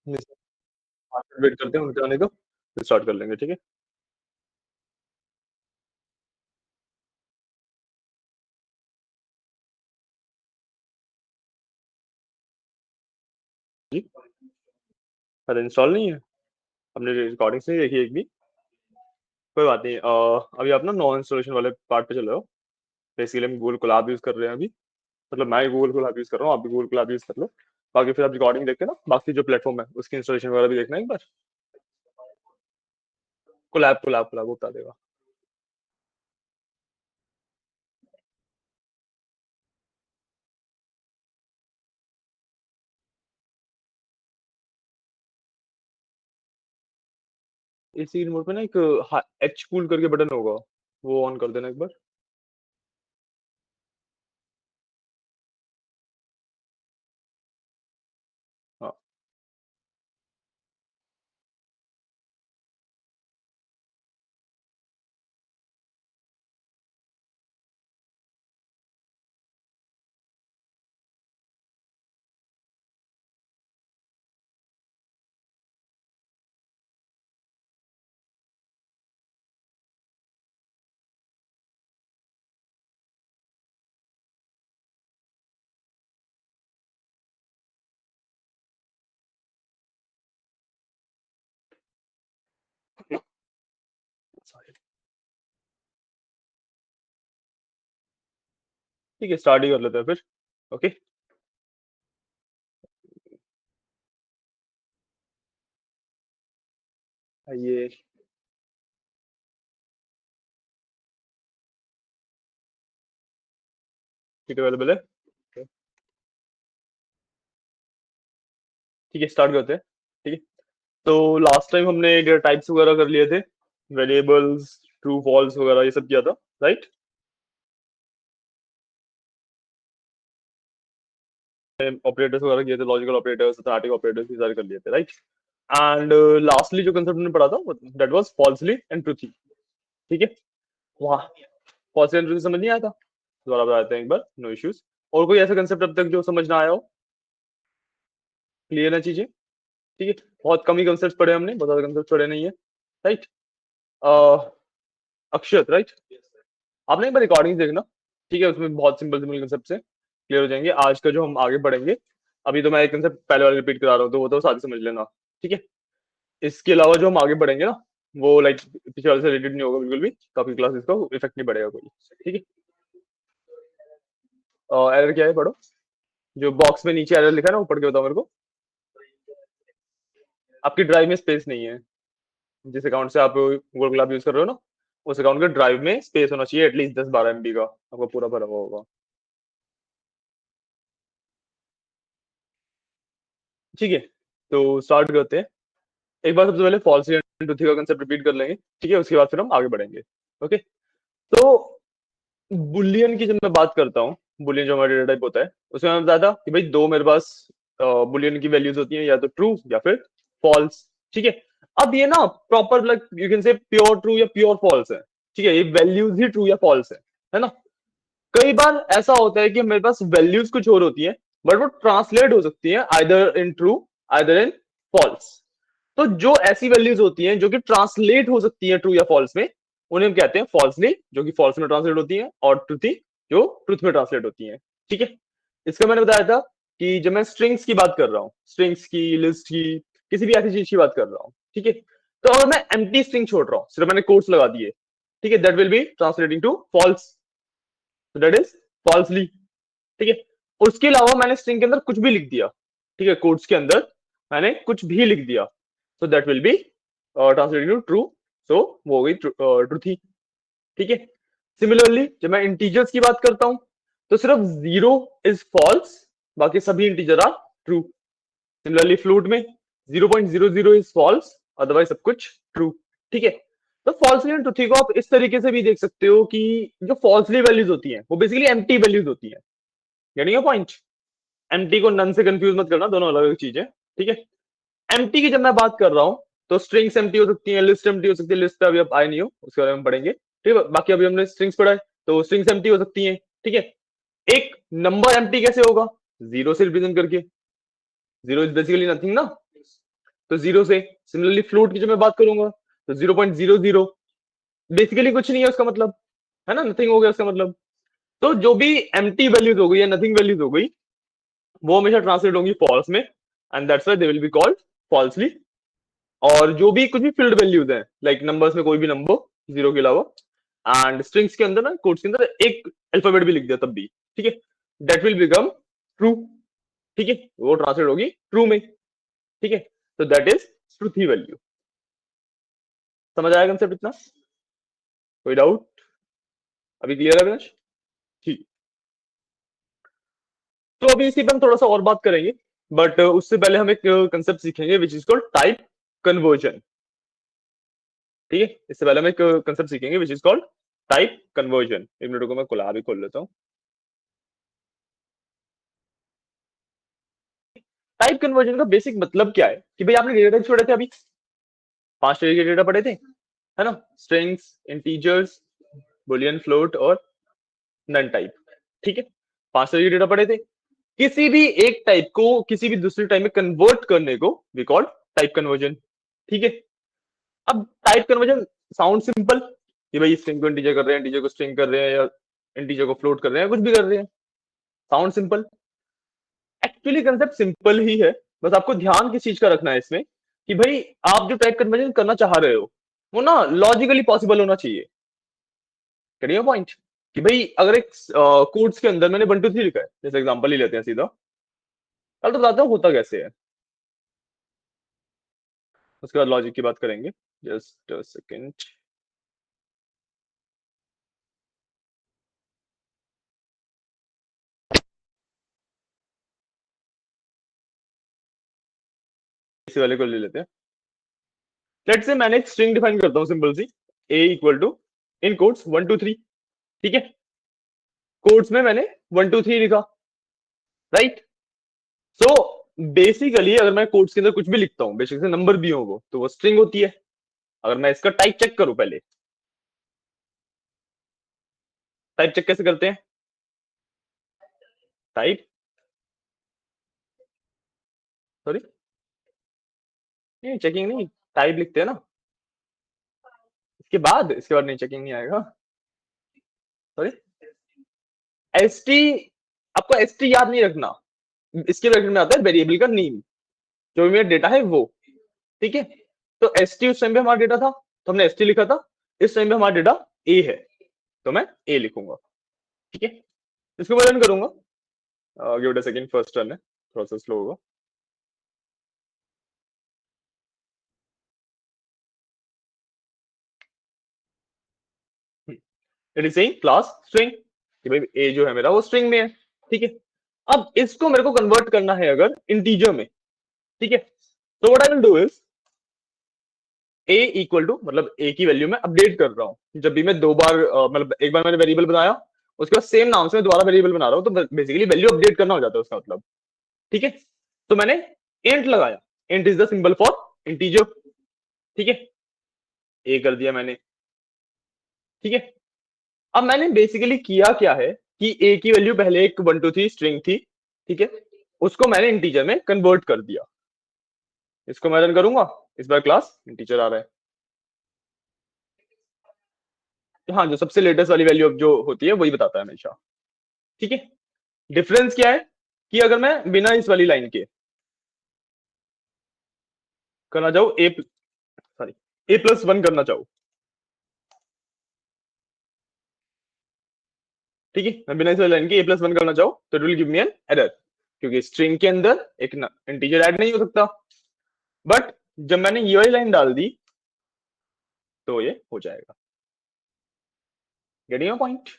Wait करते हैं उनके आने का, फिर स्टार्ट कर लेंगे, ठीक है? जी, अरे इंस्टॉल नहीं है? हमने रिकॉर्डिंग्स नहीं देखी एक भी? कोई बात नहीं। अभी आप ना नॉन इंस्टॉलेशन वाले पार्ट पे चले जाओ। बेसिकली हम गूगल कोलैब यूज़ कर रहे हैं अभी। मतलब मैं गूगल कोलैब यूज़ कर रहा हूँ, आप भी गूगल कोलैब यूज़ कर लो। बाकी फिर आप रिकॉर्डिंग देख के ना, बाकी जो प्लेटफ़ॉर्म है, उसकी इंस्टॉलेशन वगैरह भी देखना एक बार। कोलैब कोलैब कोलैब वो बता देगा। एसी रिमोट पे ना एक एच कूल करके बटन होगा, वो ऑन कर देना एक बार। हाँ, ठीक है, स्टार्ट ही कर लेते हैं फिर। ओके, ये सीट अवेलेबल है? ठीक है, स्टार्ट करते हैं। ठीक है, तो लास्ट टाइम हमने डेटा टाइप्स वगैरह कर लिए थे, वेरिएबल्स, ट्रू फॉल्स वगैरह ये सब किया था, राइट? ऑपरेटर्स वगैरह किए थे, लॉजिकल ऑपरेटर्स, अरिथमेटिक ऑपरेटर्स, ये सारे कर लिए थे, राइट? एंड लास्टली जो कंसेप्ट हमने पढ़ा था, that was falsely and truthy. ठीक है, वाह, फॉल्सली एंड ट्रूथी समझ नहीं आया था? दोबारा बताते हैं एक बार, नो इश्यूज। और कोई ऐसा कंसेप्ट अब तक जो समझ ना आया हो? क्लियर है चीजें? ठीक है, बहुत कम ही कंसेप्ट पढ़े हमने, बहुत ज्यादा कंसेप्ट पढ़े नहीं है, राइट? अक्षत, राइट? आपने एक बार रिकॉर्डिंग देखना, ठीक है? उसमें बहुत सिंपल सिंपल कंसेप्ट से क्लियर हो जाएंगे। आज का जो हम आगे बढ़ेंगे, अभी तो मैं एक कंसेप्ट पहले वाला रिपीट करा रहा हूँ, तो वो तो साथ ही समझ लेना, ठीक है? इसके अलावा जो हम आगे बढ़ेंगे ना, वो लाइक पिछले वाले से रिलेटेड नहीं होगा बिल्कुल भी, तो आपकी क्लासेस का इफेक्ट नहीं पड़ेगा कोई, ठीक है? एरर क्या है, पढ़ो। जो बॉक्स में नीचे एरर लिखा है ना, वो पढ़ के बताओ मेरे को। आपकी ड्राइव में स्पेस नहीं है, जिस अकाउंट से आप गूगल क्लाब यूज कर रहे हो ना, उस अकाउंट के ड्राइव में स्पेस होना चाहिए एटलीस्ट 10-12 MB का, आपको पूरा भरा हुआ होगा, ठीक है? तो स्टार्ट करते हैं। एक बार सबसे पहले फॉल्स एंड ट्रूथ का कंसेप्ट रिपीट कर लेंगे, ठीक है? उसके बाद फिर हम आगे बढ़ेंगे। ओके, तो बुलियन की जब मैं बात करता हूँ, बुलियन जो हमारा डेटा टाइप होता है, उसमें मैंने बताया था कि भाई दो मेरे पास बुलियन की वैल्यूज होती हैं, या तो ट्रू या फिर फॉल्स, ठीक है? अब ये ना प्रॉपर लाइक यू कैन से प्योर ट्रू या प्योर फॉल्स है, ठीक है? ये वैल्यूज ही ट्रू या फॉल्स है ना? कई बार ऐसा होता है कि मेरे पास वैल्यूज कुछ और होती है, बट वो ट्रांसलेट हो सकती है either in true either in false. तो जो ऐसी वैल्यूज होती हैं जो कि ट्रांसलेट हो सकती है ट्रू या फॉल्स में, उन्हें हम कहते हैं फॉल्सली, जो कि फॉल्स में ट्रांसलेट होती है, और ट्रूथी, जो ट्रूथ में ट्रांसलेट होती है, ठीक है? इसका मैंने बताया था कि जब मैं स्ट्रिंग्स की बात कर रहा हूँ, स्ट्रिंग्स की, लिस्ट की, किसी भी ऐसी चीज की बात कर रहा हूँ, ठीक है? तो अगर मैं एम्प्टी स्ट्रिंग छोड़ रहा हूँ, सिर्फ मैंने कोट्स लगा दिए, ठीक है, that will be translating to false, that is falsely, ठीक है? उसके अलावा मैंने स्ट्रिंग के अंदर कुछ भी लिख दिया, ठीक है, कोट्स के अंदर मैंने कुछ भी लिख दिया, so that will be translating to true, so वो हो गई ट्रूथी, ठीक है? सिमिलरली जब मैं इंटीजर्स की बात करता हूं, तो सिर्फ जीरो इज फॉल्स, बाकी सभी integer are true. Similarly float में 0.00 इज फॉल्स, अदरवाइज सब कुछ ट्रू, ठीक है? तो फॉल्सली एंड ट्रूथी को आप इस तरीके से भी देख सकते हो कि जो फॉल्सली वैल्यूज होती हैं वो बेसिकली एम्प्टी वैल्यूज होती हैं, गेटिंग योर पॉइंट? एम्प्टी को नन से कंफ्यूज मत करना, दोनों अलग अलग चीज है, ठीक है? एम्प्टी की जब मैं बात कर रहा हूं, तो स्ट्रिंग्स एम्प्टी हो सकती है, लिस्ट एम्प्टी हो सकती है, लिस्ट पे अभी आप आए नहीं हो, उसके बारे में पढ़ेंगे, ठीक है? बाकी अभी हमने स्ट्रिंग्स पढ़ा है, तो स्ट्रिंग्स एम्प्टी हो सकती है, ठीक है? एक नंबर एम्प्टी कैसे होगा? जीरो से रिप्रेजेंट करके, जीरो इज बेसिकली नथिंग ना, तो 0 से। सिमिलरली फ्लोट की जो मैं बात करूंगा तो 0.00, बेसिकली कुछ नहीं है उसका मतलब, है ना, नथिंग हो गया उसका मतलब। तो जो भी एम्प्टी वैल्यूज हो गई या नथिंग वैल्यूज हो गई वो हमेशा ट्रांसलेट होंगी फॉल्स में, and that's why they will be called falsely. और जो भी कुछ भी फिल्ड वैल्यूज हैं, लाइक नंबर्स में कोई भी नंबर 0 के अलावा, एंड स्ट्रिंग्स के अंदर ना, कोड्स के अंदर एक अल्फाबेट भी लिख दिया तब भी, ठीक है, दैट विल बिकम ट्रू। ठीक है, वो ट्रांसलेट होगी ट्रू में। ठीक है, तो दैट इज ट्रूथी वैल्यू। समझ आया कंसेप्ट इतना? कोई डाउट? अभी क्लियर है अविनाश? ठीक। तो अभी इसी पर हम थोड़ा सा और बात करेंगे, बट उससे पहले हम एक कंसेप्ट सीखेंगे which is called type conversion. ठीक है, इससे पहले हम एक कंसेप्ट सीखेंगे which is called type conversion. एक मिनट को मैं कुला भी खोल लेता हूँ। टाइप कन्वर्जन का बेसिक मतलब क्या है कि भाई आपने डेटा टाइप पढ़े थे अभी, 5 तरह के डेटा पढ़े थे, है ना, स्ट्रिंग्स, इंटीजर्स, बुलियन, फ्लोट और नन टाइप। ठीक है, 5 तरह के डेटा पढ़े थे। किसी भी एक टाइप को किसी भी दूसरे टाइप में कन्वर्ट करने को वी कॉल टाइप कन्वर्जन। ठीक है, अब टाइप कन्वर्जन साउंड सिंपल कि भाई स्ट्रिंग को इंटीजर कर रहे हैं, इंटीजर को स्ट्रिंग कर रहे हैं, या इंटीजर को फ्लोट कर रहे हैं, कुछ भी कर रहे हैं, sound simple. Actually concept simple ही है, बस आपको ध्यान किस चीज का रखना है इसमें कि भाई आप जो टाइप कन्वर्जन करना चाह रहे हो वो ना लॉजिकली पॉसिबल होना चाहिए। करिए पॉइंट कि भाई अगर एक कोड्स के अंदर मैंने 1 2 3 लिखा है, जैसे एग्जांपल ही लेते हैं सीधा, कल तो बताता हूँ होता कैसे है, उसके बाद लॉजिक की बात करेंगे। Just a second. इसी वाले को ले लेते हैं। लेट्स से मैंने एक स्ट्रिंग डिफाइन करता हूँ simple C, a equal to in quotes 1 2 3। ठीक है, कोड्स में मैंने 1 2 3 लिखा, राइट। सो बेसिकली अगर मैं कोड्स के अंदर कुछ भी लिखता हूँ, बेसिक से नंबर भी हो वो, तो वो स्ट्रिंग होती है। अगर मैं इसका टाइप चेक करूं, पहले टाइप चेक कैसे करते हैं? टाइप, सॉरी, नहीं चेकिंग नहीं, टाइप लिखते हैं ना, इसके बाद नहीं, चेकिंग नहीं आएगा। सॉरी, एस टी, आपको एस टी याद नहीं रखना, इसके ब्रैकेट में आता है वेरिएबल का नेम, जो भी मेरा डेटा है वो। ठीक है, तो एस टी उस टाइम पे हमारा डेटा था तो हमने एस टी लिखा था, इस टाइम पे हमारा डेटा ए है तो मैं ए लिखूंगा। ठीक है, इसको मैं रन करूंगा, give it a second, first run है, थोड़ा सा स्लो होगा। It is saying class string, कि भाई ए जो है मेरा वो स्ट्रिंग में है। ठीक है, अब इसको मेरे को कन्वर्ट करना है अगर इंटीजर में। ठीक है, तो what I will do is a equal to, मतलब ए की वैल्यू में अपडेट कर रहा हूं जब भी मैं 2 बार, मतलब एक बार मैंने वेरिएबल बनाया, उसके बाद सेम नाम से मैं दोबारा वेरिएबल बना रहा हूं, तो बेसिकली वैल्यू अपडेट करना हो जाता है उसका मतलब। ठीक है, तो मैंने इंट लगाया, int is the symbol for integer. ठीक है, ए कर दिया मैंने। ठीक है, अब मैंने बेसिकली किया क्या है कि ए की वैल्यू पहले एक 1 2 3 स्ट्रिंग थी। ठीक है, उसको मैंने इंटीजर में कन्वर्ट कर दिया। इसको मैं रन करूंगा, इस बार क्लास इंटीजर आ रहा है। तो हाँ, जो सबसे लेटेस्ट वाली वैल्यू अब जो होती है वही बताता है हमेशा। ठीक है, डिफरेंस क्या है कि अगर मैं बिना इस वाली लाइन के करना चाहूँ ए, सॉरी, A+1 करना चाहूँ, ठीक है, मैं बिना इस वाली लाइन के A+1 करना चाहूँ तो it will give me an error, क्योंकि स्ट्रिंग के अंदर एक इंटीजर ऐड नहीं हो सकता। बट जब मैंने ये वाली लाइन डाल दी तो ये हो जाएगा। Getting your point?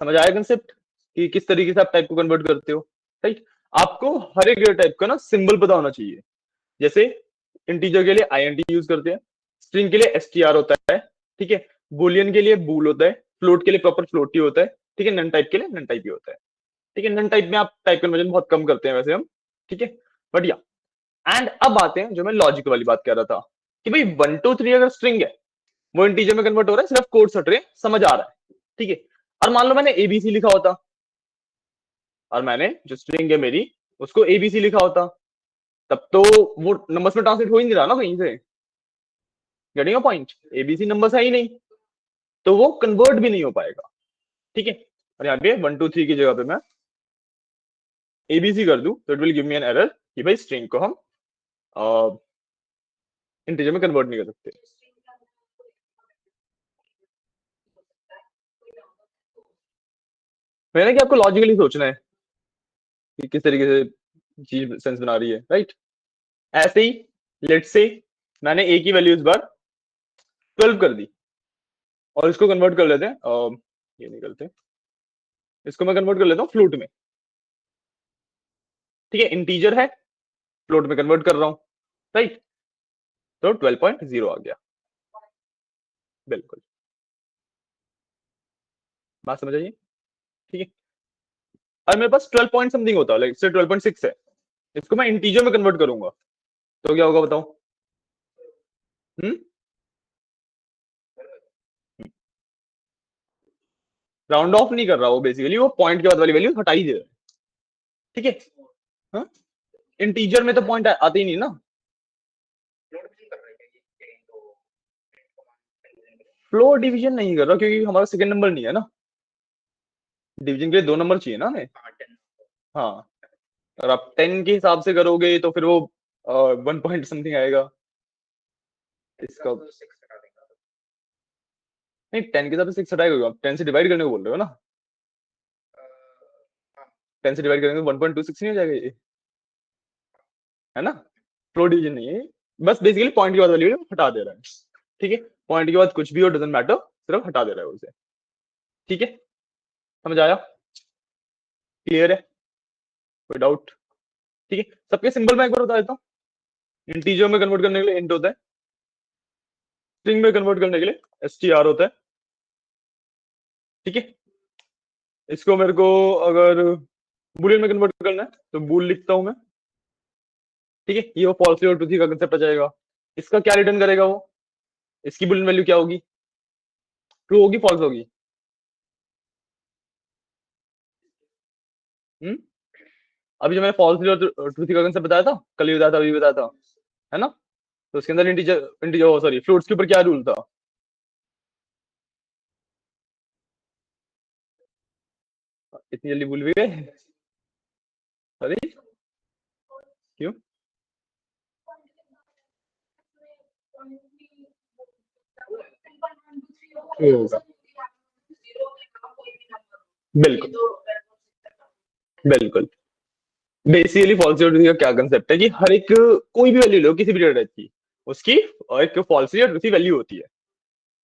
समझ आया कंसेप्ट कि किस तरीके से आप टाइप को कन्वर्ट करते हो? राइट, आपको हर एक टाइप का ना सिंबल पता होना चाहिए। जैसे इंटीजर के लिए आईएनटी यूज करते हैं, स्ट्रिंग के लिए एसटीआर होता है, ठीक है, बुलियन के लिए बूल होता है, फ्लोट के लिए प्रॉपर फ्लोट ही होता है, ठीक है, नन टाइप के लिए नन टाइप ही होता है। ठीक है, नन टाइप में आप टाइप कन्वर्जन बहुत कम करते हैं वैसे हम। ठीक है, बट या, एंड अब आते हैं जो मैं लॉजिक वाली बात कर रहा था कि भाई 1 2 3 अगर स्ट्रिंग है वो इंटीजर में कन्वर्ट हो रहा है, सिर्फ कोड सट रहे हैं, समझ आ रहा है। ठीक है, और मान लो मैंने एबीसी लिखा होता, और मैंने जो स्ट्रिंग है मेरी उसको एबीसी लिखा होता, तब तो वो नंबर्स में ट्रांसलेट हो ही नहीं रहा ना कहीं से। Getting a point, ABC numbers है ही नहीं, तो वो कन्वर्ट भी नहीं हो पाएगा। ठीक है, और यहाँ पे 1 2 3 की जगह पे मैं एबीसी कर दूं तो it will give me an error कि भाई स्ट्रिंग को हम इंटीजर में कन्वर्ट नहीं कर सकते। मैंने कि आपको लॉजिकली सोचना है कि किस तरीके से चीज सेंस बना रही है, राइट। ऐसे ही लेट्स से मैंने ए की वैल्यू इस बार 12 कर दी, और इसको कन्वर्ट कर लेते हैं ये निकलते हैं, इसको मैं कन्वर्ट कर लेता हूँ फ्लोट में। ठीक है, इंटीजर है, फ्लोट में कन्वर्ट कर रहा हूँ, राइट। तो 12.0 आ गया। बिल्कुल, बात समझ आइए। ठीक है, और मेरे पास 12 पॉइंट समथिंग होता है, लाइक से 12.6 है, इसको मैं इंटीजर में कन्वर्ट करूंगा तो क्या होगा बताओ। हम्म, राउंड ऑफ नहीं कर रहा, वो बेसिकली वो पॉइंट के बाद वाली वैल्यू हटा ही दे रहा है। ठीक है, हाँ, इंटीजर में तो पॉइंट आते ही नहीं ना। फ्लोर डिवीजन नहीं कर रहा क्योंकि हमारा सेकंड नंबर नहीं है ना, डिवीजन के लिए 2 नंबर चाहिए ना हमें। हाँ, और आप 10 के हिसाब से करोगे तो फिर वो 1 पॉइंट समथिंग आएगा इसका। नहीं, 10 के हिसाब से 6 हटाएगा, आप 10 से डिवाइड करने को बोल रहे हो ना, 10 से डिवाइड करेंगे 1.26 नहीं हो जाएगा ये, है ना। फ्लोर डिवीजन नहीं है, बस बेसिकली पॉइंट के बाद वाली वैल्यू हटा दे रहा है। ठीक है, पॉइंट के बाद कुछ भी हो डजेंट मैटर, सिर्फ हटा दे रहा है उसे। ठीक है, समझ आया, क्लियर है, कोई डाउट। ठीक है, सबके सिंबल में एक बार बता देता हूँ। इंटीजर में कन्वर्ट करने के लिए इंट होता है, स्ट्रिंग में कन्वर्ट करने के लिए str होता है। ठीक है, इसको मेरे को अगर बुलियन में कन्वर्ट करना है तो बुल लिखता हूं मैं। ठीक है, ये वो फॉल्स और ट्रूथ का कंसेप्ट आ जाएगा। इसका क्या रिटर्न करेगा वो, इसकी बुलियन वैल्यू क्या होगी, ट्रू होगी फॉल्स होगी। हम्म, अभी जो मैंने फॉल्स और ट्रूथ का कंसेप्ट बताया था, कल ही बताया था, अभी बताया था, है ना। तो उसके अंदर इंटीजर इंटीजर सॉरी फ्लोट्स के ऊपर क्या रूल था। इतनी जल्दी भूल भी गए, अरे क्यों। ये होगा, बिल्कुल बिल्कुल। बेसिकली फॉल्स और ट्रूथ का क्या कंसेप्ट है कि हर एक कोई भी वैल्यू लो किसी भी डेटा की, उसकी एक फॉल्स या ट्रूथ वैल्यू होती है।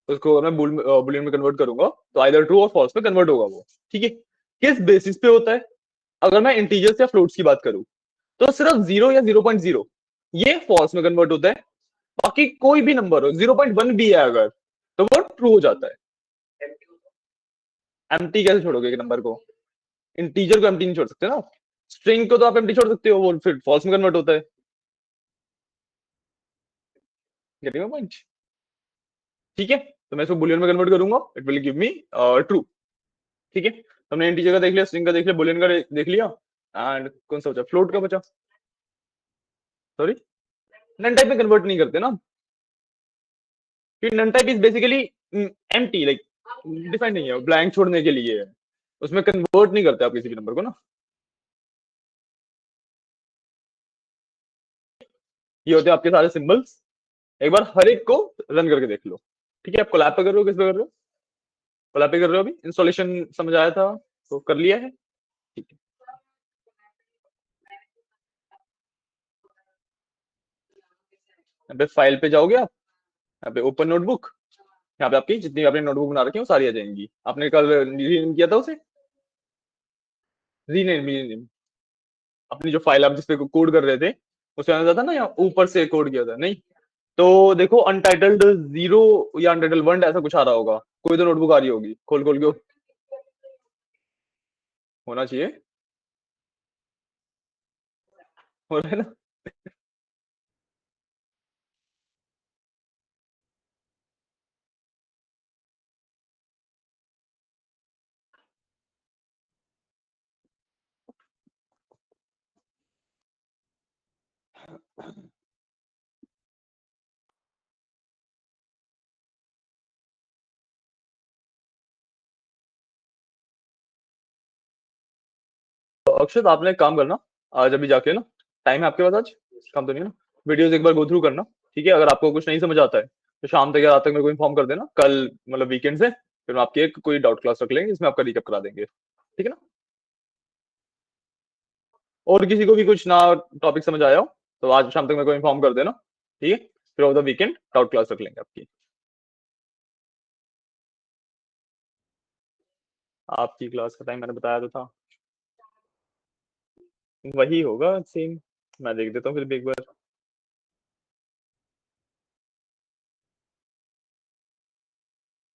उसको मैं बुलियन में कन्वर्ट करूंगा तो आइदर ट्रू और फॉल्स में कन्वर्ट होगा वो। ठीक है, किस बेसिस पे होता है, अगर मैं इंटीजर्स या फ्लोट्स की बात करूं तो सिर्फ 0 या 0.0 ये फॉल्स में कन्वर्ट होता है। बाकी कोई भी नंबर हो, 0.1 भी है अगर, तो वो ट्रू हो जाता है। एम्प्टी कैसे छोड़ोगे एक नंबर को, इंटीजर को एम्प्टी नहीं छोड़ सकते ना। स्ट्रिंग को तो आप एम्प्टी छोड़ सकते हो, वो फिर फॉल्स में कन्वर्ट होता है। Getting my point. ठीक है, तो मैं इसको बुलियन में कन्वर्ट करूंगा, it will give me true. ठीक है, तो हमने इंटीजर का देख लिया, स्ट्रिंग का देख लिया, बुलियन का देख लिया, एंड कौन सा बचा, फ्लोट का बचा। सॉरी, नन टाइप में कन्वर्ट नहीं करते ना, कि none type is basically empty, like defined नहीं है, ब्लैंक छोड़ने के लिए है, उसमें कन्वर्ट नहीं करते आप किसी भी नंबर को ना। ये होते हैं आपके सारे सिंबल्स, एक बार हर एक को रन करके देख लो। ठीक है, आप कोलैब पे कर रहे हो, किस पे कर रहे हो, कोलैब पे कर रहे हो, अभी इंस्टॉलेशन समझ आया था तो कर लिया है। ठीक है, यहाँ पे फाइल पे जाओगे आप, यहाँ पे ओपन नोटबुक, यहाँ पे आपकी जितनी आपने नोटबुक बना रखी है वो सारी आ जाएंगी। आपने कल रीनेम किया था उसे, रीनेम अपनी जो फाइल आप जिसपे कोड कर रहे थे, उसमें आना था ना, या ऊपर से कोड किया था नहीं। तो देखो अनटाइटल्ड 0 या अनटाइटल्ड 1 ऐसा कुछ आ रहा होगा, कोई तो नोटबुक आ रही होगी, खोल खोल के होना चाहिए, हो रहा है ना। तो अक्षत, आपने एक काम करना, आज अभी जाके ना, टाइम है आपके पास आज? काम तो नहीं है ना? वीडियोस एक बार गो थ्रू करना, ठीक है? अगर आपको कुछ नहीं समझ आता है तो शाम तक या रात तक मेरे को इन्फॉर्म कर देना, कल मतलब वीकेंड से फिर हम आपकी एक कोई डाउट क्लास रख लेंगे, इसमें आपका रिकैप करा देंगे, ठीक है ना? और किसी को भी कुछ ना टॉपिक समझ आया हो तो आज शाम तक मेरे को इन्फॉर्म कर देना, ठीक है? फिर over the weekend doubt class रख लेंगे आपकी। आपकी क्लास का टाइम मैंने बताया तो था, वही होगा सेम। मैं देख देता हूँ फिर भी एक बार।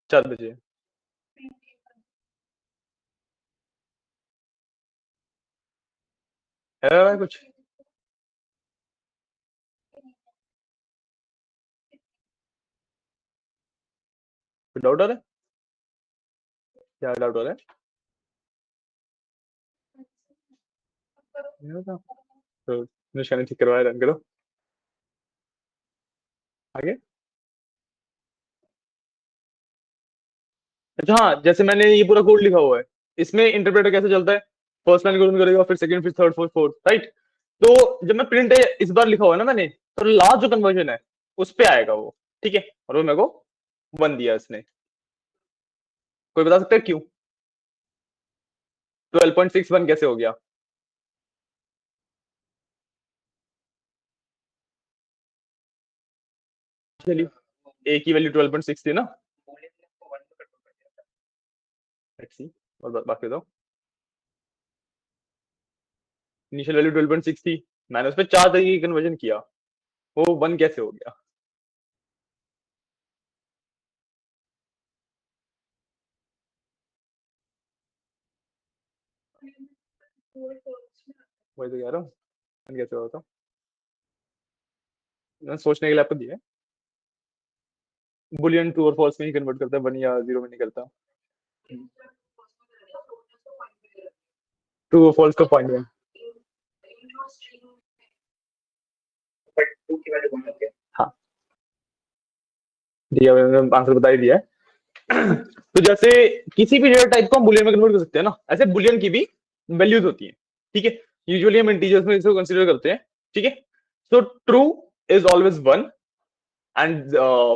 4 बजे है कुछ? डाउट आ रहा है? क्या डाउट आ रहा है? नहीं होता तो निशानी ठीक करवाया, रन करो आगे। अच्छा हाँ, जैसे मैंने ये पूरा कोड लिखा हुआ है, इसमें इंटरप्रेटर कैसे चलता है? फर्स्ट लाइन को करेगा, फिर सेकंड, फिर थर्ड, फोर्थ, फोर्थ, राइट? तो जब मैं प्रिंट है इस बार लिखा हुआ है ना मैंने, तो लास्ट जो कन्वर्जन है उस पे आएगा वो, ठीक है? और वो मेरे को 1 दिया इसने। कोई बता सकता है क्यों? 12.61 कैसे हो गया? चलिए, ए की वैल्यू 12.6 थी ना? Let's see. और बाकी दो, इनिशियल वैल्यू 12.6 थी, मैंने उस पर 4 तरीके की कन्वर्जन किया, वो 1 कैसे हो गया? वही तो कह रहा हूँ, 1 कैसे होता? मैंने सोचने के लिए आपको दिया है। बुलियन ट्रू और फॉल्स में ही कन्वर्ट करता है, 1 या 0 में नहीं करता। ट्रू और फॉल्स का पॉइंट है। हाँ, दिया, मैंने आंसर बता ही दिया है। तो जैसे किसी भी डेटा टाइप को हम बुलियन में कन्वर्ट कर सकते हैं ना, ऐसे बुलियन की भी वैल्यूज होती हैं, ठीक है? यूजुअली हम इंटीजर्स में इसको कंसीडर करते हैं, ठीक है? तो true is always 1 and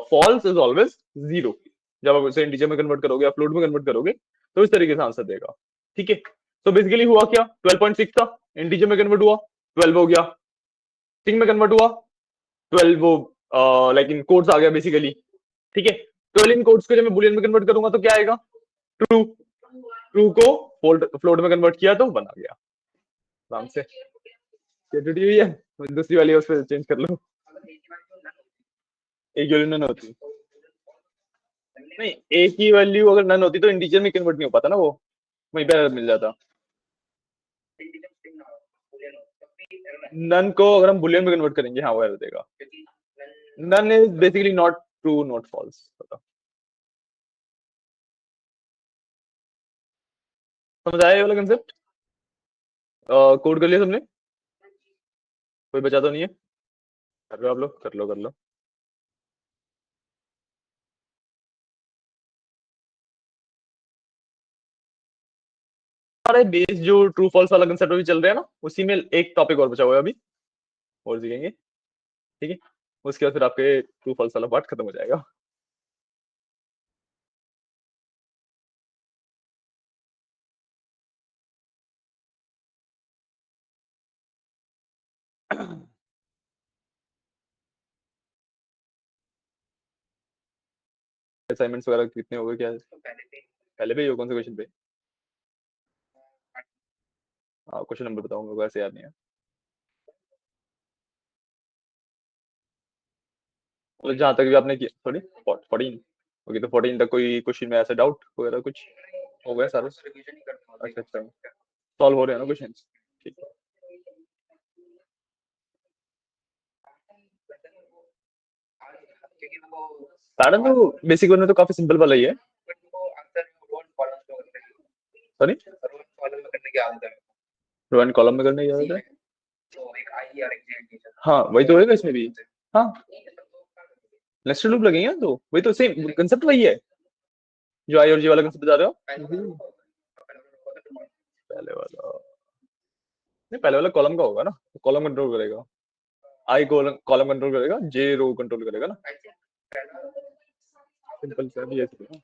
false is always 0। जब आप इसे इंटीजर में कन्वर्ट करोगे या फ्लोट में कन्वर्ट करोगे तो इस तरीके से आंसर देगा, ठीक है? तो बेसिकली हुआ क्या, 12.6 था, इंटीजर में कन्वर्ट हुआ 12 हो गया, स्ट्रिंग में कन्वर्ट हुआ 12, वो लाइक इन कोड्स आ गया बेसिकली, ठीक है? 12 इन कोड्स को जब मैं बुलियन में कन्वर्ट करूंगा तो क्या आएगा? ट्रू। ट्रू को फ्लोट में कन्वर्ट किया तो 1 आ गया, आराम से। ये टूटी हुई है, दूसरी वाली है, उस पर चेंज कर लो। एक यूनिट नन होती, नहीं, एक ही वैल्यू अगर नन होती तो इंटीजर में कन्वर्ट नहीं हो पाता ना वो, वहीं पे error मिल जाता। नन को अगर हम बुलियन में कन्वर्ट करेंगे, हाँ वो एरर देगा। None is basically not true not false. समझ आया ये वाला कंसेप्ट? कोड कर लिया तुमने? कोई बचा तो नहीं है? कर लो आप लोग, कर लो कर लो। हमारे बेस जो ट्रू फॉल्स वाला कंसेप्ट अभी चल रहा है ना, उसी में एक टॉपिक और बचा हुआ है अभी, और सीखेंगे, ठीक है? उसके बाद फिर आपके ट्रू फॉल्स वाला पार्ट खत्म हो जाएगा। असाइनमेंट्स वगैरह कितने हो गए क्या? पहले भी हो, कौन से क्वेश्चन पे? हाँ, क्वेश्चन नंबर बताऊंगा, वैसे याद नहीं है। मतलब जहां तक भी आपने किया, सॉरी, 14। ओके, तो 14 तक कोई क्वेश्चन में ऐसा डाउट वगैरह कुछ हो गया सारे? अच्छा अच्छा, सॉल्व हो रहे हैं ना क्वेश्चन? ठीक है। पैटर्न तो बेसिक वन में तो काफी सिंपल वाला ही है। सॉरी, रो एंड कॉलम में करने की आदत है? हाँ वही तो होगा इसमें भी। हाँ नेस्टेड लूप लगेंगे ना, तो वही तो सेम कंसेप्ट वही है जो आई और जे वाला कंसेप्ट बता रहे हो। पहले वाला नहीं, पहले वाला कॉलम का होगा ना, कॉलम कंट्रोल करेगा, आई कॉलम कॉलम कंट्रोल करेगा, जे रो कंट्रोल करेगा ना। सिंपल सा भी ऐसे है।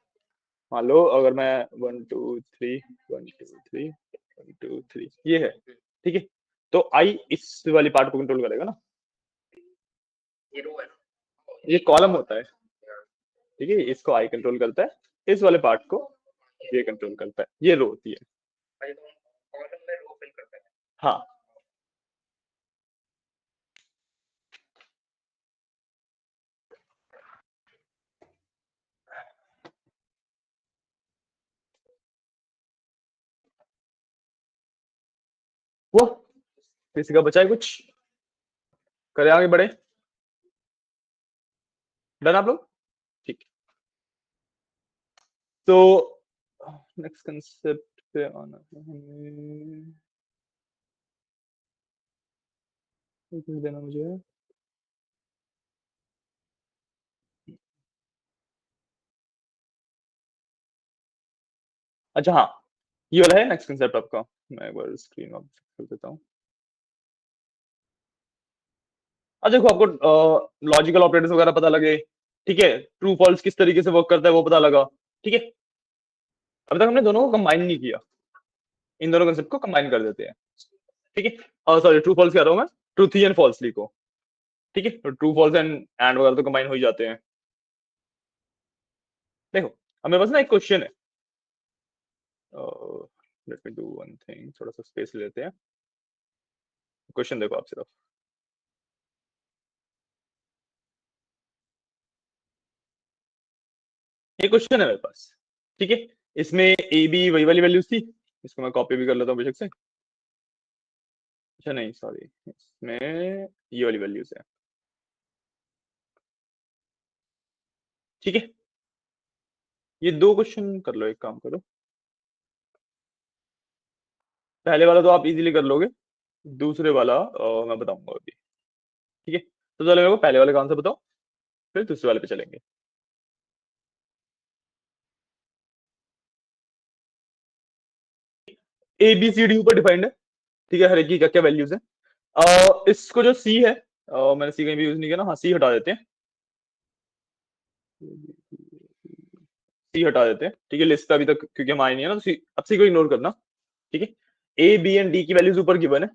मान लो अगर मैं 1 2 3 1 2 3 1 2 3 ये है, ठीक है, तो आई इस वाली पार्ट को कंट्रोल करेगा ना, ये कॉलम होता है, ठीक है, इसको आई कंट्रोल करता है, इस वाले पार्ट को ये कंट्रोल करता है, ये रो होती है। हाँ वो किसी का बचा है कुछ, करे आगे बढ़े, डन आप लोग, ठीक है। तो नेक्स्ट कंसेप्ट पे आना है हमें, एक मिनट देना मुझे। अच्छा हाँ, ये वाला है नेक्स्ट कंसेप्ट आपका, मैं एक बार स्क्रीन ऑफ कर देता हूँ। अच्छा देखो, आपको लॉजिकल ऑपरेटर्स वगैरह पता लगे, ठीक है, ट्रू फॉल्स किस तरीके से वर्क करता है वो पता लगा, ठीक है। अभी तक हमने दोनों को कंबाइन नहीं किया, इन दोनों कंसेप्ट को कंबाइन कर देते हैं, ठीक है। सॉरी, ट्रू फॉल्स कह रहा हूँ मैं, ट्रूथी एंड फॉल्सली को, ठीक है, तो ट्रू फॉल्स एंड वगैरह तो कंबाइन हो ही जाते हैं। देखो हमें बस ना एक क्वेश्चन है, let me do one thing, थोड़ा सा स्पेस ले लेते हैं। क्वेश्चन देखो आप सिर्फ, ये क्वेश्चन है मेरे पास, ठीक है, इसमें ए बी वही वाली वैल्यूज थी, इसको मैं कॉपी भी कर लेता हूँ बेशक से। अच्छा नहीं सॉरी, इसमें ये वाली वैल्यूज है, ठीक है। ये दो क्वेश्चन कर लो, एक काम करो, पहले वाला तो आप इजीली कर लोगे, दूसरे वाला मैं बताऊंगा अभी, ठीक है। तो चलो मेरे को पहले वाले का आंसर बताओ, फिर दूसरे वाले पे चलेंगे। ए बी सी डी ऊपर डिफाइंड है, ठीक है, हर एक की क्या क्या वैल्यूज है। इसको जो सी है, मैंने सी कहीं भी यूज नहीं किया ना, हाँ सी हटा देते हैं, सी हटा देते हैं, ठीक है, लिस्ट पे अभी तक क्योंकि हम आए नहीं है ना, तो सी, अब सी को इग्नोर करना, ठीक है। ए बी एंड डी की वैल्यूज ऊपर गिवन है,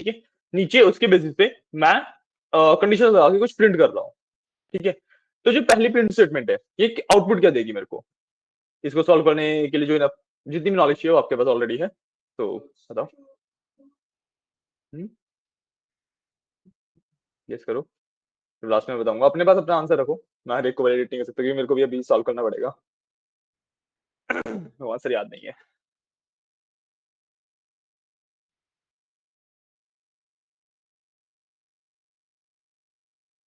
ठीक है, नीचे उसके बेसिस पे मैं कंडीशन लगा के कुछ प्रिंट कर रहा हूँ, ठीक है। तो जो पहली प्रिंट स्टेटमेंट है, ये आउटपुट क्या देगी मेरे को, इसको सॉल्व करने के लिए जो जितनी भी नॉलेज चाहिए वो आपके पास ऑलरेडी है, तो बताओ। गेस करो, लास्ट में बताऊंगा, अपने पास अपना आंसर रखो, मैं हर एक को वैलिडेट नहीं कर सकता क्योंकि मेरे को भी अभी सॉल्व करना पड़ेगा। वो आंसर याद नहीं है,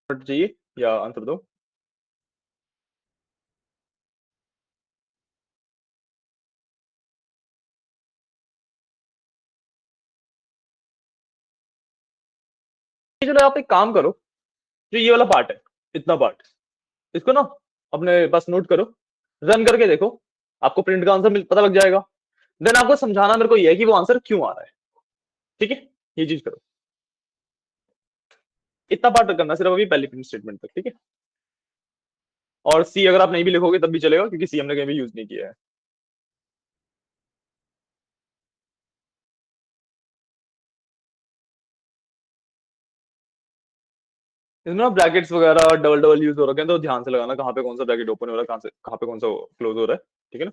बट चाहिए या आंसर दो। चलो आप एक काम करो, जो ये वाला पार्ट है, इतना पार्ट, इसको ना अपने पास नोट करो, रन करके देखो, आपको प्रिंट का आंसर पता लग जाएगा। देन आपको समझाना मेरे को ये है कि वो आंसर क्यों आ रहा है, ठीक है, ये चीज करो, इतना पार्ट करना सिर्फ अभी पहली प्रिंट स्टेटमेंट तक, ठीक है। और सी अगर आप नहीं भी लिखोगे तब भी चलेगा क्योंकि सी हमने कहीं भी यूज नहीं किया है। इसमें ना ब्रैकेट्स वगैरह डबल डबल यूज हो रखे हैं, तो ध्यान से लगाना कहाँ पे कौन सा ब्रैकेट ओपन हो रहा है, कहाँ से कहाँ पे कौन सा क्लोज हो रहा है, ठीक है ना।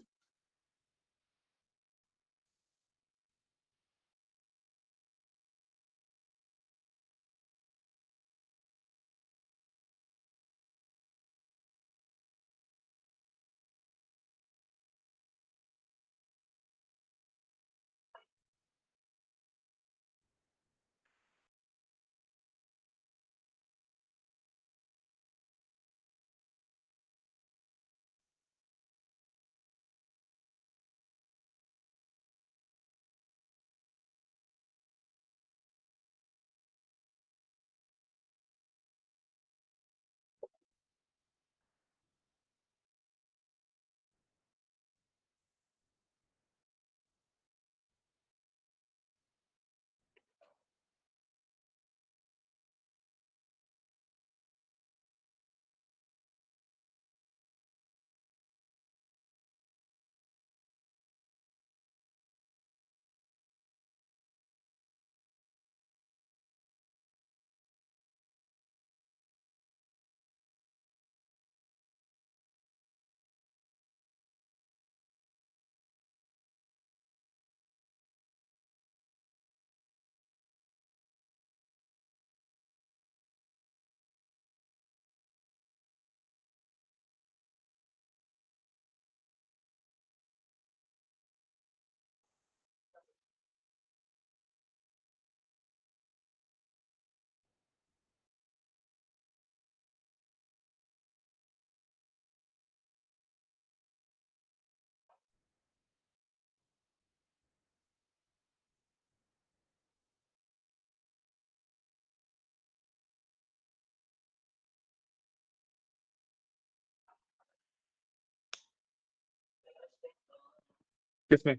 किसमें?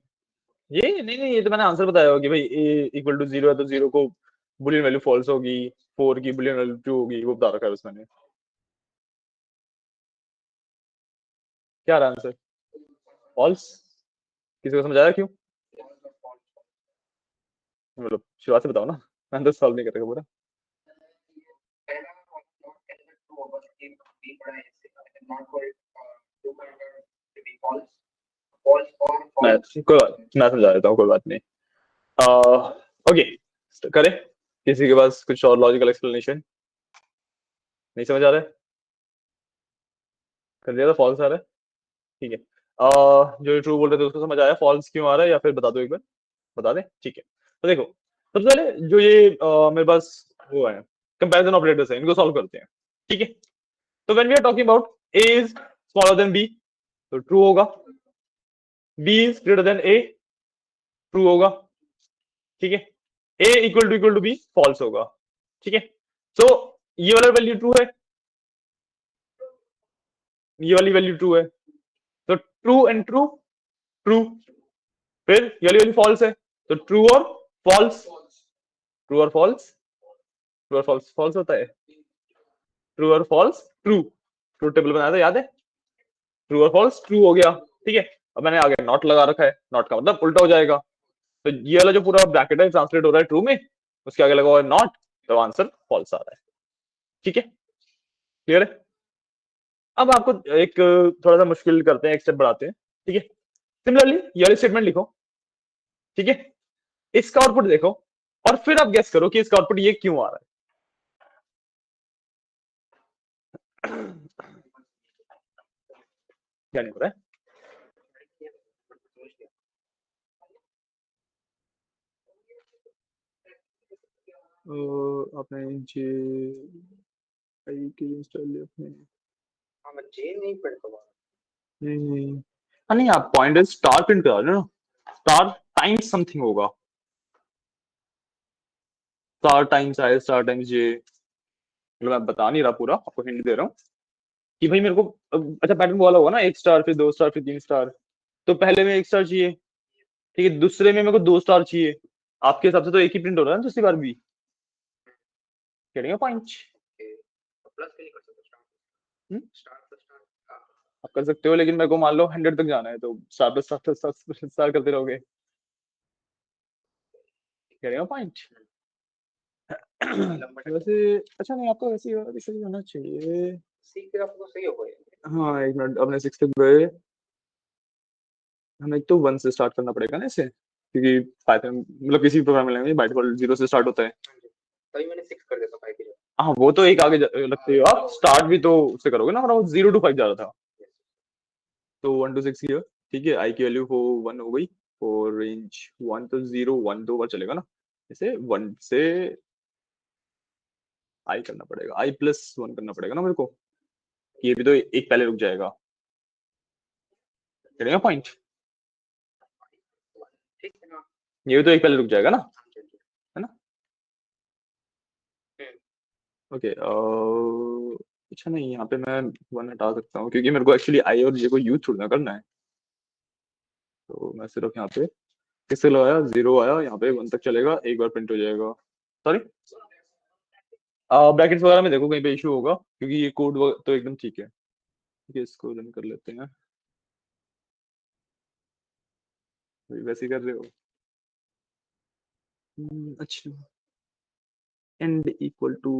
ये नहीं नहीं, ये तो मैंने आंसर बताया होगा कि भाई ए इक्वल टू 0 है तो 0 को बुलियन वैल्यू फॉल्स होगी, 4 की बुलियन वैल्यू ट्रू होगी, वो बता रखा है उसमें मैंने। क्या रहा आंसर? फॉल्स। किसी को समझ आया क्यों? मतलब शुरुआत से बताओ ना, मैंने तो सॉल्व नहीं करेगा पूरा। मैं समझा देता हूँ, कोई बात नहीं। ओके, करें। किसी के पास कुछ और लॉजिकल एक्सप्लेनेशन नहीं समझ आ रहा है? कर दिया तो फॉल्स आ रहा है, ठीक है। जो ट्रू बोल रहे थे उसको समझ आया, फॉल्स क्यों आ रहा है या फिर बता दो एक बार? बता दे, ठीक है। तो देखो, सबसे पहले जो ये मेरे पास वो है, कंपैरिजन ऑपरेटर्स है, इनको सॉल्व करते हैं, ठीक है। तो when we are talking about a is smaller than b, तो ट्रू होगा। B is greater than a, true होगा, ठीक है। A equal to b, false होगा, ठीक है। सो ये वाला वैल्यू ट्रू है, ये वाली वैल्यू ट्रू है, तो ट्रू एंड ट्रू, ट्रू। फिर ये वाली वैल्यू फॉल्स है, तो ट्रू और फॉल्स, ट्रू और फॉल्स, ट्रू और फॉल्स, फॉल्स होता है, ट्रू और फॉल्स, ट्रू। ट्रू टेबल बनाया था, याद है? ट्रू और फॉल्स, ट्रू हो गया, ठीक है। अब मैंने आगे नॉट लगा रखा है, नॉट का मतलब उल्टा हो जाएगा, तो ये वाला जो पूरा ब्रैकेट है ट्रांसलेट हो रहा है ट्रू में, उसके आगे लगा हुआ है नॉट, तो आंसर फॉल्स आ रहा है, ठीक है। क्लियर है? अब आपको एक थोड़ा सा मुश्किल करते हैं, एक स्टेप बढ़ाते हैं, ठीक है। सिमिलरली ये वाली स्टेटमेंट लिखो, ठीक है। इसका आउटपुट देखो और फिर आप गेस करो कि इसका आउटपुट ये क्यों आ रहा है। क्या नहीं हो रहा है? आपने जे आई के इंस्टॉल लिया आपने? हाँ मैं जे नहीं पढ़ता हूँ। नहीं नहीं, हाँ नहीं, आप पॉइंटर स्टार प्रिंट करा रहे हो ना, स्टार टाइम्स समथिंग होगा, स्टार टाइम्स आए, स्टार टाइम्स जे, मतलब मैं बता नहीं रहा पूरा, आपको हिंट दे रहा हूँ कि भाई मेरे को अच्छा पैटर्न वाला होगा ना, एक स्टार फिर दो स्टार फिर तीन स्टार, तो पहले में एक स्टार चाहिए, ठीक है, दूसरे में मेरे को दो स्टार चाहिए, आपके हिसाब से तो एक ही प्रिंट हो रहा है ना दूसरी बार भी, कह पॉइंट। प्लस के लिए कर सकते स्टार प्लस स्टार। आप कर सकते हो, लेकिन मेरे को मान लो 100 तक जाना है, तो star plus star star star करते रहोगे, कह रहे हो पॉइंट। वैसे अच्छा नहीं, आपका वैसे ही सही होना चाहिए। सीख फिर आपको सही हो गए। हाँ एक मिनट, अपने 6 तक गए, हमें तो 1 से स्टार्ट करना पड़ेगा ना इसे, क्योंकि पाइथन मतलब किसी प्रोग्रामिंग लैंग्वेज बाय डिफॉल्ट 0 से स्टार्ट होता है। तभी मैंने 6 कर दिया था 5 की जगह। हाँ वो तो एक आगे लगते हो आप, स्टार्ट भी तो उससे करोगे ना, हमारा 0 to 5 जा रहा था, तो 1 to 6 किया, ठीक है। आई की वैल्यू हो 1 हो गई, और रेंज 1 तो 0 1 2 बार चलेगा ना, इसे 1 से आई करना पड़ेगा, आई प्लस 1 करना पड़ेगा ना मेरे को, ये भी तो एक पहले रुक जाएगा, चलेगा पॉइंट, ठीक है ना, ये भी तो एक पहले रुक जाएगा ना, है ना? ओके, अच्छा नहीं, यहाँ पे मैं 1 हटा सकता हूँ, क्योंकि मेरे को एक्चुअली आई और जे को यूज थोड़ा करना है, तो मैं सिर्फ यहाँ पे किससे लगाया, 0 आया, यहाँ पे 1 तक चलेगा, एक बार प्रिंट हो जाएगा। सॉरी, ब्रैकेट्स वगैरह में देखो कहीं पे इशू होगा, क्योंकि ये कोड तो एकदम ठीक है, ठीक है। इसको रन कर लेते हैं, वैसे ही कर रहे हो। अच्छा, एंड इक्वल टू,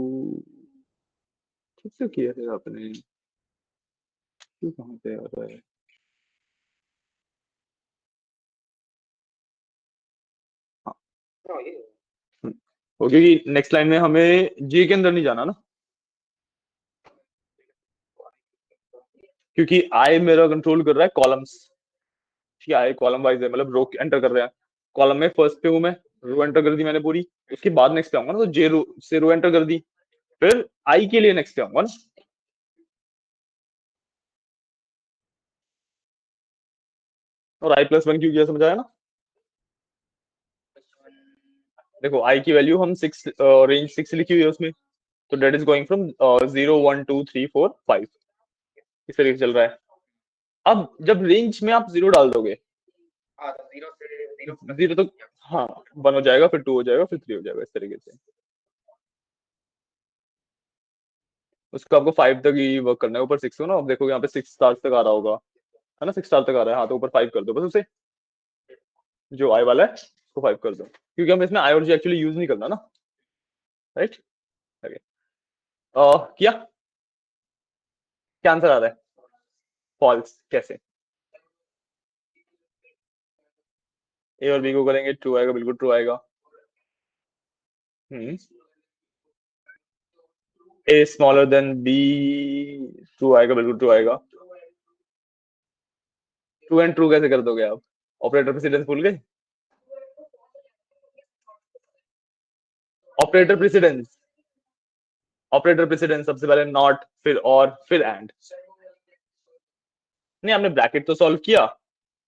ठीक से किया है आपने, क्यों कहाँ पे आ रहा है? हाँ, वो क्योंकि नेक्स्ट लाइन में हमें जी के अंदर नहीं जाना ना, क्योंकि आई मेरा कंट्रोल कर रहा है कॉलम्स, ठीक है। आई कॉलम वाइज है, मतलब रो एंटर कर रहे हैं, कॉलम में फर्स्ट पे हूं मैं, रो एंटर कर दी मैंने पूरी, उसके बाद नेक्स्ट पे आऊंगा ना, तो जे रो से रो एंटर कर दी, फिर आई के लिए नेक्स्ट पे आऊंगा ना। और आई प्लस 1 क्यों किया, समझ आया ना? देखो आई की वैल्यू हम 6, रेंज 6 लिखी हुई है उसमें, तो डेट इज गोइंग फ्रॉम 0 1 2 3 4 5, इस तरीके से चल रहा है। अब जब रेंज में आप 0 डाल दोगे, हाँ तो जीरो से जीरो जीरो तो हाँ 1 हो जाएगा, फिर 2 हो जाएगा, फिर 3 हो जाएगा, इस तरीके से। उसको आपको 5 तक ही वर्क करना है, ऊपर 6 हो ना, अब देखो यहाँ पे 6 स्टार्स तक आ रहा होगा, है ना, 6 स्टार तक आ रहा है, हाँ तो ऊपर 5 कर दो बस उसे, जो आई वाला है उसको 5 कर दो, क्योंकि हम इसमें आई और जी एक्चुअली यूज नहीं करना ना, राइट। ओके, किया, क्या आंसर आ रहा है? फॉल्स कैसे? ए और बी को करेंगे ट्रू आएगा, बिल्कुल ट्रू आएगा। हम्म, a smaller than B, true आएगा, बिल्कुल ट्रू आएगा। ट्रू एंड ट्रू कैसे कर दोगे आप? ऑपरेटर प्रेसिडेंस भूल गए? ऑपरेटर प्रेसिडेंस, ऑपरेटर प्रेसिडेंस सबसे पहले नॉट, फिर और, फिर एंड। नहीं, आपने ब्रैकेट तो सॉल्व किया,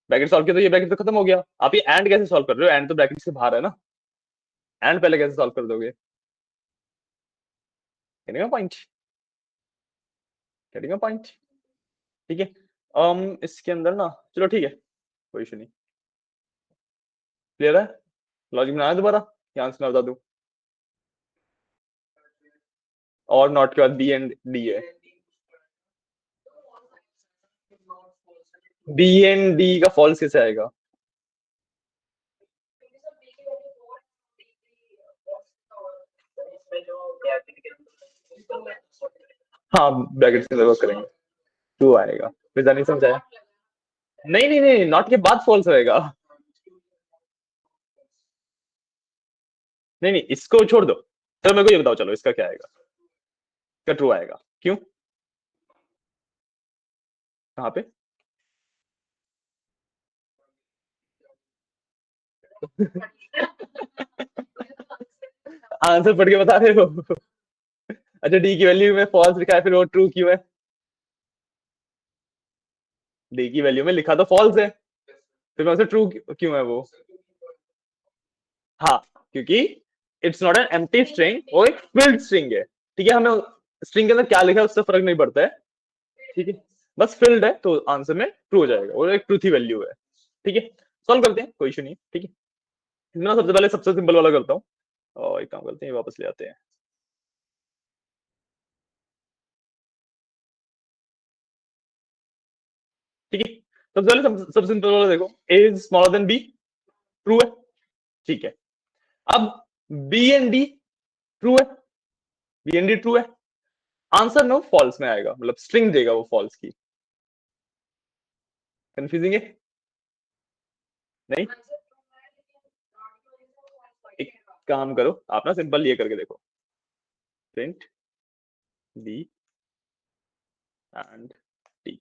ब्रैकेट सॉल्व किया तो ये ब्रैकेट तो खत्म हो गया, आप ये एंड कैसे सॉल्व कर रहे हो? एंड तो ब्रैकेट से बाहर है ना, एंड पहले कैसे सॉल्व कर दोगे? पॉइंट, पॉइंट, ठीक है। इसके अंदर ना, चलो ठीक है, कोई इशू नहीं, क्लियर है? लॉजिक बनाया दोबारा, यहाँ से मैं बता दूं, और नॉट के बाद बी एंड डी है, बी एंड डी का फॉल्स कैसे आएगा? हाँ ब्रैकेट से वर्क करेंगे, टू आएगा, फिर नहीं समझाया? नहीं नहीं नहीं, नॉट के बाद फॉल्स रहेगा, नहीं नहीं इसको छोड़ दो, चलो मेरे को ये बताओ, चलो इसका क्या आएगा? इसका ट्रू आएगा, क्यों? कहाँ पे? आंसर पढ़ के बता रहे हो? अच्छा, डी की वैल्यू में फॉल्स लिखा है, फिर वो ट्रू क्यों है? डी की वैल्यू में लिखा तो फॉल्स है, फिर वहां से ट्रू क्यों है वो? हाँ, क्योंकि it's not an empty string, वो एक फिल्ड स्ट्रिंग है, ठीक है, हमें स्ट्रिंग के अंदर क्या लिखा है उससे फर्क नहीं पड़ता है, ठीक है, बस फिल्ड है तो आंसर में ट्रू हो जाएगा, वो एक ट्रूथी वैल्यू है, ठीक है। सॉल्व करते हैं, कोई इशू नहीं, ठीक है। इसमें सबसे पहले सबसे सिंपल वाला करता हूँ, और एक काम करते हैं, वापस ले आते हैं, ठीक है। सबसे पहले सबसे सिंपल वाला देखो, A is smaller than B, true है, ठीक है। अब बी एंड डी ट्रू है, बी एंड डी ट्रू है, आंसर में वो फॉल्स में आएगा, मतलब स्ट्रिंग देगा वो फॉल्स की, कंफ्यूजिंग है? नहीं, एक काम करो आप ना, सिंपल ये करके देखो, print b and t,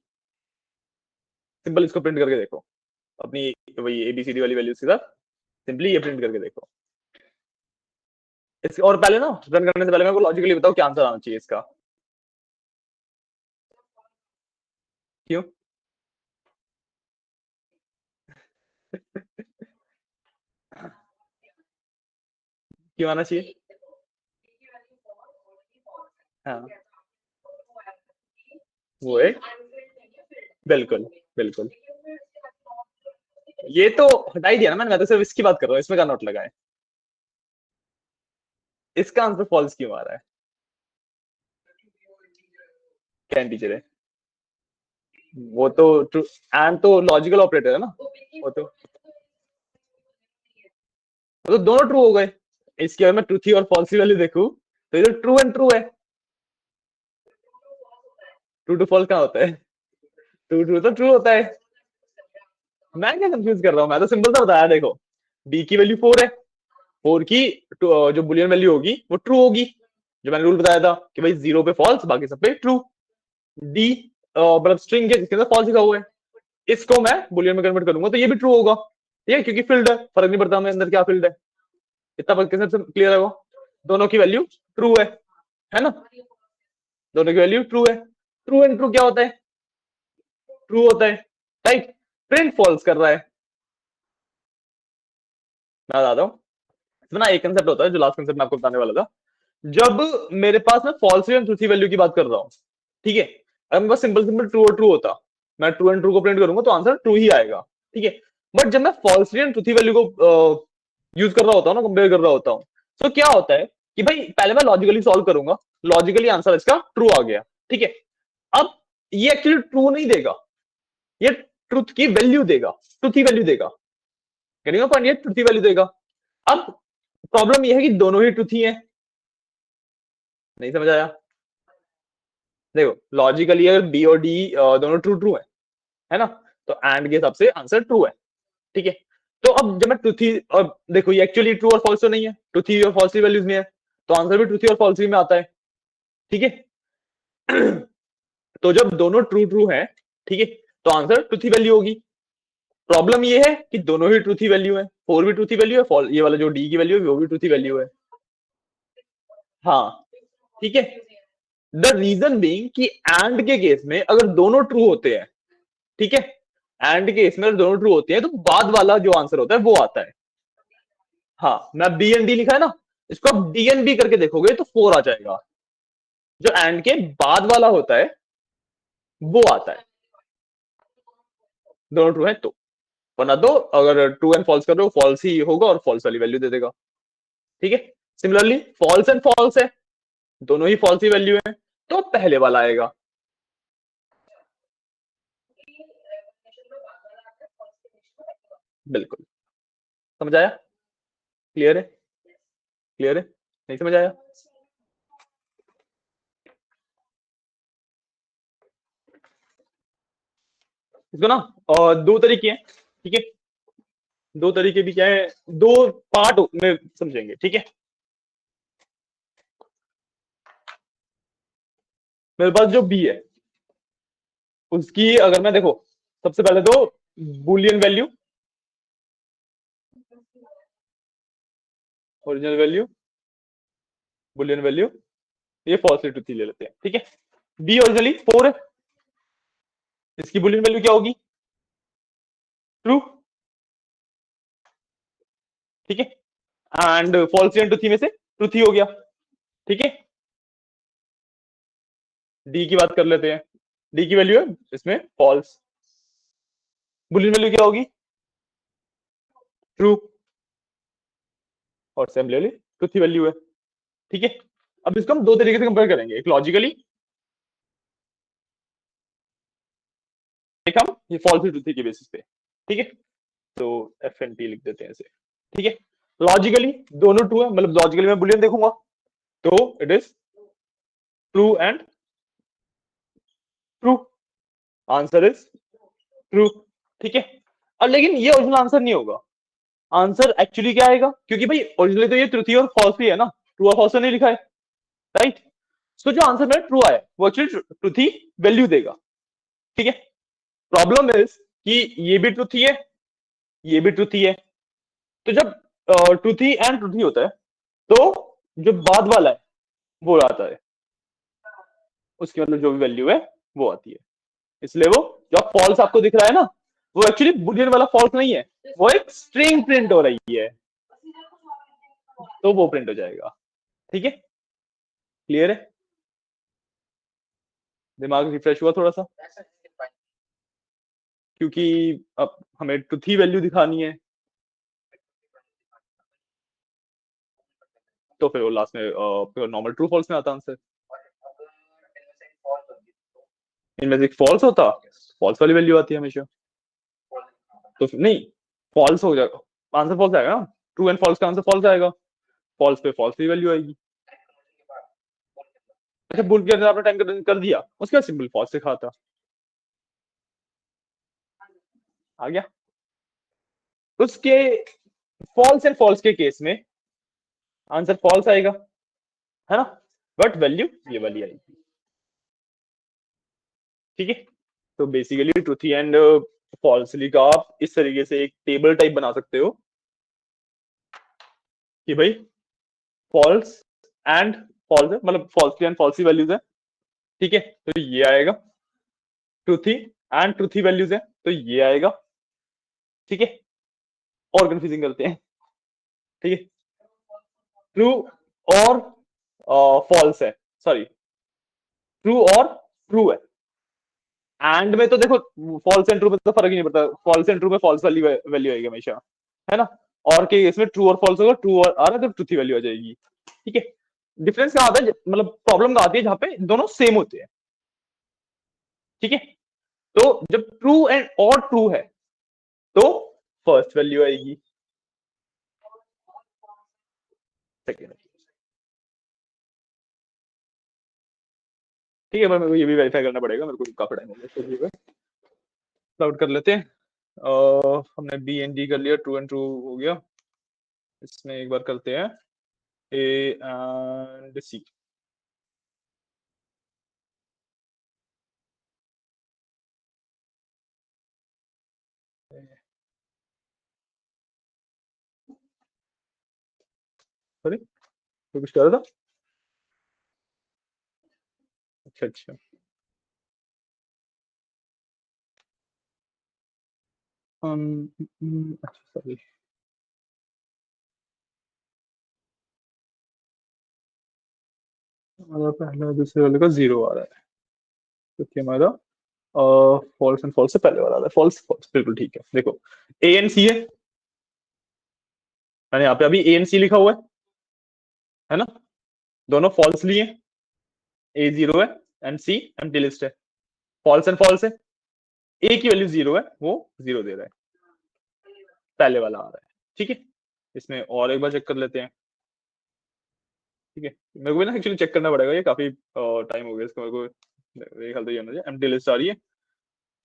simple इसको प्रिंट करके देखो, अपनी वही एबीसीडी वाली वैल्यूज के साथ सिंपली ये प्रिंट करके देखो। इसके और पहले ना, रन करने से पहले मेरे को लॉजिकली बताओ क्या आंसर आना चाहिए इसका? क्यों? क्यों आना चाहिए? हाँ, वो है, बिल्कुल बिल्कुल, ये तो हटा ही दिया ना मैंने, मैं तो सिर्फ इसकी बात कर रहा हूँ, इसमें का नोट लगा है, इसका आंसर फॉल्स क्यों आ रहा है? क्या टीचर है? वो तो ट्रू, एंड तो लॉजिकल ऑपरेटर है ना, वो तो दोनों ट्रू हो गए, इसके अगर मैं ट्रू थी और फॉल्स की वैल्यू देखूं तो इधर ट्रू एंड ट्रू है, ट्रू टू फॉल्स कहाँ होता है? ट्रू ट्रू तो ट्रू होता है, मैं क्या कंफ्यूज कर रहा हूँ? मैं तो सिंपल सा बताया, देखो बी की वैल्यू 4 है, 4 की जो बुलियन वैल्यू होगी वो ट्रू होगी, जो मैंने रूल बताया था कि भाई 0 पे फॉल्स, बाकी सब पे ट्रू। डी मतलब स्ट्रिंग के जिसके अंदर फॉल्स लिखा हुआ है, इसको मैं बुलियन में कन्वर्ट करूंगा तो ये भी ट्रू होगा, ठीक है, क्योंकि फील्ड है, फर्क नहीं पड़ता हमें अंदर क्या फील्ड है, इतना बात कैसे क्लियर है? वो दोनों की वैल्यू ट्रू है ना, दोनों की वैल्यू ट्रू है, ट्रू एंड ट्रू क्या होता है? ट्रू होता है, राइट। प्रिंट फॉल्स कर रहा है, मैं बताता हूँ, इसमें ना एक कंसेप्ट होता है जो लास्ट कंसेप्ट मैं आपको बताने वाला था, जब मेरे पास मैं फॉल्स एंड ट्रूथी वैल्यू की बात कर रहा हूँ, ठीक है, अगर मेरे पास सिंपल सिंपल ट्रू और ट्रू होता, मैं ट्रू एंड ट्रू को प्रिंट करूंगा तो आंसर ट्रू ही आएगा, ठीक है। बट जब मैं फॉल्सली एंड ट्रूथी वैल्यू को यूज कर रहा होता हूँ ना, कंपेयर कर रहा होता हूँ, तो क्या होता है कि भाई पहले मैं लॉजिकली सॉल्व करूंगा, लॉजिकली आंसर इसका ट्रू आ गया, ठीक है। अब ये एक्चुअली ट्रू नहीं देगा, ये ट्रूथ की वैल्यू देगा, ट्रूथी वैल्यू देगा, गेटिंग पॉइंट, ये ट्रूथी वैल्यू देगा। अब प्रॉब्लम ये है कि दोनों ही ट्रूथी है, नहीं समझ आया? देखो लॉजिकली अगर बी और डी दोनों ट्रू ट्रू है ना, तो एंड के हिसाब से आंसर ट्रू है, ठीक है। तो अब जब मैं ट्रूथी, और देखो ये एक्चुअली ट्रू और फॉल्स तो नहीं है, ट्रूथी और फॉल्स वैल्यूज में है, तो आंसर भी ट्रूथी और फॉल्स में आता है, ठीक है। तो जब दोनों ट्रू ट्रू है, ठीक है, तो आंसर ट्रूथी वैल्यू होगी। प्रॉब्लम ये है कि दोनों ही ट्रूथी वैल्यू है, 4 भी ट्रूथी वैल्यू है, ये वाला जो डी की वैल्यू है वो भी ट्रूथी वैल्यू है। हाँ, ठीक है। द रीजन बीइंग कि एंड के केस में अगर दोनों ट्रू होते हैं, ठीक है, एंड के केस में अगर दोनों ट्रू होते हैं तो बाद वाला जो आंसर होता है वो आता है। हाँ, मैं बी एंड डी लिखा है ना, इसको आप डी एंड बी करके देखोगे तो 4 आ जाएगा, जो एंड के बाद वाला होता है वो आता है, दोनों ट्रू है तो। वरना तो अगर ट्रू एंड फॉल्स कर रहे हो, फॉल्स ही होगा और फॉल्स वाली वैल्यू दे देगा, ठीक है। सिमिलरली फॉल्स एंड फॉल्स है, दोनों ही फॉल्स ही वैल्यू है, तो पहले वाला आएगा। बिल्कुल, समझ आया? क्लियर है? क्लियर है? नहीं समझ आया? इसको ना दो तरीके हैं, ठीक है। दो तरीके भी क्या है, दो पार्ट में समझेंगे, ठीक है। मेरे पास जो बी है उसकी अगर मैं देखो, सबसे पहले तो Boolean value, original value, Boolean value, ये फॉल्स ट्रूथ ले लेते हैं, ठीक है। बी ओरिजिनली 4 है, इसकी बुलियन वैल्यू क्या होगी? ट्रू, ठीक है। एंड फॉल्स ट्रूथ में से ट्रूथ ही हो गया, ठीक है। डी की बात कर लेते हैं, डी की वैल्यू है इसमें फॉल्स, बुलियन वैल्यू क्या होगी? ट्रू, और सिमिलरली ट्रूथ वैल्यू है, ठीक है। अब इसको हम दो तरीके से कंपेयर करेंगे, एक लॉजिकली, एक हम ये फॉल्स ट्रूथ के बेसिस पे, ठीक है। तो एफ एन टी लिख देते हैं इसे, ठीक है। लॉजिकली दोनों ट्रू है, मतलब लॉजिकली मैं बुलियन देखूंगा तो it is true and true, answer is true, ठीक है। और लेकिन ये ओरिजिनल आंसर नहीं होगा, आंसर एक्चुअली क्या आएगा, क्योंकि भाई ओरिजिनली तो ये ट्रू थी और फॉल्स ही है ना, ट्रू और फॉल्स नहीं लिखा है, राइट। तो जो आंसर मेरा ट्रू आया वो एक्चुअली ट्रू थी वैल्यू देगा, ठीक है। प्रॉब्लम इज कि ये भी ट्रू थी है, ये भी ट्रू थी है, तो जब ट्रू थी एंड ट्रू थी होता है तो जो बाद वाला है वो आता है, उसकी मतलब जो भी वैल्यू है वो आती है। इसलिए वो जो फॉल्स आपको दिख रहा है ना, वो एक्चुअली बुलियन वाला फॉल्स नहीं है, वो एक स्ट्रिंग प्रिंट हो रही है, तो वो प्रिंट हो जाएगा, ठीक है। क्लियर है? दिमाग रिफ्रेश हुआ थोड़ा सा, क्योंकि अब हमें ट्रूथ ही वैल्यू दिखानी है, तो फिर वो लास्ट में नॉर्मल ट्रू फॉल्स में आता आंसर। इनमें से फॉल्स होता, फॉल्स वाली वैल्यू आती है हमेशा, तो नहीं, फॉल्स हो जाएगा, आंसर फॉल्स आएगा ना, ट्रू एंड फॉल्स का आंसर फॉल्स आएगा, फॉल्स पे फॉल्स की वैल्यू आएगी। अच्छा, भूल गया, आपने टाइम कर दिया, उसके बाद सिंपल फॉल्स लिखा था, आ गया। उसके फॉल्स एंड फॉल्स के केस में आंसर फॉल्स आएगा, है ना, बट वैल्यू ये वाली आएगी, ठीक है। तो बेसिकली ट्रूथी एंड फॉल्सली का आप इस तरीके से एक टेबल टाइप बना सकते हो कि भाई फॉल्स एंड फॉल्स है, मतलब फॉल्सली एंड फॉल्सी वैल्यूज है, ठीक है, तो ये आएगा। ट्रूथी एंड ट्रूथी वैल्यूज है तो ये आएगा, ठीक है। और कंफ्यूजिंग करते हैं, ठीक है। ट्रू और फॉल्स है, सॉरी, ट्रू और ट्रू है, एंड में तो देखो फॉल्स एंड ट्रू में तो फर्क ही नहीं पड़ता, फॉल्स एंड ट्रू में फॉल्स वाली वैल्यू आएगी हमेशा, है ना। और के इसमें ट्रू और फॉल्स होगा, ट्रू और आ रहा है तो ट्रू की वैल्यू आ जाएगी, ठीक है। डिफरेंस क्या आता है, मतलब प्रॉब्लम क्या आती है जहां पे दोनों सेम होते हैं, ठीक है। तो जब ट्रू एंड और ट्रू है तो फर्स्ट वैल्यू आएगी, सेकेंड, ठीक है। मेरे को ये भी वेरीफाई करना पड़ेगा, मेरे को काफी टाइम हो गया, आउट कर लेते हैं। हमने बी एंड डी कर लिया, ट्रू एंड ट्रू हो गया। इसमें एक बार करते हैं ए एंड सी। सॉरी, तो कुछ कर रहा था, अच्छा अच्छा। अच्छा सॉरी, हमारा पहला दूसरे वाले का जीरो आ रहा है, क्योंकि हमारा फॉल्स एंड फॉल्स से पहले वाला आ रहा है, फॉल्स फॉल्स, बिल्कुल ठीक है। देखो ए एंड सी है, मैंने यहाँ पे अभी ए एंड सी लिखा हुआ है ना, दोनों फॉल्स लिए, ए जीरो है एंड सी एम्प्टी लिस्ट है, फॉल्स एंड फॉल्स है, ए की वैल्यू जीरो है, वो जीरो दे रहा है, पहले वाला आ रहा है, ठीक है। इसमें और एक बार चेक कर लेते हैं, ठीक है। मेरे को भी ना एक्चुअली चेक करना पड़ेगा, ये काफी टाइम हो गया इसको, मेरे को मेरे ख्याल से ये होना चाहिए, एम्प्टी लिस्ट आ रही है,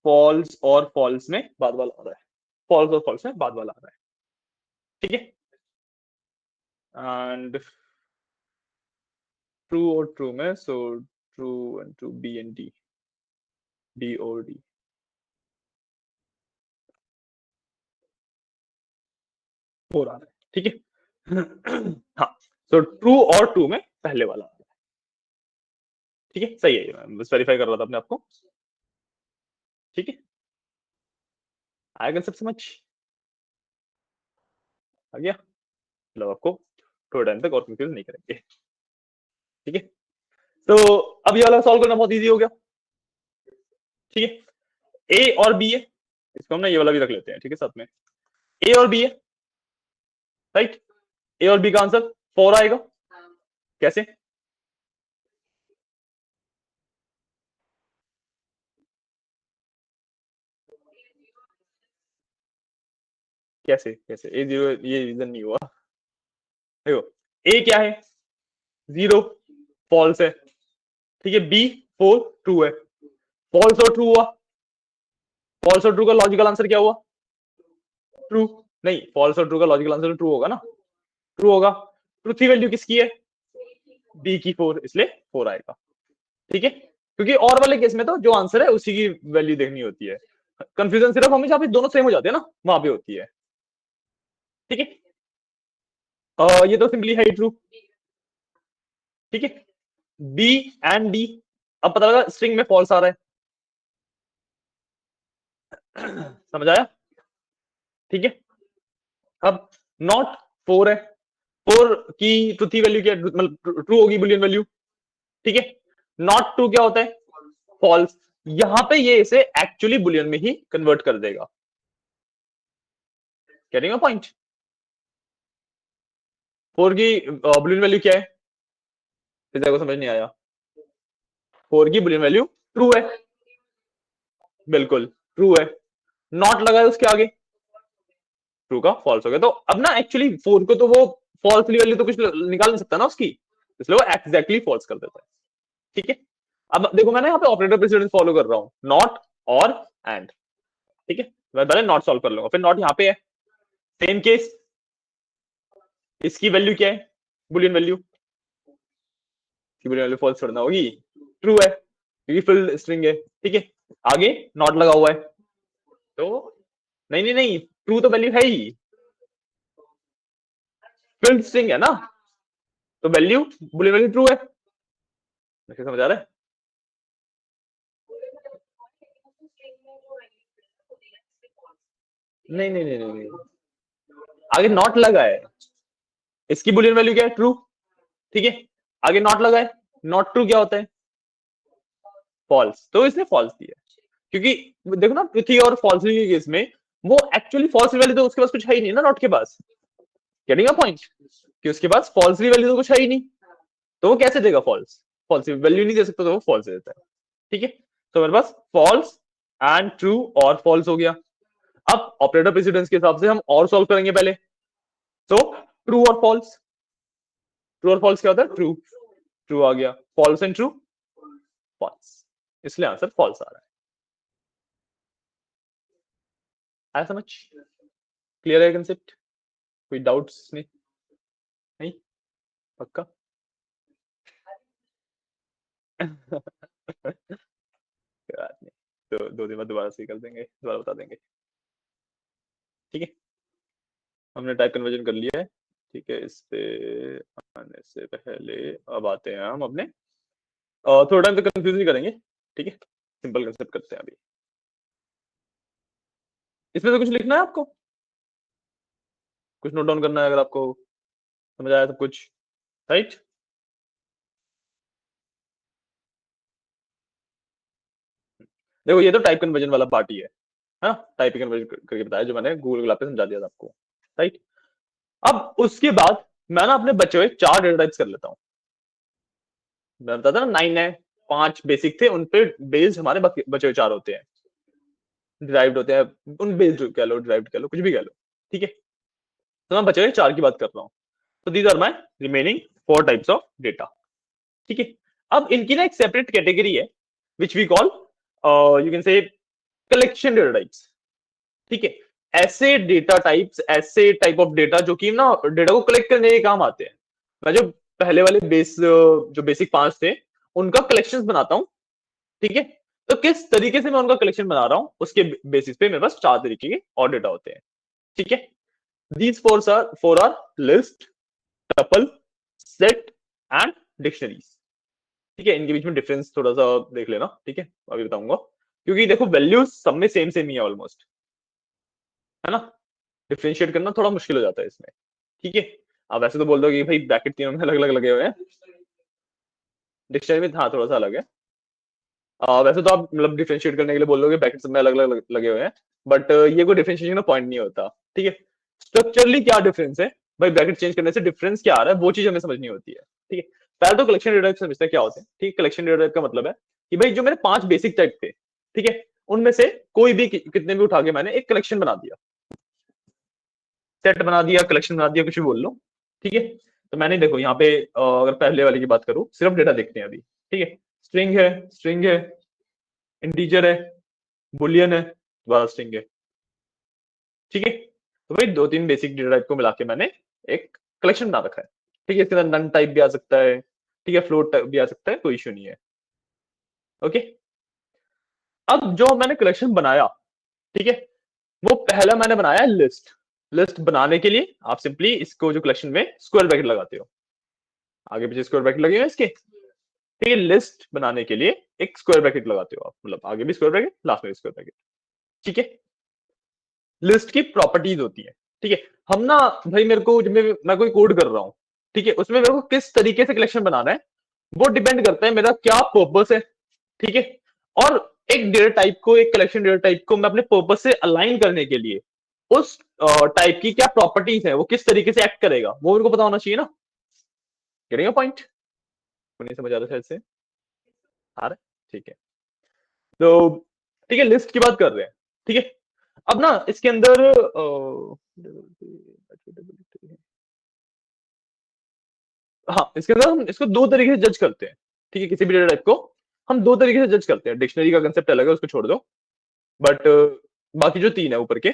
फॉल्स और फॉल्स में बाद वाला आ रहा है, फॉल्स और फॉल्स में बाद वाला आ रहा है, ठीक है। एंड ट्रू और ट्रू में, so true and true, b and d, d और डी, फोर आ रहा है, ठीक है। हाँ, सो ट्रू और ट्रू में पहले वाला आ रहा है, ठीक है, सही है, ये मैं बस वेरीफाई कर रहा था अपने आपको, ठीक है। आया कंसेप्ट समझ आ गया, मतलब आपको थोड़ा टाइम तक और कंफ्यूज नहीं करेंगे, ठीक है। तो अब ये वाला सॉल्व करना बहुत इजी हो गया, ठीक है। ए और बी है, इसको हम ना ये वाला भी रख लेते हैं, ठीक है, साथ में ए और बी है, राइट। ए और बी का आंसर 4 आएगा, कैसे, कैसे कैसे ए जीरो, ये रीजन नहीं हुआ, देखो ए क्या है, जीरो, फॉल्स है, ठीक है। बी 4 ट्रू है, फॉल्स और ट्रू हुआ, फॉल्स और ट्रू का लॉजिकल आंसर क्या हुआ, ट्रू। नहीं, फॉल्स और ट्रू का लॉजिकल आंसर ट्रू होगा ना, ट्रू होगा। ट्रू की वैल्यू किसकी है, बी की 4, इसलिए 4 आएगा, ठीक है। क्योंकि और वाले केस में तो जो आंसर है उसी की वैल्यू देखनी होती है, कंफ्यूजन सिर्फ हमें जहाँ पे दोनों सेम हो जाते हैं ना, वहां पे होती है, ठीक है। ये तो सिंपली है ट्रू, ठीक है। बी एंड डी, अब पता लगा स्ट्रिंग में फॉल्स आ रहा है, समझ आया, ठीक है। अब नॉट 4 है, 4 की ट्रू की वैल्यू क्या, मतलब ट्रू होगी बुलियन वैल्यू, ठीक है। नॉट ट्रू क्या होता है, फॉल्स, यहां पे ये इसे एक्चुअली बुलियन में ही कन्वर्ट कर देगा, गेटिंग अ पॉइंट। 4 की बुलियन वैल्यू क्या है, फिर को समझ नहीं आया, 4 की बुलियन वैल्यू ट्रू है, बिल्कुल ट्रू है, नॉट लगा है उसके आगे, ट्रू का फॉल्स हो गया, तो अब ना एक्चुअली 4 को तो वो फॉल्स वैल्यू तो कुछ निकाल नहीं सकता ना उसकी, इसलिए वो एग्जैक्टली फॉल्स कर देता है, ठीक है। अब देखो मैंने यहाँ पे ऑपरेटर प्रेसिडेंस फॉलो कर रहा हूँ, नॉट और एंड, ठीक है। मैं पहले नॉट सॉल्व कर लूंगा, फिर नॉट यहाँ पे है, सेम केस, इसकी वैल्यू क्या है, बुलियन वैल्यू, की बुलियन वैल्यू फॉल्स छोड़ना होगी, ट्रू है क्योंकि फुल स्ट्रिंग है, ठीक है। आगे नॉट लगा हुआ है, तो नहीं नहीं नहीं, ट्रू तो वैल्यू है ही, फुल स्ट्रिंग है ना, तो वैल्यू बुलियन वैल्यू ट्रू है, समझ आ रहा है। नहीं नहीं नहीं नहीं, नहीं। आगे नॉट लगा है, इसकी बुलियन वैल्यू क्या है, ट्रू, ठीक है। आगे नॉट लगा है, नॉट ट्रू क्या होता है, फॉल्स, तो इसने फॉल्स दिया, क्योंकि देखो ना, ट्रूथी और फॉल्सली के केस में वो एक्चुअली फॉल्स वैल्यू तो उसके पास कुछ है ही नहीं ना नॉट के पास। गेटिंग अ पॉइंट, कि उसके पास फॉल्सली वैल्यू तो कुछ है ही नहीं, तो वो कैसे देगा फॉल्स? फॉल्स वैल्यू नहीं दे सकता तो वो फॉल्स देता है। ठीक है, तो मेरे पास फॉल्स एंड ट्रू और फॉल्स हो गया। अब ऑपरेटर प्रेसिडेंस के हिसाब से हम और सॉल्व करेंगे पहले। तो ट्रू और फॉल्स, ट्रू और फॉल्स क्या होता है? ट्रू, ट्रू आ गया, फॉल्स एंड ट्रू, फॉल्स, इसलिए आंसर फॉल्स आ रहा है। आया समझ? क्लियर है कंसेप्ट? कोई डाउट्स नहीं? नहीं पक्का? कोई बात नहीं, तो 2 दिन बाद दोबारा से कर देंगे, दोबारा बता देंगे। ठीक है, हमने टाइप कन्वर्जन कर लिया है। ठीक है, इस पे आने से पहले अब आते हैं हम अपने, थोड़ा टाइम तक कंफ्यूज नहीं करेंगे। ठीक है, सिंपल कंसेप्ट करते हैं अभी। इसमें से कुछ लिखना है आपको, कुछ नोट डाउन करना है अगर आपको समझ आया सब कुछ, राइट? देखो ये तो टाइप कन्वर्जन वाला पार्ट ही है ना, टाइप कन्वर्जन करके बताया जो मैंने गूगल क्लास पे समझा दिया था आपको, राइट? अब उसके बाद मैं ना अपने बचे हुए 4 डेटा टाइप्स कर लेता हूँ। मैं बताता ना 9 है, 5 बेसिक थे, उन पे बेस्ड हमारे बचे हुए 4 होते हैं, डिराइव्ड होते हैं, उन बेस्ड कह लो, डिराइव्ड कह लो, कुछ भी कह लो। ठीक है, तो मैं बचे हुए 4 की बात कर रहा हूँ। तो these are my remaining 4 types of data. ठीक है, अब इनकी ना एक सेपरेट कैटेगरी है which we call, you can say collection data types. ठीक है, ऐसे डेटा टाइप्स, ऐसे टाइप ऑफ डेटा जो कि ना डेटा को कलेक्ट करने के काम आते हैं। मैं जो पहले वाले जो बेसिक 5 थे उनका कलेक्शंस बनाता हूँ। ठीक है, तो किस तरीके से मैं उनका कलेक्शन बना रहा हूँ उसके बेसिस पे मेरे पास 4 तरीके के और डेटा होते हैं। ठीक है, these four are list, tuple, set and dictionaries। ठीक है, इनके बीच में डिफरेंस थोड़ा सा देख लेना। ठीक है, अभी बताऊंगा, क्योंकि देखो वैल्यूज सब में सेम सेम ही है ऑलमोस्ट, है ना? डिफरेंशिएट करना थोड़ा मुश्किल हो जाता है इसमें। ठीक है, अब वैसे तो बोल दो कि भाई ब्रैकेट तीनों में अलग अलग लगे हुए हैं, डिक्शनरी में हाँ थोड़ा सा अलग है। वैसे तो आप मतलब डिफरेंशिएट करने के लिए बोल दोगे ब्रैकेट सब में अलग अलग लगे हुए हैं, बट ये कोई डिफरेंशिएशन का पॉइंट नहीं होता। ठीक है, स्ट्रक्चरली क्या डिफरेंस है भाई, ब्रैकेट चेंज करने से डिफरेंस क्या आ रहा है वो चीज हमें समझनी होती है। ठीक है, पहले तो कलेक्शन डेटा टाइप समझते हैं क्या होते हैं। ठीक है, कलेक्शन डेटा टाइप का मतलब है कि भाई जो मेरे 5 बेसिक टाइप थे, ठीक है, उनमें से कोई भी कितने भी उठा के मैंने एक कलेक्शन बना दिया, सेट बना दिया, कलेक्शन बना दिया, कुछ भी बोल लो। ठीक है, तो मैंने देखो यहाँ पे अगर पहले वाले की बात करूं, सिर्फ डेटा देखते हैं अभी। ठीक है, स्ट्रिंग है, इंटीजर है, बुलियन है, दोबारा स्ट्रिंग है। ठीक है, तो भाई 2-3 बेसिक डेटा टाइप को मिला के मैंने एक कलेक्शन बना रखा है। ठीक है, इसके अंदर नन टाइप भी आ सकता है, ठीक है, फ्लोट टाइप भी आ सकता है, कोई इश्यू नहीं है। ओके, अब जो मैंने कलेक्शन बनाया, ठीक है, वो पहला मैंने बनाया लिस्ट। लिस्ट बनाने के लिए आप सिंपली इसको जो कलेक्शन में स्क्वायर ब्रैकेट लगाते हो, आगे पीछे स्क्वायर ब्रैकेट लगे हुए हैं इसके। ठीक है, लिस्ट बनाने के लिए एक स्क्वायर ब्रैकेट लगाते हो आप, मतलब आगे भी स्क्वायर ब्रैकेट, लास्ट में भी स्क्वायर ब्रैकेट। ठीक है, लिस्ट की प्रॉपर्टीज होती है। ठीक है, हम ना भाई मेरे को जब मैं कोई कोड कर रहा हूँ, ठीक है, उसमें मेरे को किस तरीके से कलेक्शन बनाना है वो डिपेंड करता है मेरा क्या पर्पस है। ठीक है, और एक डेटा टाइप को, एक कलेक्शन डेटा टाइप को मैं अपने पर्पस से अलाइन करने के लिए उस टाइप की क्या प्रॉपर्टीज है, वो किस तरीके से एक्ट करेगा वो मेरे को पता होना चाहिए ना। Getting a point? नहीं समझ आ रहा शायद से? आ रहा है? ठीक है, तो ठीक है, लिस्ट की बात कर रहे हैं। ठीक है, अब ना इसके अंदर हाँ, इसके अंदर हम इसको 2 तरीके से जज करते हैं। ठीक है, किसी भी डेटा टाइप को हम 2 तरीके से जज करते हैं। डिक्शनरी का कंसेप्ट अलग है, उसको छोड़ दो, बट बाकी जो 3 है ऊपर के,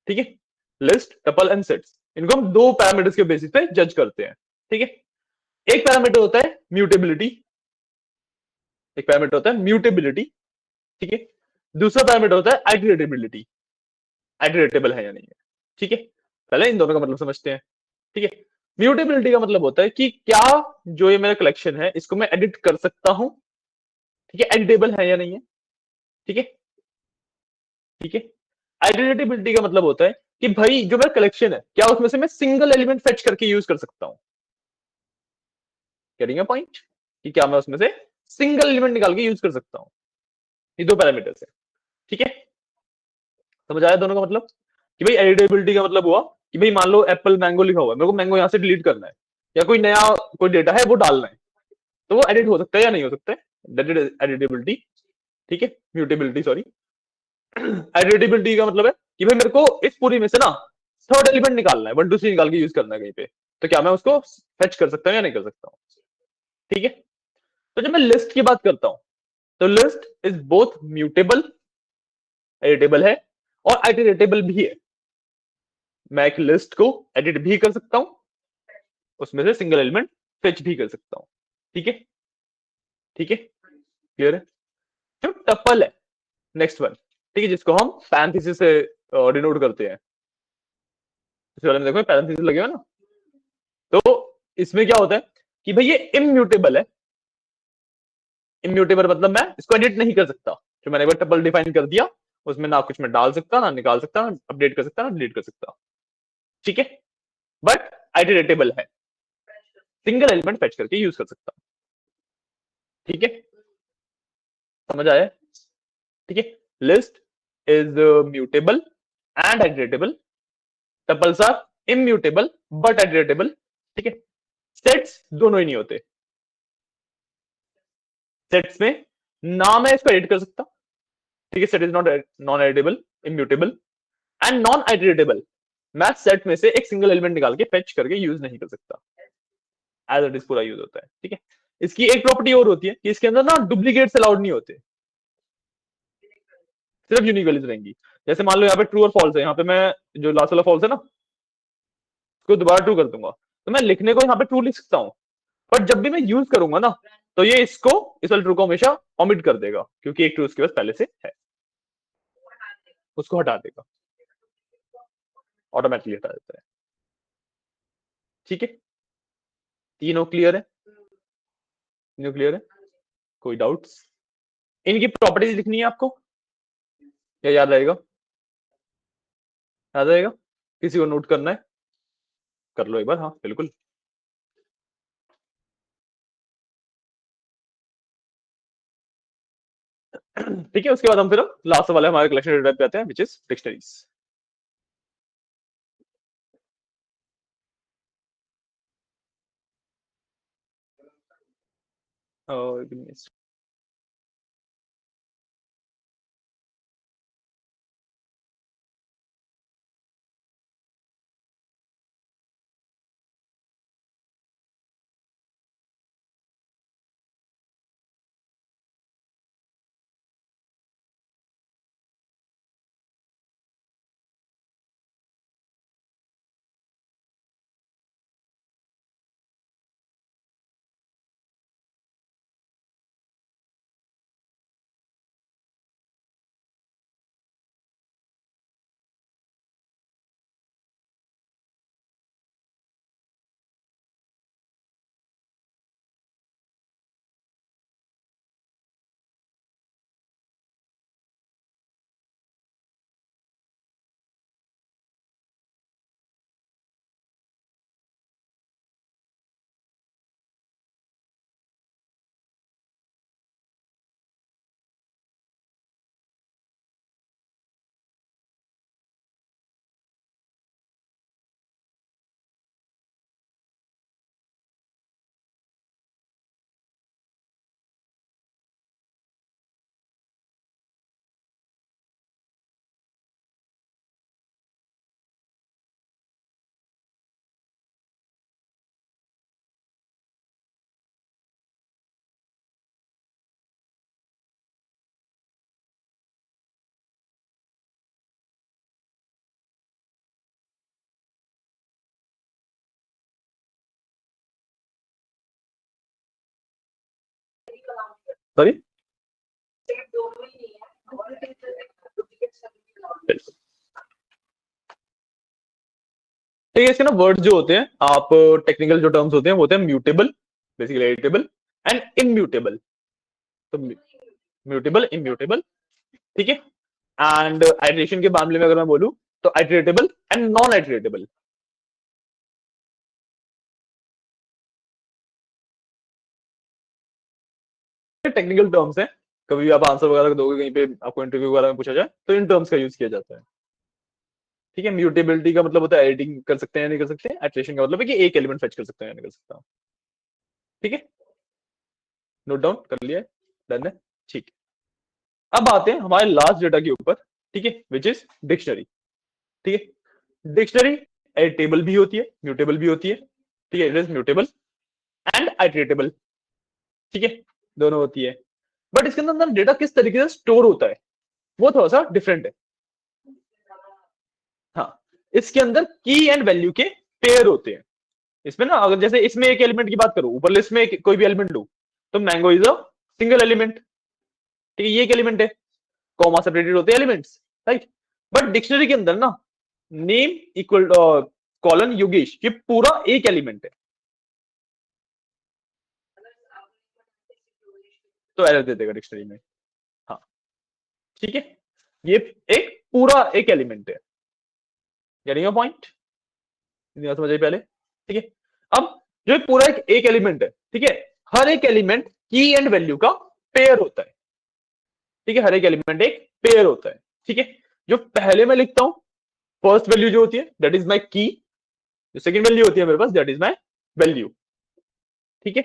ठीक है, लिस्ट, टपल एंड सेट्स, इनको हम 2 पैरामीटर्स के बेसिस पे जज करते हैं। ठीक है, एक पैरामीटर होता है म्यूटेबिलिटी, एक पैरामीटर होता है म्यूटेबिलिटी। ठीक है, दूसरा पैरामीटर होता है आइटरेटेबिलिटी, आइटरेटेबल है या नहीं है। ठीक है, पहले इन दोनों का मतलब समझते हैं। ठीक है, म्यूटेबिलिटी का मतलब होता है कि क्या जो ये मेरा कलेक्शन है इसको मैं एडिट कर सकता हूं। ठीक है, एडिटेबल है या नहीं है। ठीक है, ठीक है, आइडेंटिटी का मतलब होता है कि भाई जो मेरा कलेक्शन है क्या उसमें से मैं सिंगल एलिमेंट फेच करके यूज कर सकता हूं। Getting a point? कि क्या मैं उसमें से सिंगल एलिमेंट निकाल के यूज कर सकता हूं। ये 2 पैरामीटर्स है। ठीक है, समझ आया दोनों का मतलब? कि भाई एडिटेबिलिटी का मतलब हुआ कि भाई मान लो एप्पल मैंगो लिखा हुआ है, मेरे को मैंगो यहाँ से डिलीट करना है, या कोई नया कोई डेटा है वो डालना है, तो वो एडिट हो सकता है या नहीं हो सकता है, दैट इज एडिटेबिलिटी। ठीक है, म्यूटेबिलिटी सॉरी। एडिटेबिलिटी का मतलब है कि भाई मेरे को इस पूरी में से ना थर्ड एलिमेंट निकालना है, 1 2 3 निकाल के यूज करना है कहीं पे, तो क्या मैं उसको फेच कर सकता हूँ या नहीं कर सकता हूँ? ठीक है, तो जब मैं लिस्ट की बात करता हूं, तो list is both mutable, editable है, और एडिटेबल भी है। मैं एक लिस्ट को एडिट भी कर सकता हूं, उसमें से सिंगल एलिमेंट फेच भी कर सकता हूं। ठीक है, ठीक है, क्लियर है? जो टपल है, नेक्स्ट वन, ठीक है, जिसको हम पैरेंथेसिस से डिनोट करते हैं, इस वाले में देखो पैरेंथेसिस लगे हुए ना, तो इसमें क्या होता है कि भाई ये इम्यूटेबल है। इम्यूटेबल मतलब मैं इसको एडिट नहीं कर सकता, जो मैंने एक बार टपल डिफाइन कर दिया, उसमें ना कुछ मैं डाल सकता, ना निकाल सकता, ना अपडेट कर सकता, ना डिलीट कर सकता। ठीक है, बट आइटरेटेबल है, सिंगल एलिमेंट फेच करके यूज कर सकता। ठीक है, समझ आया? ठीक है, list is mutable and iterable, tuples are immutable but iterable. ठीक है, सेट्स दोनों ही नहीं होते। सेट्स में ना मैं इसको एडिट कर सकता, ठीक है, set is not non editable, immutable and non iterable. मैं सेट में से एक सिंगल एलिमेंट निकाल के फेच करके यूज नहीं कर सकता, एज इट इज पूरा यूज होता है। ठीक है, इसकी एक प्रॉपर्टी और होती है कि इसके अंदर ना डुप्लीकेट्स अलाउड नहीं होते, सिर्फ यूनिक वैल्यूज रहेंगी। जैसे मान लो यहाँ पे ट्रू और फॉल्स है, यहाँ पे मैं जो लास्ट वाला फॉल्स है ना, उसको दोबारा ट्रू कर दूंगा, तो मैं लिखने को यहाँ पे ट्रू लिख सकता हूँ, बट जब भी मैं यूज करूंगा ना, तो ये इसको, इस वाले ट्रू को हमेशा ओमिट कर देगा, क्योंकि एक ट्रू उसके पास पहले से है, उसको हटा देगा, ऑटोमेटिकली हटा देता है। ठीक है, तीनों क्लियर है? तीनों क्लियर है? कोई डाउट्स? इनकी प्रॉपर्टीज लिखनी है आपको या याद रहेगा? याद रहेगा? किसी को नोट करना है कर लो एक बार, हाँ बिल्कुल। ठीक है, उसके बाद हम फिर लास्ट वाले हमारे कलेक्शन डेटा पे आते हैं, विच इज डिक्शनरीज। सॉरी, ठीक है, इसके ना वर्ड जो होते हैं, आप टेक्निकल जो टर्म्स होते हैं वो होते हैं mutable, basically editable and immutable. तो म्यूटेबल, इम्यूटेबल, ठीक है, एंड आइटरेशन के मामले में अगर मैं बोलूं, तो आइटरेटेबल एंड नॉन आइटरेटेबल। टेक्निकल टर्म्स हैं, कभी भी आप आंसर वगैरह दोगे कहीं पे, आपको इंटरव्यू वगैरह में पूछा जाए तो इन टर्म्स का यूज किया जाता है। ठीक है, म्यूटेबिलिटी का मतलब होता है एडिटिंग कर सकते हैं या नहीं कर सकते, इटरेशन का मतलब है कि एक एलिमेंट फेच कर सकते हैं या नहीं कर सकता। ठीक है, नोट डाउन कर लिया, डन है, ठीक। अब आते हैं हमारे लास्ट डेटा के ऊपर, ठीक है, विच इज डिक्शनरी। ठीक है, डिक्शनरी एडिटेबल भी होती है, म्यूटेबल भी होती है। ठीक है, इट इज म्यूटेबल एंड आइटरेटेबल। ठीक है, दोनों होती है, बट इसके अंदर डेटा किस तरीके से स्टोर होता है वो थोड़ा सा डिफरेंट है। हाँ, इसके अंदर की एंड वैल्यू के पेयर होते हैं। इसमें ना, अगर जैसे इसमें एक एलिमेंट की बात करूं, ऊपर लिस्ट में कोई भी एलिमेंट लू, तो mango is a single element. ठीक है, ये एक एलिमेंट है, कॉमा सेपरेटेड होते हैं एलिमेंट्स, राइट। बट डिक्शनरी के अंदर ना, नेम इक्वल कॉलन योगेश, ये पूरा एक एलिमेंट है, तो एरर दे देगा डिक्शनरी में। हाँ, ठीक है, ये एक पूरा एक एलिमेंट है, गेटिंग योर पॉइंट, समझ आई पहले। ठीक है, अब जो पूरा एक एलिमेंट है, ठीक है, हर एक एलिमेंट की एंड वैल्यू का पेयर होता है। ठीक है, हर एक एलिमेंट एक पेयर होता है। ठीक है, जो पहले मैं लिखता हूं, फर्स्ट वैल्यू जो होती है दैट इज माई की, जो सेकंड वैल्यू होती है मेरे पास दैट इज माई वैल्यू। ठीक है,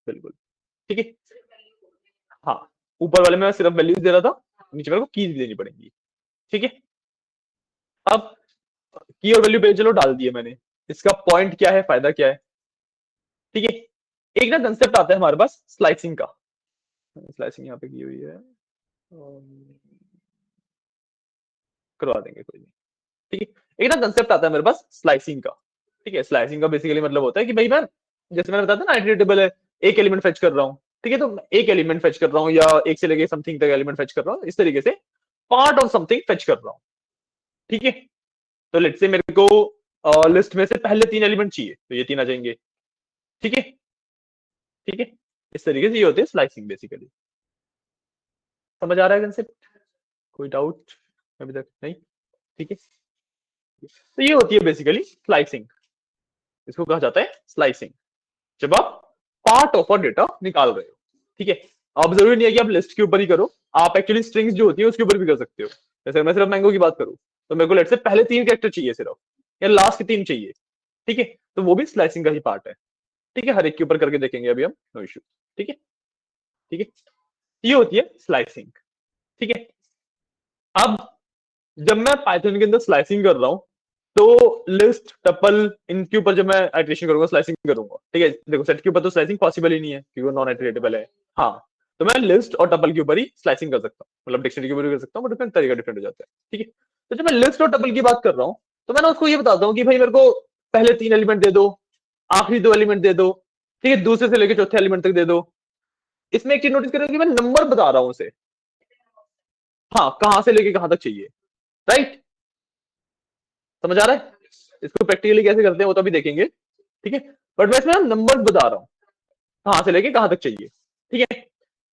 बिल्कुल, ठीक है। हाँ, ऊपर वाले में मैं सिर्फ वैल्यूज दे रहा था, नीचे मेरे को कीज भी देनी पड़ेंगी। ठीक है, अब की और वैल्यू पे चलो डाल दिए मैंने, इसका पॉइंट क्या है, फायदा क्या है। ठीक है, एक ना कंसेप्ट आता है हमारे पास स्लाइसिंग का, स्लाइसिंग यहाँ पे की हुई है, करवा देंगे कोई नहीं। ठीक है, एक ना कंसेप्ट आता है मेरे पास स्लाइसिंग का। ठीक है, स्लाइसिंग का बेसिकली मतलब होता है कि भाई मैं, जैसे मैंने बताया था ना, आइटरेटेबल है, एक एलिमेंट फेच कर रहा हूँ। ठीक है, तो एक एलिमेंट फेच कर रहा हूँ या एक से लेके समथिंग तक एलिमेंट फेच कर रहा हूँ, इस तरीके से पार्ट ऑफ समथिंग फेच कर रहा हूँ। ठीक है, तो लेट्स से मेरे को लिस्ट में से पहले 3 एलिमेंट चाहिए, तो ये 3 आ जाएंगे। ठीक है, ठीक है, इस तरीके से ये होती है स्लाइसिंग बेसिकली। समझ आ रहा है कंसेप्ट, कोई डाउट अभी तक नहीं? ठीक है, तो ये होती है बेसिकली स्लाइसिंग, इसको कहा जाता है स्लाइसिंग, जब आप पार्ट ऑफ अ डेटा निकाल रहे हो। ठीक है, अब जरूरी नहीं है कि आप लिस्ट के ऊपर ही करो, आप एक्चुअली स्ट्रिंग्स जो होती है उसके ऊपर भी कर सकते हो। जैसे मैं सिर्फ मैंगो की बात करूं, तो मेरे को लेट से पहले 3 कैरेक्टर चाहिए सिर्फ, या लास्ट के 3 चाहिए। ठीक है, तो वो भी स्लाइसिंग का ही पार्ट है। ठीक है, हर एक के ऊपर करके देखेंगे अभी हम, नो इश्यू। ठीक है, ठीक है, ये होती है स्लाइसिंग। ठीक है, अब जब मैं पाइथन के अंदर स्लाइसिंग कर रहा हूं, तो लिस्ट टपल इनके ऊपर जब मैं आइटरेशन करूंगा, स्लाइसिंग करूंगा। ठीक है, देखो सेट के ऊपर तो स्लाइसिंग पॉसिबल ही नहीं है क्योंकि वो नॉन आइटरेटेबल है। हाँ, तो मैं लिस्ट और टपल के ऊपर ही स्लाइसिंग कर सकता हूँ, मतलब डिक्शनरी के ऊपर भी कर सकता हूँ, बट उसमें तरीका डिफरेंट हो जाता है। ठीक है, तो जब मैं लिस्ट और टपल की बात कर रहा हूँ, तो मैंने उसको ये बताता हूँ कि भाई मेरे को पहले 3 एलिमेंट दे दो, आखिरी 2 एलिमेंट दे दो। ठीक है, दूसरे से लेकर चौथे एलिमेंट तक दे दो। इसमें एक चीज नोटिस करें कि मैं नंबर बता रहा हूँ उसे, हाँ, कहां से लेके कहां तक चाहिए, राइट। समझ आ रहा है, इसको प्रैक्टिकली कैसे करते हैं वो तो अभी देखेंगे। ठीक है, बट मैं इसमें नंबर्स बता रहा हूँ, कहां से लेके कहां तक चाहिए। ठीक है,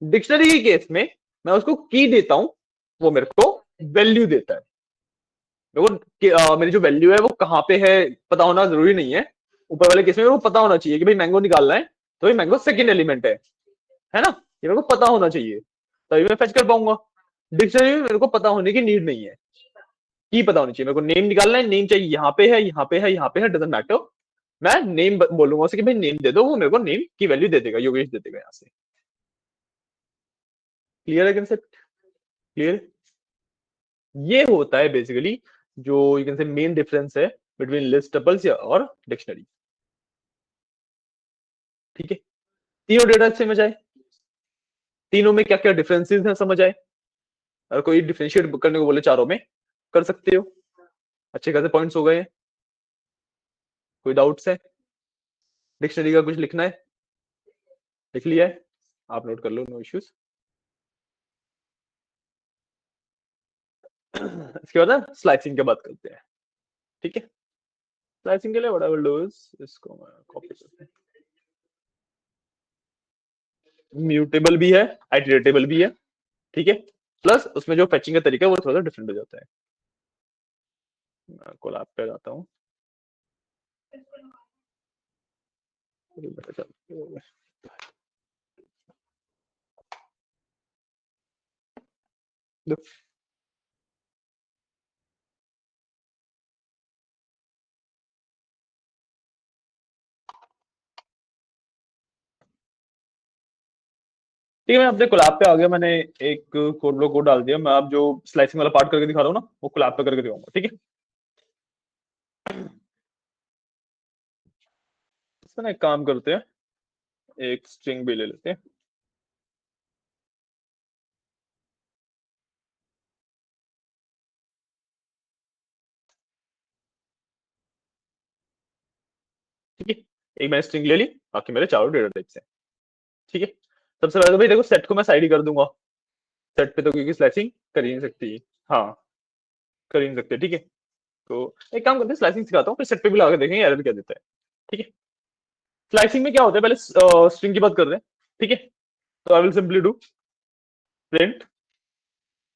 डिक्शनरी के केस में मैं उसको की देता हूं, वो मेरे को वैल्यू देता है। मेरे को मेरी जो वैल्यू है वो कहां पे है पता होना जरूरी नहीं है। ऊपर वाले केस में मेरे को पता होना चाहिए कि भाई मैंगो निकालना है, तो भाई मैंगो सेकंड एलिमेंट है ना, ये मेरे को पता होना चाहिए, तभी मैं फेच कर पाऊंगा। डिक्शनरी में मेरे को पता होने की नीड नहीं है, की पता होनी चाहिए। मेरे को नेम निकालना है, नेम चाहिए यहाँ पे है, यहाँ पे है, यहाँ पे है, डजंट मैटर। मैं नेम बोलूंगा उसे कि भाई नेम दे दो, वो मेरे को नेम की वैल्यू दे देगा, योगेश दे देगा यहाँ से। क्लियर है कंसेप्ट, क्लियर? ये होता है बेसिकली जो यू कैन से मेन डिफरेंस है बिटवीन लिस्ट टपल्स या और डिक्शनरी। ठीक है, तीनों डेटा समझ आए, तीनों में क्या क्या डिफरेंसेस हैं समझ आए। अगर कोई डिफरेंशिएट करने को बोले चारों में, कर सकते हो। अच्छे खासे पॉइंट्स हो गए हैं, कोई डाउट्स है? डिक्शनरी का कुछ लिखना है? लिख लिया है, आप नोट कर लो, नो इश्यूज। इसके बाद ना स्लाइसिंग की बात करते हैं। ठीक है, स्लाइसिंग के लिए what I will do is, इसको मैं कॉपी करते हैं। म्यूटेबल भी है, आइटरेटेबल भी है। ठीक है, प्लस उसमें जो फैचिंग का तरीका है वो थोड़ा सा डिफरेंट हो जाता है। मैं कोलैब पे जाता हूँ, दो। ठीक है, मैं अपने कोलैब पे आ गया। मैंने एक कोड ब्लॉक कोड डाल दिया। मैं अब जो स्लाइसिंग वाला पार्ट करके दिखा रहा हूँ ना, वो कोलैब पे करके दिखाऊंगा। ठीक है, इसमें ना एक काम करते हैं, एक स्ट्रिंग भी ले लेते हैं। ठीक है, एक मैंने स्ट्रिंग ले ली, बाकी मेरे चारों डेटा टाइप्स हैं। ठीक है, सबसे पहले तो भाई देखो, सेट को मैं साइड ही कर दूंगा। सेट पे तो क्योंकि स्लाइसिंग कर ही नहीं सकती। हाँ, कर ही नहीं सकते। ठीक है, तो एक काम करते हैं, स्लाइसिंग सिखाता हूँ, फिर सेट पे भी लगा के देखेंगे एरर क्या देता है। ठीक है, स्लाइसिंग में क्या होता है, पहले स्ट्रिंग की बात कर रहे हैं। ठीक है, तो I will simply do print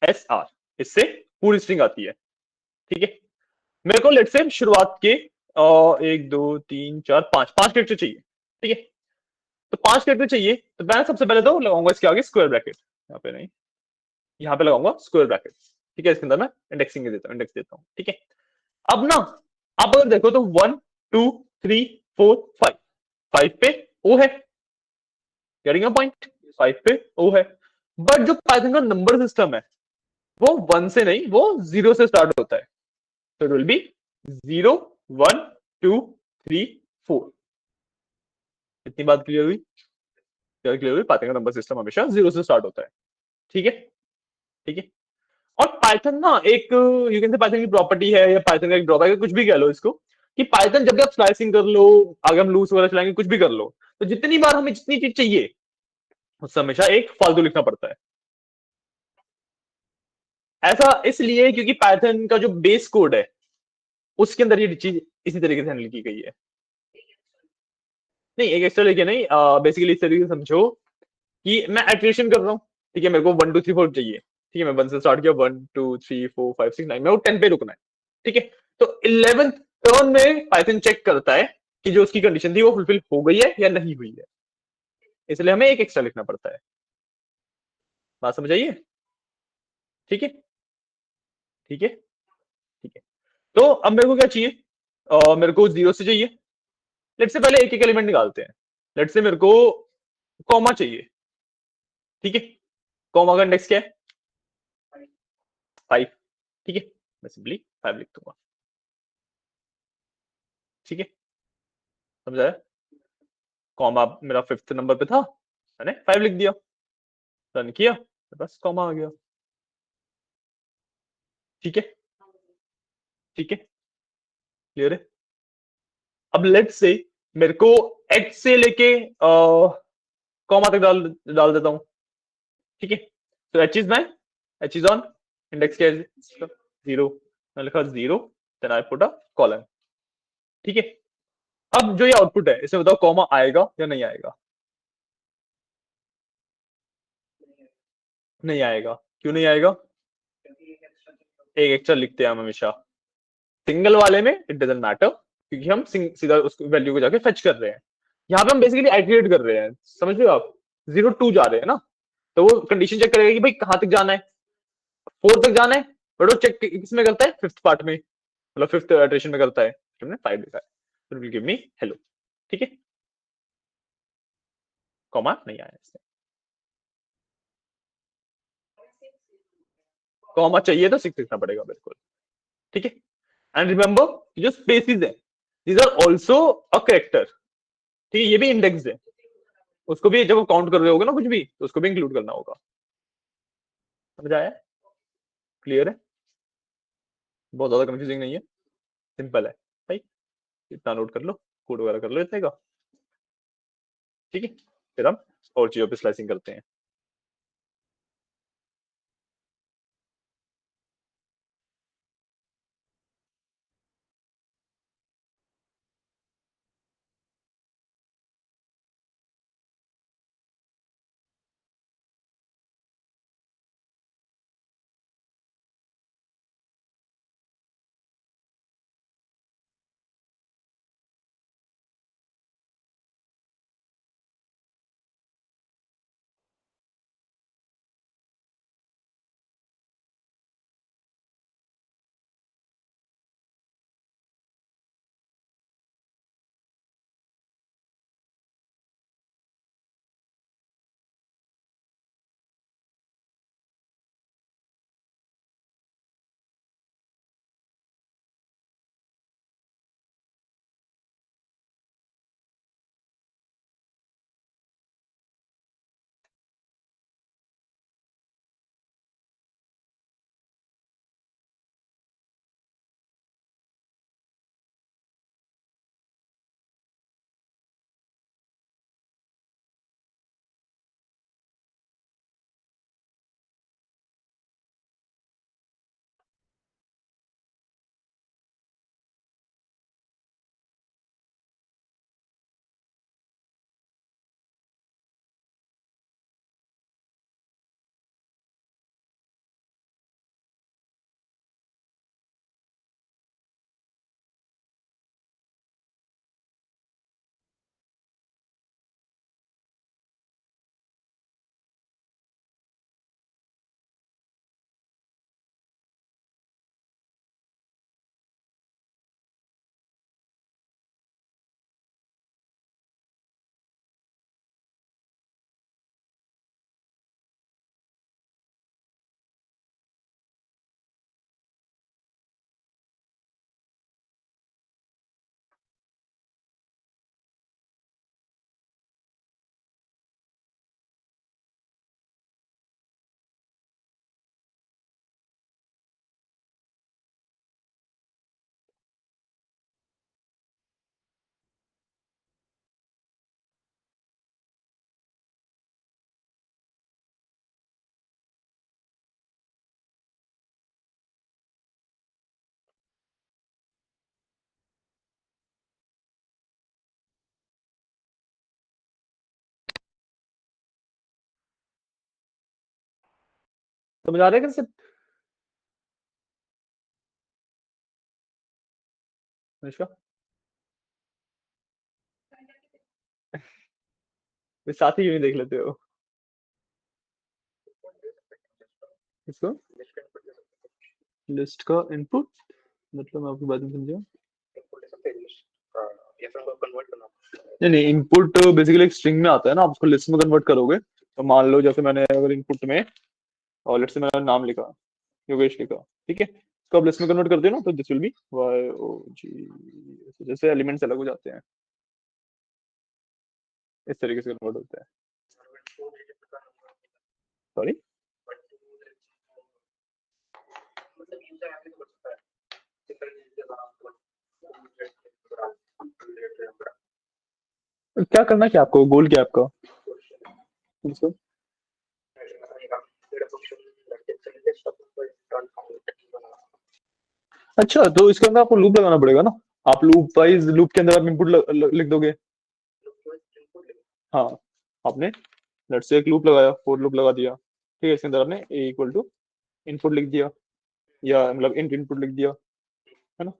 S R, इससे पूरी स्ट्रिंग आती है। ठीक है, मेरे को लेट से शुरुआत के एक दो तीन चार पांच पांच कैरेक्टर चाहिए। ठीक है, तो पांच कैरेक्टर चाहिए, तो मैं सबसे पहले तो लगाऊंगा इसके आगे स्क्वायर ब्रैकेट। यहाँ पे नहीं, यहाँ पे लगाऊंगा स्क्वायर ब्रैकेट। ठीक है, इसके अंदर मैं इंडेक्सिंग देता हूँ, इंडेक्स देता हूँ। ठीक है, अब ना, आप अगर देखो तो 1 2 3 4 5, 5 पे ओ है, गेटिंग अ पॉइंट, 5 पे ओ है। बट जो पाइथन का नंबर सिस्टम है, वो 1 से नहीं, वो 0 से स्टार्ट होता है। तो इट विल बी 0 1 2 3 4। इतनी बात क्लियर हुई? क्या क्लियर हुई? पाइथन का नंबर सिस्टम हमेशा 0 से स्टार्ट होता है। ठीक है, ठीक है। और पाइथन ना एक, यू कैन से पाइथन की प्रॉपर्टी है, या पाइथन का एक ड्रॉबैक है, कुछ भी कह लो इसको, कि पाइथन जब भी आप स्लाइसिंग कर लो, आगे हम लूप्स वगैरह चलाएंगे, कुछ भी कर लो, तो जितनी बार हमें जितनी चीज चाहिए, उससे हमेशा एक फालतू लिखना पड़ता है। ऐसा इसलिए क्योंकि पाइथन का जो बेस कोड है, उसके अंदर ये चीज इसी तरीके से हैंडल की गई है। नहीं, एक एक्स्ट्रा लेके नहीं, बेसिकली इस तरीके से समझो कि मैं एट्रीशन कर रहा हूँ। ठीक है, मेरे को 1 2 3 4 चाहिए। ठीक है, मैं 1 से स्टार्ट किया, 1 2 3 4 5 6 9, मैं वो 10 पे रुकना है। ठीक है, तो 11th टर्न में पाइथन चेक करता है कि जो उसकी कंडीशन थी वो फुलफिल हो गई है या नहीं हुई है। इसलिए हमें एक एक्स्ट्रा लिखना पड़ता है। बात समझ आइए? ठीक है, ठीक है, ठीक है। तो अब मेरे को क्या चाहिए? मेरे को 0 से चाहिए। लेट से पहले एक एक एलिमेंट निकालते हैं। लेट से मेरे को कॉमा चाहिए। ठीक है, कॉमा का इंडेक्स क्या है? 5। ठीक है, मैं सिंपली 5 लिख दूंगा। ठीक है, समझ आया? कॉमा मेरा 5th नंबर पे था, मैंने 5 लिख दिया, रन किया, बस कॉमा आ गया। ठीक है, ठीक है, क्लियर है? अब लेट से मेरे को एच से लेके कॉमा तक डाल डाल देता हूँ। ठीक है, तो H is my, H is on, index क्या है इसका? 0। मैंने लिखा 0, then I put a colon. ठीक है, अब जो ये आउटपुट है, इसमें बताओ कॉमा आएगा या नहीं आएगा? नहीं आएगा। क्यों नहीं आएगा? एक एक्स्ट्रा लिखते हैं हम हमेशा। सिंगल वाले में इट डजेंट मैटर, क्योंकि हम सीधा उस वैल्यू को जाके फेच कर रहे हैं। यहाँ पे हम बेसिकली एग्रीगेट कर रहे हैं, समझ रहे हो आप? 0 2 जा रहे हैं ना, तो वो कंडीशन चेक करेगा कि भाई कहां तक जाना है, 4 तक जाना है। बट वो चेक किसमें करता है? 5th पार्ट में, मतलब 5th इटरेशन में करता है। हमने 5 लिखा है, विल गिव मी हेलो। ठीक है, कॉमा नहीं आया इसमें। कॉमा चाहिए तो 6 लिखना पड़ेगा, बिल्कुल। ठीक है, एंड रिमेंबर, जो स्पेसिस है, these are also a character. ठीक है, ये भी इंडेक्स है। उसको भी जब काउंट कर रहे होगे ना कुछ भी, तो उसको भी इंक्लूड करना होगा। समझ आया? क्लियर है? बहुत ज्यादा कंफ्यूजिंग नहीं है, सिंपल है भाई। इतना नोट कर लो, कोड वगैरह कर लो इतने का। ठीक है, फिर हम और चीजों पे स्लाइसिंग करते हैं। समझ आ रहा है कंसेप्ट? अनुष्का, फिर साथ ही क्यों नहीं देख लेते हो इसको? लिस्ट इनपुट दे सकते लिस्ट का इनपुट मतलब मैं आपकी बात नहीं समझा। हैं, इनपुट दे सकते हैं लिस्ट या फिर हमको कन्वर्ट करना नहीं नहीं, इनपुट बेसिकली एक स्ट्रिंग में आता है ना, आप उसको लिस्ट में कन्वर्ट करोगे तो मान लो जैसे मैंने अगर इनपुट में और लेट्स से मैंने नाम लिखा, योगेश लिखा, ठीक है, इसको आप लिस्ट में कन्वर्ट करते हो ना तो this will be Y O G, जैसे एलिमेंट्स अलग हो जाते हैं इस तरीके से कन्वर्ट होता है। टू डिजिट का नंबर सॉरी, बट मतलब यूजर ऐसे तो कर सकता है सिंगल डिजिट के बाद क्या करना है, क्या आपको गोल क्या है आपका इसको? अच्छा, तो इसके अंदर आपको लूप लगाना पड़ेगा ना, आप लूप वाइज लूप के अंदर आप इनपुट लिख दोगे। हाँ, आपने लेट्स से एक लूप लगाया, फोर लूप लगा दिया, ठीक है, इसके अंदर आपने ए इक्वल टू इनपुट लिख दिया या मतलब इंट इनपुट लिख दिया, है ना।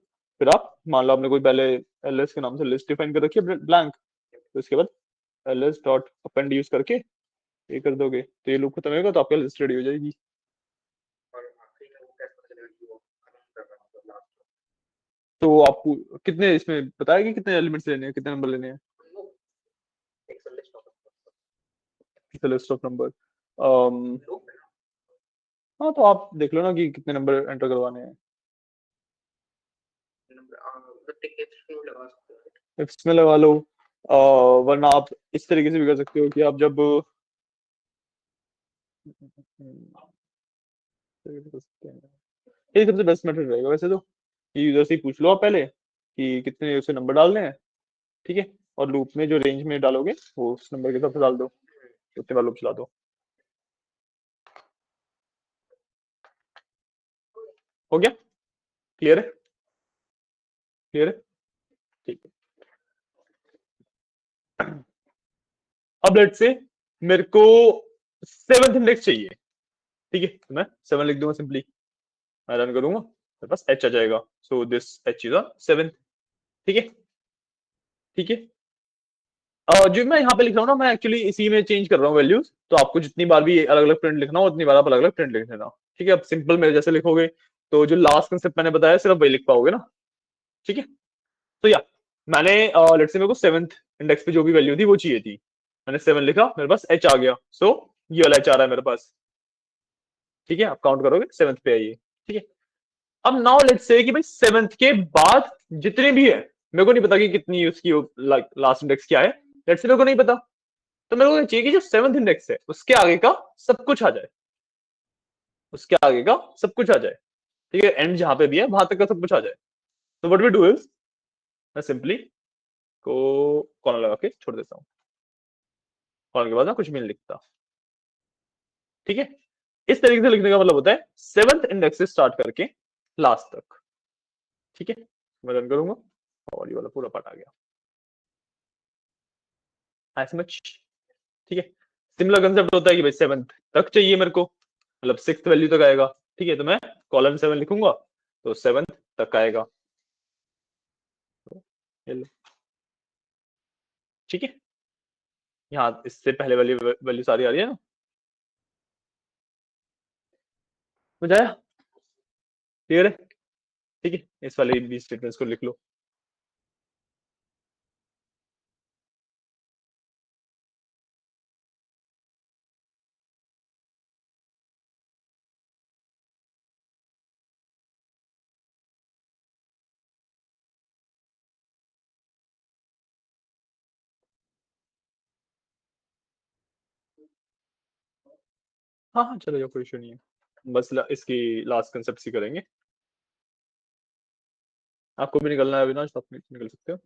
फिर आप मान लो आपने कोई पहले एलएस के नाम से लिस्ट डिफाइन कर रखी है ब्लैंक, तो इसके बाद एलएस डॉट अपेंड यूज करके ये कर दोगे तो ये लूप खत्म होगा तो आपका लिस्ट रेडी हो जाएगी। तो आपको कितने इसमें बताया कि कितने एलिमेंट्स लेने हैं, कितने नंबर लेने हैं? List of number. हाँ, तो आप देख लो ना कि कितने नंबर एंटर करवाने हैं, इसमें लगा लो। वरना आप इस तरीके से भी कर सकते हो कि आप जब कर सकते हैं, ये सबसे बेस्ट मेथड रहेगा वैसे तो, कि यूजर से ही पूछ लो आप पहले कि कितने उसे नंबर डालने हैं, ठीक है, और लूप में जो रेंज में डालोगे वो उस नंबर के हिसाब से डाल दो, उतने बार लूप चला दो। हो गया? क्लियर है? क्लियर है? ठीक है। अब लेट से मेरे को सेवंथ इंडेक्स चाहिए, ठीक है, तो मैं 7 लिख दूंगा सिंपली, मैं रन करूंगा मेरे पास एच आ जाएगा, so this H is a 7, ठीक है। ठीक है, जो मैं यहाँ पे लिख रहा हूँ ना, मैं एक्चुअली इसी में चेंज कर रहा हूँ वैल्यूज, तो आपको जितनी बार भी अलग अलग प्रिंट लिखना हो उतनी बार आप अलग अलग प्रिंट लिख देना, ठीक है। अब सिंपल मेरे जैसे लिखोगे तो जो लास्ट कंसेप्ट मैंने बताया सिर्फ वही लिख पाओगे ना, ठीक है। तो या मैंने लेट्स से मेरे को सेवंथ इंडेक्स पे जो भी वैल्यू थी वो चाहिए थी, मैंने 7 लिखा, मेरे पास एच आ गया, सो ये वाला एच आ रहा है मेरे पास, ठीक है, आप काउंट करोगे सेवंथ पे आइए, ठीक है। अब नाउ लेट्स से कि भाई सेवंथ के बाद जितने भी है, मेरे को नहीं पता कि कितनी उसकी लास्ट इंडेक्स क्या है, लेट्स से मेरे को नहीं पता, तो मेरे को चाहिए कि जो सेवंथ इंडेक्स है उसके आगे का सब कुछ आ जाए, उसके आगे का सब कुछ आ जाए, ठीक है, एंड जहां पे भी है वहां तक का सब कुछ आ जाए। तो व्हाट वी डू इज, मैं सिंपली को कॉलन लगा के छोड़ देता हूँ, कॉलन के बाद ना कुछ भी नहीं लिखता, ठीक है। इस तरीके से लिखने का मतलब होता है सेवंथ इंडेक्स से स्टार्ट करके लास्ट तक, ठीक है। मैं रन करूंगा और ये वाला पूरा पार्ट आ गया, एज मच, ठीक है। सिमिलर कंसेप्ट होता है कि भाई सेवंथ तक चाहिए मेरे को, मतलब सिक्स वैल्यू तक आएगा, ठीक है, तो मैं कॉलन 7 लिखूंगा तो सेवंथ तक आएगा, ये लो, ठीक है। यहाँ इससे पहले वाली वैल्यू सारी आ रही है ना, समझ आया? क्लियर है? ठीक है, इस वाले भी स्टेटमेंट्स को लिख लो। हाँ हाँ, चलो कोई इशू नहीं है, बस इसकी लास्ट कंसेप्ट ही करेंगे। आपको भी निकलना है अविनाश, आप निकल सकते हो।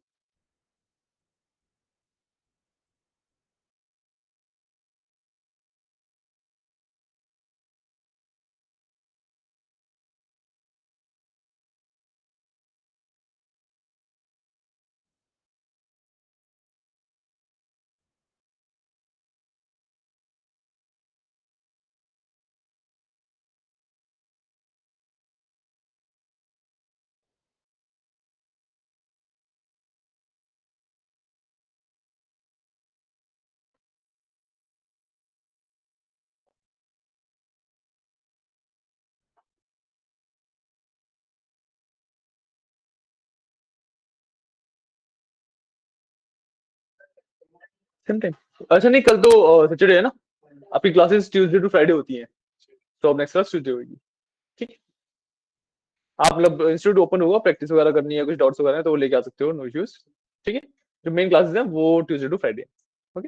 Same time. अच्छा नहीं, कल तो सैटरडे है ना, आपकी क्लासेस ट्यूसडे टू फ्राइडे होती हैं, तो अब नेक्स्ट क्लास ट्यूसडे होगी। ठीक है, आप मतलब इंस्टीट्यूट ओपन होगा, प्रैक्टिस वगैरह करनी है, कुछ डाउट्स वगैरह है तो वो लेके आ सकते हो, नो इश्यूज। ठीक है, जो मेन क्लासेस हैं वो ट्यूसडे टू फ्राइडे। ओके,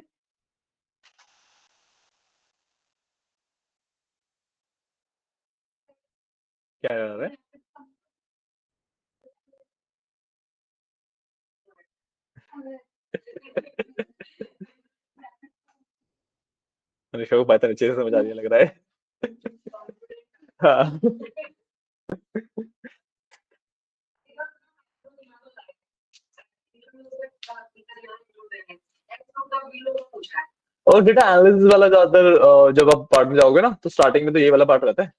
क्या है? अनुष्का को पाइथन अच्छे से समझ आ रही है लग रहा है। हाँ। और डेटा एनालिसिस वाला ज्यादातर जब आप पार्ट में जाओगे ना, तो स्टार्टिंग में तो ये वाला पार्ट रहता है,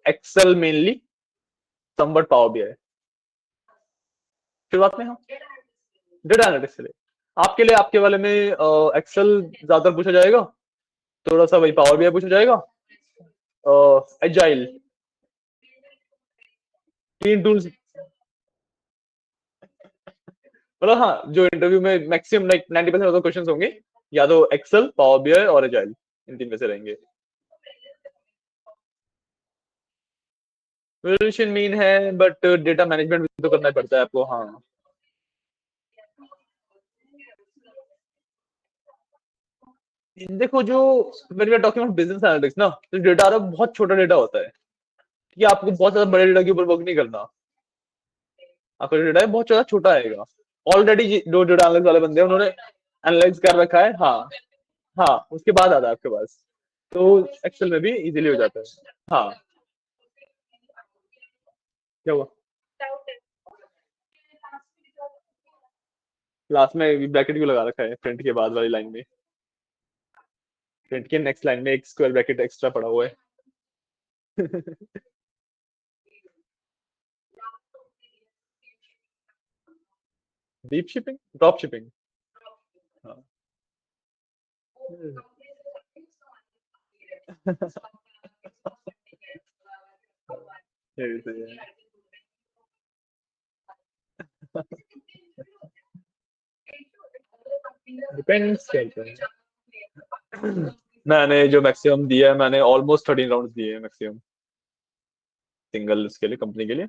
Excel mainly, somewhat Power BI शुरुआत में। हाँ, डेटा एनालिटिक्स के लिए, आपके लिए आपके वाले में एक्सेल ज्यादातर पूछा जाएगा, थोड़ा सा वही पावर बीआई पूछा जाएगा, एजाइल, तीन टूल्स। मतलब हाँ, जो इंटरव्यू में maximum like 90% of the questions होंगे या तो एक्सेल, पावर बीआई और एजाइल, इन तीन में से रहेंगे। विजुअलाइजेशन मीन है, बट डेटा मैनेजमेंट भी तो करना पड़ता है आपको। हाँ, देखो जो when we are talking about business analytics ना, तो डेटा बहुत छोटा डेटा होता है कि आपको बहुत ज्यादा बड़े डेटा के ऊपर वर्क नहीं करना, आपका डेटा है बहुत ज्यादा छोटा आएगा। ऑलरेडी जो डेटा एनालिस्ट वाले बंदे हैं उन्होंने एनालाइज कर रखा है। हाँ, हाँ, उसके बाद आता है आपके पास, तो एक्सेल में भी इजीली हो जाता है। हाँ, क्या हुआ? लास्ट में ब्रैकेट क्यों लगा रखा है फ्रंट के बाद वाली लाइन में? फ्रंट के नेक्स्ट लाइन में एक स्क्वायर ब्रैकेट एक्स्ट्रा पड़ा हुआ है। Deep shipping, drop shipping. हाँ। सही सही है। डिपेंड्स करता है। मैंने जो मैक्सिमम दिया है, मैंने ऑलमोस्ट 13 राउंड दिए हैं मैक्सिमम, सिंगल इसके लिए, कंपनी के लिए।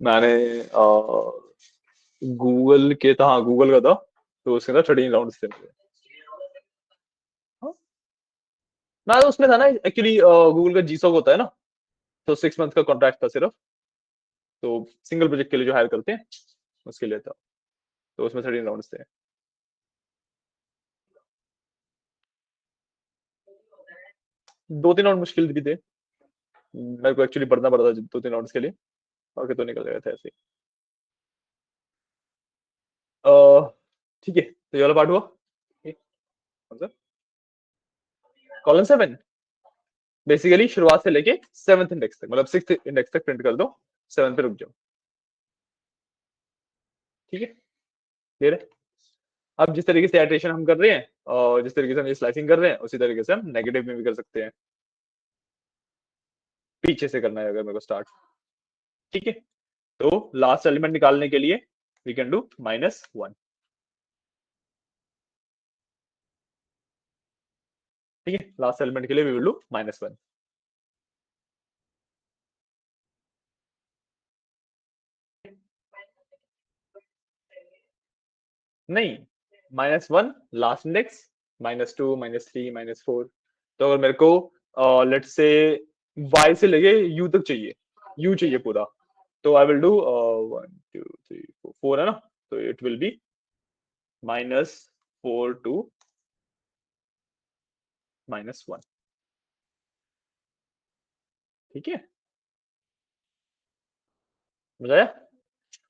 मैंने गूगल के था, हाँ गूगल का था, तो उसके अंदर 13 राउंड थे मेरे। हाँ, मैं तो उसमें था ना एक्चुअली, गूगल का जीसॉक होता है ना, तो 6 मंथ का कॉन्ट्रैक्ट था सिर्फ, तो सिंगल प्रोजेक्ट के लिए जो हायर करते हैं उसके लिए था, तो उसमें 13 राउंड थे। 2-3 राउंड मुश्किल भी थे, मेरे को एक्चुअली पढ़ना पड़ा था 2-3 राउंड के लिए, और तो निकल गए थे ऐसे। ठीक है, तो ये वाला पार्ट हुआ। ठीक, कौन सा? कॉलम 7 बेसिकली शुरुआत से लेके 7th इंडेक्स तक, मतलब 6th इंडेक्स तक प्रिंट कर दो, 7 पे रुक जाओ। ठीक है, क्लियर है? अब जिस तरीके से एट्रेशन हम कर रहे हैं और जिस तरीके से हम ये स्लाइसिंग कर रहे हैं, उसी तरीके से हम नेगेटिव में भी कर सकते हैं। पीछे से करना है अगर मेरे को स्टार्ट। ठीक है, तो लास्ट एलिमेंट निकालने के लिए वी कैन डू -1। ठीक है, लास्ट एलिमेंट के लिए वी विल डू -1। नहीं, -1 लास्ट इंडेक्स, -2, -3, -4। तो अगर मेरे को लेट से y से लेके u तक चाहिए, u चाहिए पूरा, तो आई विल डू 1 2 3 4 है ना, तो इट विल बी -4 टू -1। ठीक है, समझ आया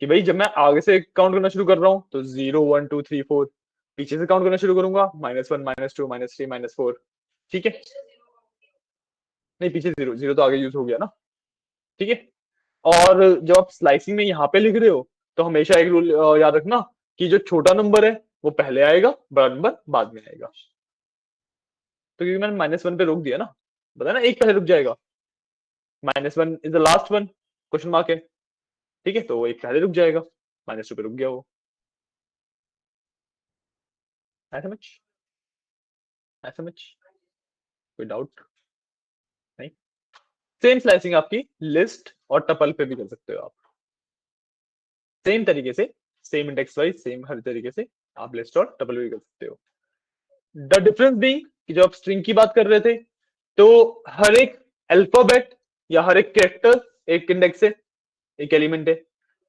कि भाई जब मैं आगे से काउंट करना शुरू कर रहा हूँ तो 0 1 2 3 4, पीछे से काउंट करना शुरू करूंगा -1 -2 -3 -4। ठीक है, नहीं पीछे जीरो, जीरो तो आगे यूज हो गया ना। ठीक है, और जब आप स्लाइसिंग में यहाँ पे लिख रहे हो, तो हमेशा एक रूल याद रखना कि जो छोटा नंबर है वो पहले आएगा, बड़ा नंबर बाद में आएगा। तो क्योंकि मैंने -1 पे रोक दिया ना, बताया ना एक पहले रुक जाएगा, -1 is the last one, question mark है। ठीक है, तो वो एक पहले रुक जाएगा, -2 पे रुक गया वो। ऐसा समझ, ऐसा समझ, कोई डाउट नहीं? सेम स्लाइसिंग आपकी लिस्ट और टपल पे भी कर सकते हो आप, सेम तरीके से, सेम इंडेक्स वाइज, सेम हर तरीके से आप लिस्ट और टपल पे भी कर सकते हो। द डिफरेंस बीइंग कि जब आप स्ट्रिंग की बात कर रहे थे तो हर एक अल्फाबेट या हर एक कैरेक्टर एक इंडेक्स है, एक एलिमेंट है।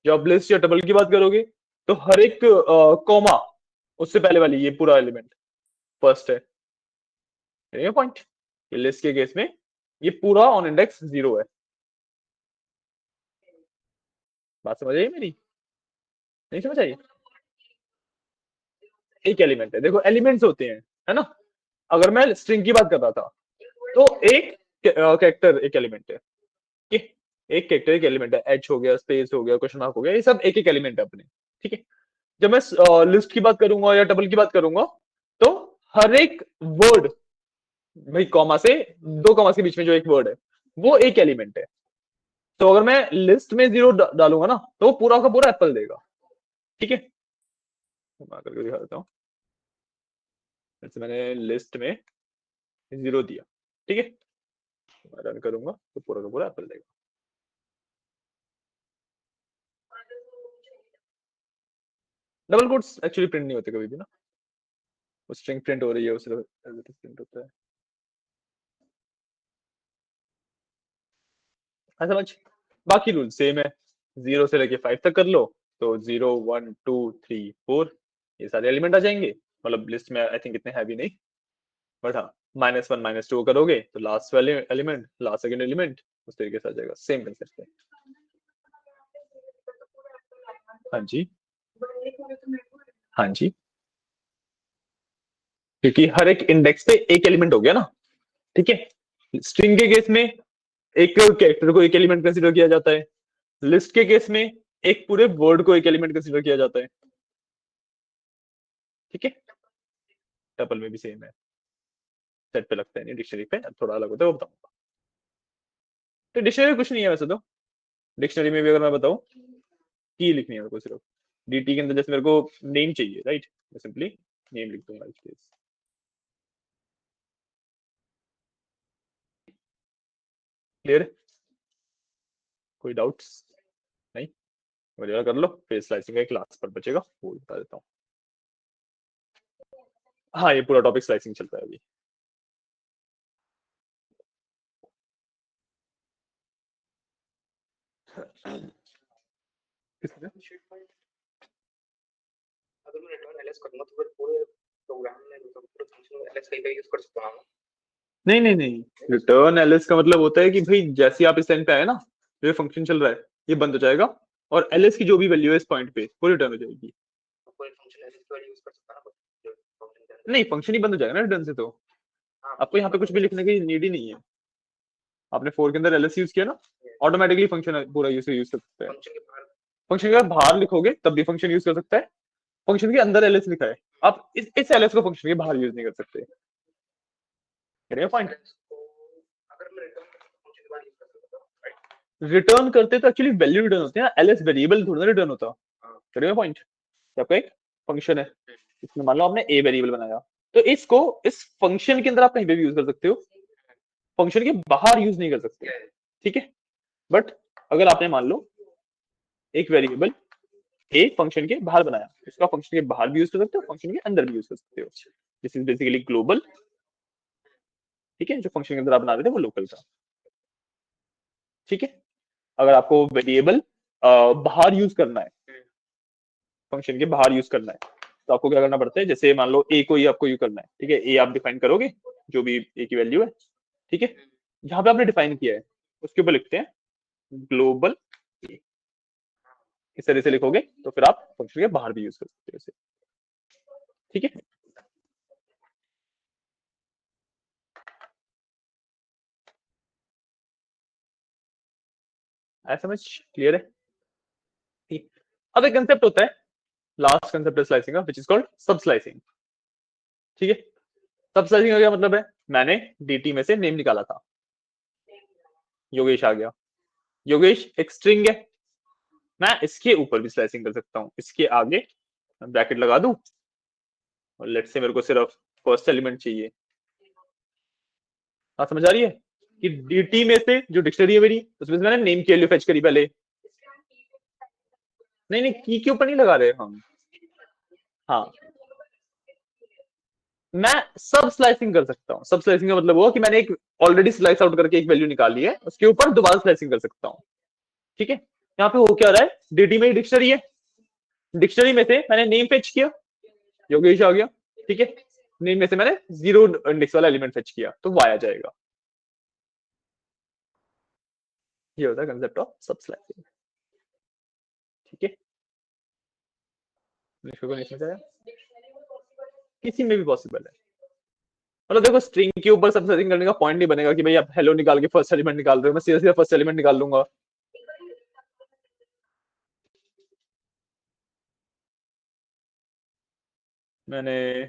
जब आप लिस्ट या टपल की बात करोगे तो हर एक कॉमा उससे पहले वाली ये पूरा एलिमेंट फर्स्ट है। पॉइंट, लिस्ट के केस में ये पूरा ऑन इंडेक्स 0 है। बात समझ आई मेरी? नहीं समझ आई? एक एलिमेंट है, देखो एलिमेंट्स होते हैं, है ना? अगर मैं स्ट्रिंग की बात कर रहा था तो एक कैरेक्टर एक एलिमेंट है, ठीक है? एक कैरेक्टर एक एलिमेंट है, एच हो गया, स्पेस हो गया, क्वेश्चन मार्क हो गया, ये सब एक एक एलिमेंट है अपने, ठीक है? जब मैं लिस्ट की बात करूंगा या टपल की बात करूंगा तो हर एक वर्ड, भाई कॉमा से, दो कॉमा के बीच में जो एक वर्ड है वो एक एलिमेंट है। तो अगर मैं लिस्ट में 0 डालूंगा ना तो वो पूरा का पूरा एप्पल देगा, ठीक है? मैं करके दिखा देता हूँ। जैसे मैंने लिस्ट में 0 दिया, ठीक है, मैं रन करूंगा तो पूरा का पूरा एप्पल देगा। डबल कोट्स एक्चुअली प्रिंट नहीं होते कभी भी ना, वो स्ट्रिंग प्रिंट हो रही है उसे प्रिंट होता है। हाँ समझ, बाकी रूल सेम है, 0 से लेके 5 तक कर लो तो 0 1 2 3 4 ये सारे एलिमेंट आ जाएंगे। मतलब लिस्ट में आई थिंक इतने हैवी नहीं, बट हाँ -1 -2 करोगे तो लास्ट वाले एलिमेंट, लास्ट सेकंड एलिमेंट उस तरीके से आ जाएगा, सेम कंसेप्ट है। हाँ जी, हाँ जी, क्योंकि हर एक इंडेक्स पे एक एलिमेंट हो गया ना, ठीक है? स्ट्रिंग के केस में एक कैरेक्टर को एक एलिमेंट कंसीडर किया जाता है, लिस्ट के केस में एक पूरे वर्ड को एक एलिमेंट कंसीडर किया जाता है, ठीक है? टपल में भी सेम है, सेट पे लगता है नहीं, डिक्शनरी पे थोड़ा अलग होता है, वो बताऊंगा। तो डिक्शनरी में कुछ नहीं है वैसे तो, डिक्शनरी में भी अगर मैं बताऊं की लिखनी है मेरे को सिर्फ, डीटी के अंदर जैसे मेरे को नेम चाहिए, राइट, मैं सिंपली नेम लिख दूंगा इस केस। क्लियर? कोई डाउट्स नहीं? वगैरह कर लो, फिर स्लाइसिंग का एक क्लास पर बचेगा वो बता देता हूँ। हाँ ये पूरा टॉपिक स्लाइसिंग चल रहा है अभी। किसने? अगर मैं रिटर्न एलएस करूंगा तो फिर पूरे प्रोग्राम में मतलब पूरे फंक्शन में एलएस कहीं पे यूज कर सकता हूं? नहीं नहीं नहीं, रिटर्न एलएस का मतलब होता है कि भाई जैसे आप इस लाइन पे आए ना, जो ये फंक्शन चल रहा है ये बंद हो जाएगा और एलएस की जो भी वैल्यू है इस पॉइंट पे वो रिटर्न हो जाएगी। तो कोई फंक्शन एलएस का यूज कर सकता ना फंक्शन के अंदर? नहीं फंक्शन ही बंद हो जाएगा ना रिटर्न से, तो हां आपको यहाँ पे कुछ भी लिखने की नीड ही नहीं है। आपने फोर के अंदर एलएस यूज किया ना, ऑटोमेटिकली फंक्शन पूरा यूज कर सकता है। फंक्शन के बाहर, फंक्शन के बाहर लिखोगे तब भी फंक्शन यूज कर सकता है, फंक्शन के अंदर एलएस लिखा है, आप इस एलएस को फंक्शन के बाहर यूज नहीं कर सकते। पॉइंट, अगर मैं रिटर्न फंक्शन के बाहर यूज कर सकता हूं, राइट? रिटर्न करते तो एक्चुअली वैल्यू रिटर्न होते हैं, एलएस वेरिएबल थोड़ा रिटर्न होता। करिए पॉइंट, आपका एक फंक्शन है, इसमें मान लो आपने ए वेरिएबल बनाया, तो इसको इस फंक्शन के अंदर आप कहीं पे भी यूज कर सकते हो, फंक्शन के बाहर यूज नहीं कर सकते, ठीक है? बट अगर आपने मान लो एक वेरिएबल ए फंक्शन के बाहर बनाया, इसका फंक्शन के बाहर भी यूज कर सकते हो, फंक्शन के अंदर भी यूज कर सकते हो। दिस इज बेसिकली ग्लोबल, ठीक है? जो फंक्शन के अंदर आप बना रहे थे वो लोकल था, ठीक है? अगर आपको वेरिएबल बाहर यूज करना है, फंक्शन के बाहर यूज करना है, तो आपको क्या करना पड़ता है, जैसे मान लो ए को ही आपको यूज करना है, ठीक है? ए आप डिफाइन करोगे, जो भी ए की वैल्यू है, ठीक है? जहां पे आपने डिफाइन किया है उसके ऊपर लिखते हैं ग्लोबल, इस तरह से लिखोगे तो फिर आप फंक्शन के बाहर भी यूज कर सकते हो इसे, ठीक है? ऐसा समझ क्लियर है? ठीक, अब एक कंसेप्ट होता है, लास्ट कंसेप्ट है स्लाइसिंग का, व्हिच इज कॉल्ड सब स्लाइसिंग, ठीक है? सब स्लाइसिंग का क्या मतलब है, मैंने डीटी में से नेम निकाला था, योगेश आ गया, योगेश एक स्ट्रिंग है, मैं इसके ऊपर भी स्लाइसिंग कर सकता हूँ, इसके आगे ब्रैकेट लगा दूं और लेट्स से मेरे को सिर्फ फर्स्ट एलिमेंट चाहिए। बात समझ आ रही है कि dt में से जो डिक्शनरी है मेरी उसमें से मैंने नेम की वैल्यू फेच करी पहले। नहीं नहीं, की के ऊपर नहीं लगा रहे हम। हाँ, मैं सब स्लाइसिंग कर सकता हूँ। सब स्लाइसिंग का मतलब हुआ कि मैंने एक ऑलरेडी स्लाइस आउट करके एक वैल्यू निकाली है, उसके ऊपर दोबारा स्लाइसिंग कर सकता हूँ। ठीक है, यहाँ पे हो क्या रहा है, dt में डिक्शनरी है, डिक्शनरी में से मैंने नेम फेच किया, योगेश आ गया। ठीक है, नेम में से मैंने 0 इंडेक्स वाला एलिमेंट फेच किया तो y आ जाएगा। ये होता है कंसेप्ट ऑफ सब स्लाइसिंग। ठीक है, को नहीं समझ आया? किसी में भी पॉसिबल है। मतलब देखो, स्ट्रिंग के ऊपर सब सेटिंग करने का पॉइंट नहीं बनेगा कि भाई आप हेलो निकाल के फर्स्ट एलिमेंट निकाल रहे हो, मैं सीधा सीधा फर्स्ट एलिमेंट निकाल लूंगा। मैंने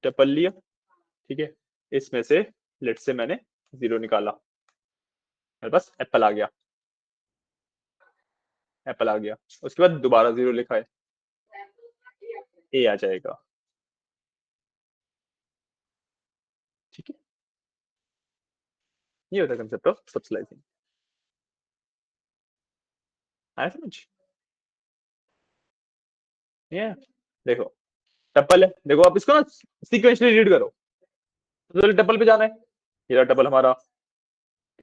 टपल लिया, ठीक है, इसमें से लेट से मैंने 0 निकाला, मेरे पास एप्पल आ गया, एप्पल आ गया। उसके बाद दोबारा 0 लिखा है, ए आ जाएगा। ठीक है, ये होता है कंसेप्ट ऑफ सब स्लाइसिंग। आया समझ? ये देखो, टप्पल है, देखो आप इसको ना सीक्वेंशियली रीड करो। तो टप्पल पे जाना है, ये टप्पल हमारा।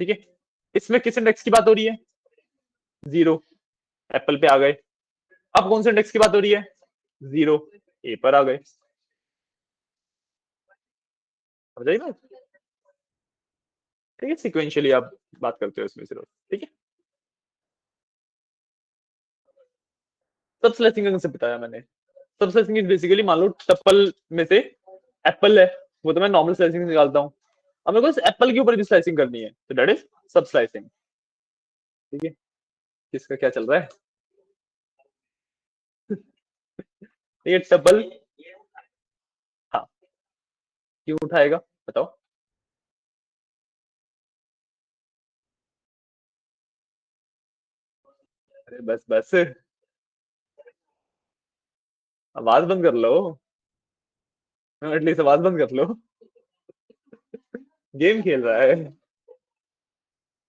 ठीक है, इसमें किस इंडेक्स की बात हो रही है, 0, एप्पल पे आ गए। अब कौन से इंडेक्स की बात हो रही है, 0, ए पर आ गए। समझ आई बात? ठीक है, सिक्वेंशियली आप बात करते हो इसमें सिर्फ। ठीक है, सब स्लाइसिंग का कंसेप्ट बताया मैंने। सब स्लाइसिंग बेसिकली मान लो टप्पल में से एप्पल है, वो तो मैं नॉर्मल स्लाइसिंग से निकालता हूँ, अब मेरे को एप्पल के ऊपर भी स्लाइसिंग करनी है तो दैट इज सब स्लाइसिंग। ठीक है, किसका क्या चल रहा है? ये टप्पल, हाँ, क्यों उठाएगा बताओ? अरे बस बस, आवाज बंद कर लो, एटलीस्ट आवाज बंद कर लो, गेम खेल रहा है।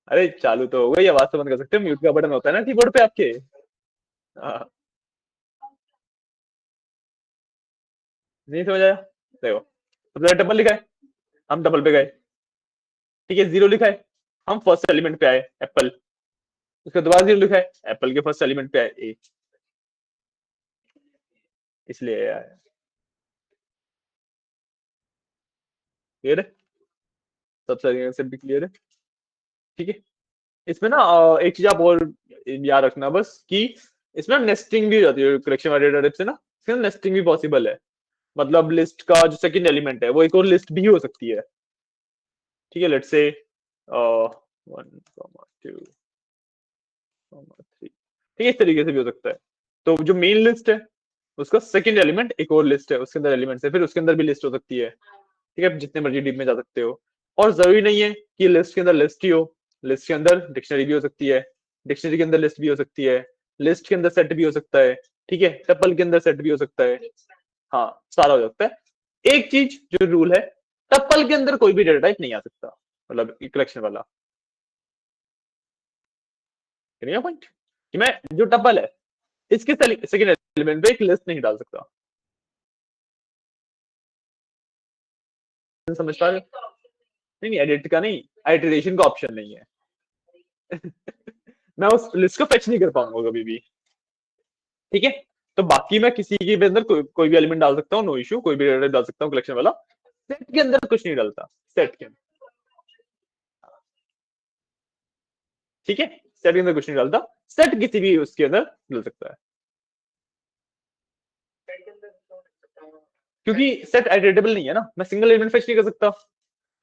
अरे चालू तो हो गई, आवाज तो बंद कर सकते हो, म्यूट का बटन होता है ना कीबोर्ड पे आपके। हाँ, नहीं समझ आया? देखो, सबसे डबल लिखा है, हम डबल पे गए, ठीक है, 0 लिखा है, हम फर्स्ट एलिमेंट पे आए एप्पल, उसके दोबारा 0 लिखा है, एप्पल के फर्स्ट एलिमेंट पे आए ए, इसलिए आया है। क्लियर है? सबसे से भी क्लियर है? ठीक है, इसमें ना एक चीज आप और याद रखना बस कि इसमें नेस्टिंग भी हो जाती है कलेक्शन वाले डाटा टाइप से ना, इसमें नेस्टिंग भी पॉसिबल है। मतलब लिस्ट का जो सेकंड एलिमेंट है वो एक और लिस्ट भी हो सकती है। ठीक है, लेट्स से 1, 2, 3, ठीक है, इस तरीके से भी हो सकता है। तो जो मेन लिस्ट है उसका सेकंड एलिमेंट एक और लिस्ट है, उसके अंदर एलिमेंट्स है, फिर उसके अंदर भी लिस्ट हो सकती है। ठीक है, जितने मर्जी डीप में जा सकते हो, और जरूरी नहीं है कि लिस्ट के अंदर लिस्ट ही हो, लिस्ट के अंदर डिक्शनरी भी हो सकती है, डिक्शनरी के अंदर लिस्ट भी हो सकती है, लिस्ट के अंदर सेट भी हो सकता है। ठीक है, टपल के अंदर सेट भी हो सकता है। हाँ, सारा हो सकता है। एक चीज जो रूल है, टपल के अंदर कोई भी डेटा टाइप नहीं आ सकता, मतलब कलेक्शन वाला। पॉइंट कि मैं जो टपल है इसके सेकंड एलिमेंट पे एक लिस्ट नहीं डाल सकता। समझ पा रहे हो? नहीं नहीं, एडिट का नहीं, आइटरेशन का ऑप्शन नहीं है। मैं उस लिस्ट को फेच नहीं कर पाऊंगा कभी भी। ठीक है, तो बाकी मैं किसी के भी अंदर कोई भी एलिमेंट डाल सकता हूँ, नो इशू, कोई भी डेटा डाल सकता हूँ कलेक्शन वाला। सेट के अंदर कुछ नहीं डालता, सेट के अंदर। ठीक है, सेट के अंदर कुछ नहीं डालता, सेट किसी भी उसके अंदर डाल सकता है, क्योंकि सेट आइटरेटेबल नहीं है ना, मैं सिंगल एलिमेंट फेच नहीं कर सकता।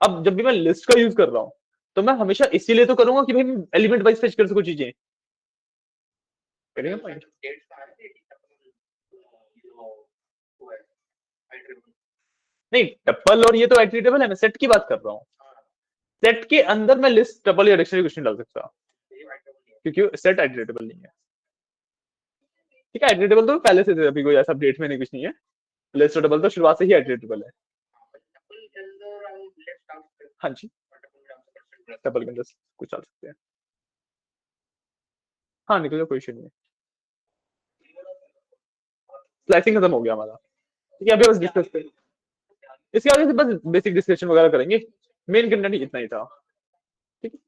अब जब भी मैं लिस्ट का यूज कर रहा हूँ तो मैं हमेशा इसीलिए तो करूंगा कि भाई एलिमेंट वाइज फेच कर सकूं चीजें। करेंगे पॉइंट? नहीं, टपल और ये तो आइटरेटेबल है, मैं सेट की बात कर रहा हूँ। सेट के अंदर मैं लिस्ट, टपल या डिक्शनरी कुछ नहीं डाल सकता, क्योंकि सेट आइटरेटेबल नहीं है। ठीक है, इटरेटेबल तो पहले से थे, अभी कोई ऐसा अपडेट में नहीं, कुछ नहीं है। लिस्ट इटरेटेबल तो शुरुआत से ही इटरेटेबल है। हाँ जी, डबल के अंदर कुछ डाल सकते हैं। हाँ निकल जाओ, कोई इशू नहीं है। स्लाइसिंग खत्म हो गया हमारा। ठीक है, अभी बस डिस्कस करें, इसके आगे से बस बेसिक डिस्कशन वगैरह करेंगे, मेन कंटेंट इतना ही था। ठीक है,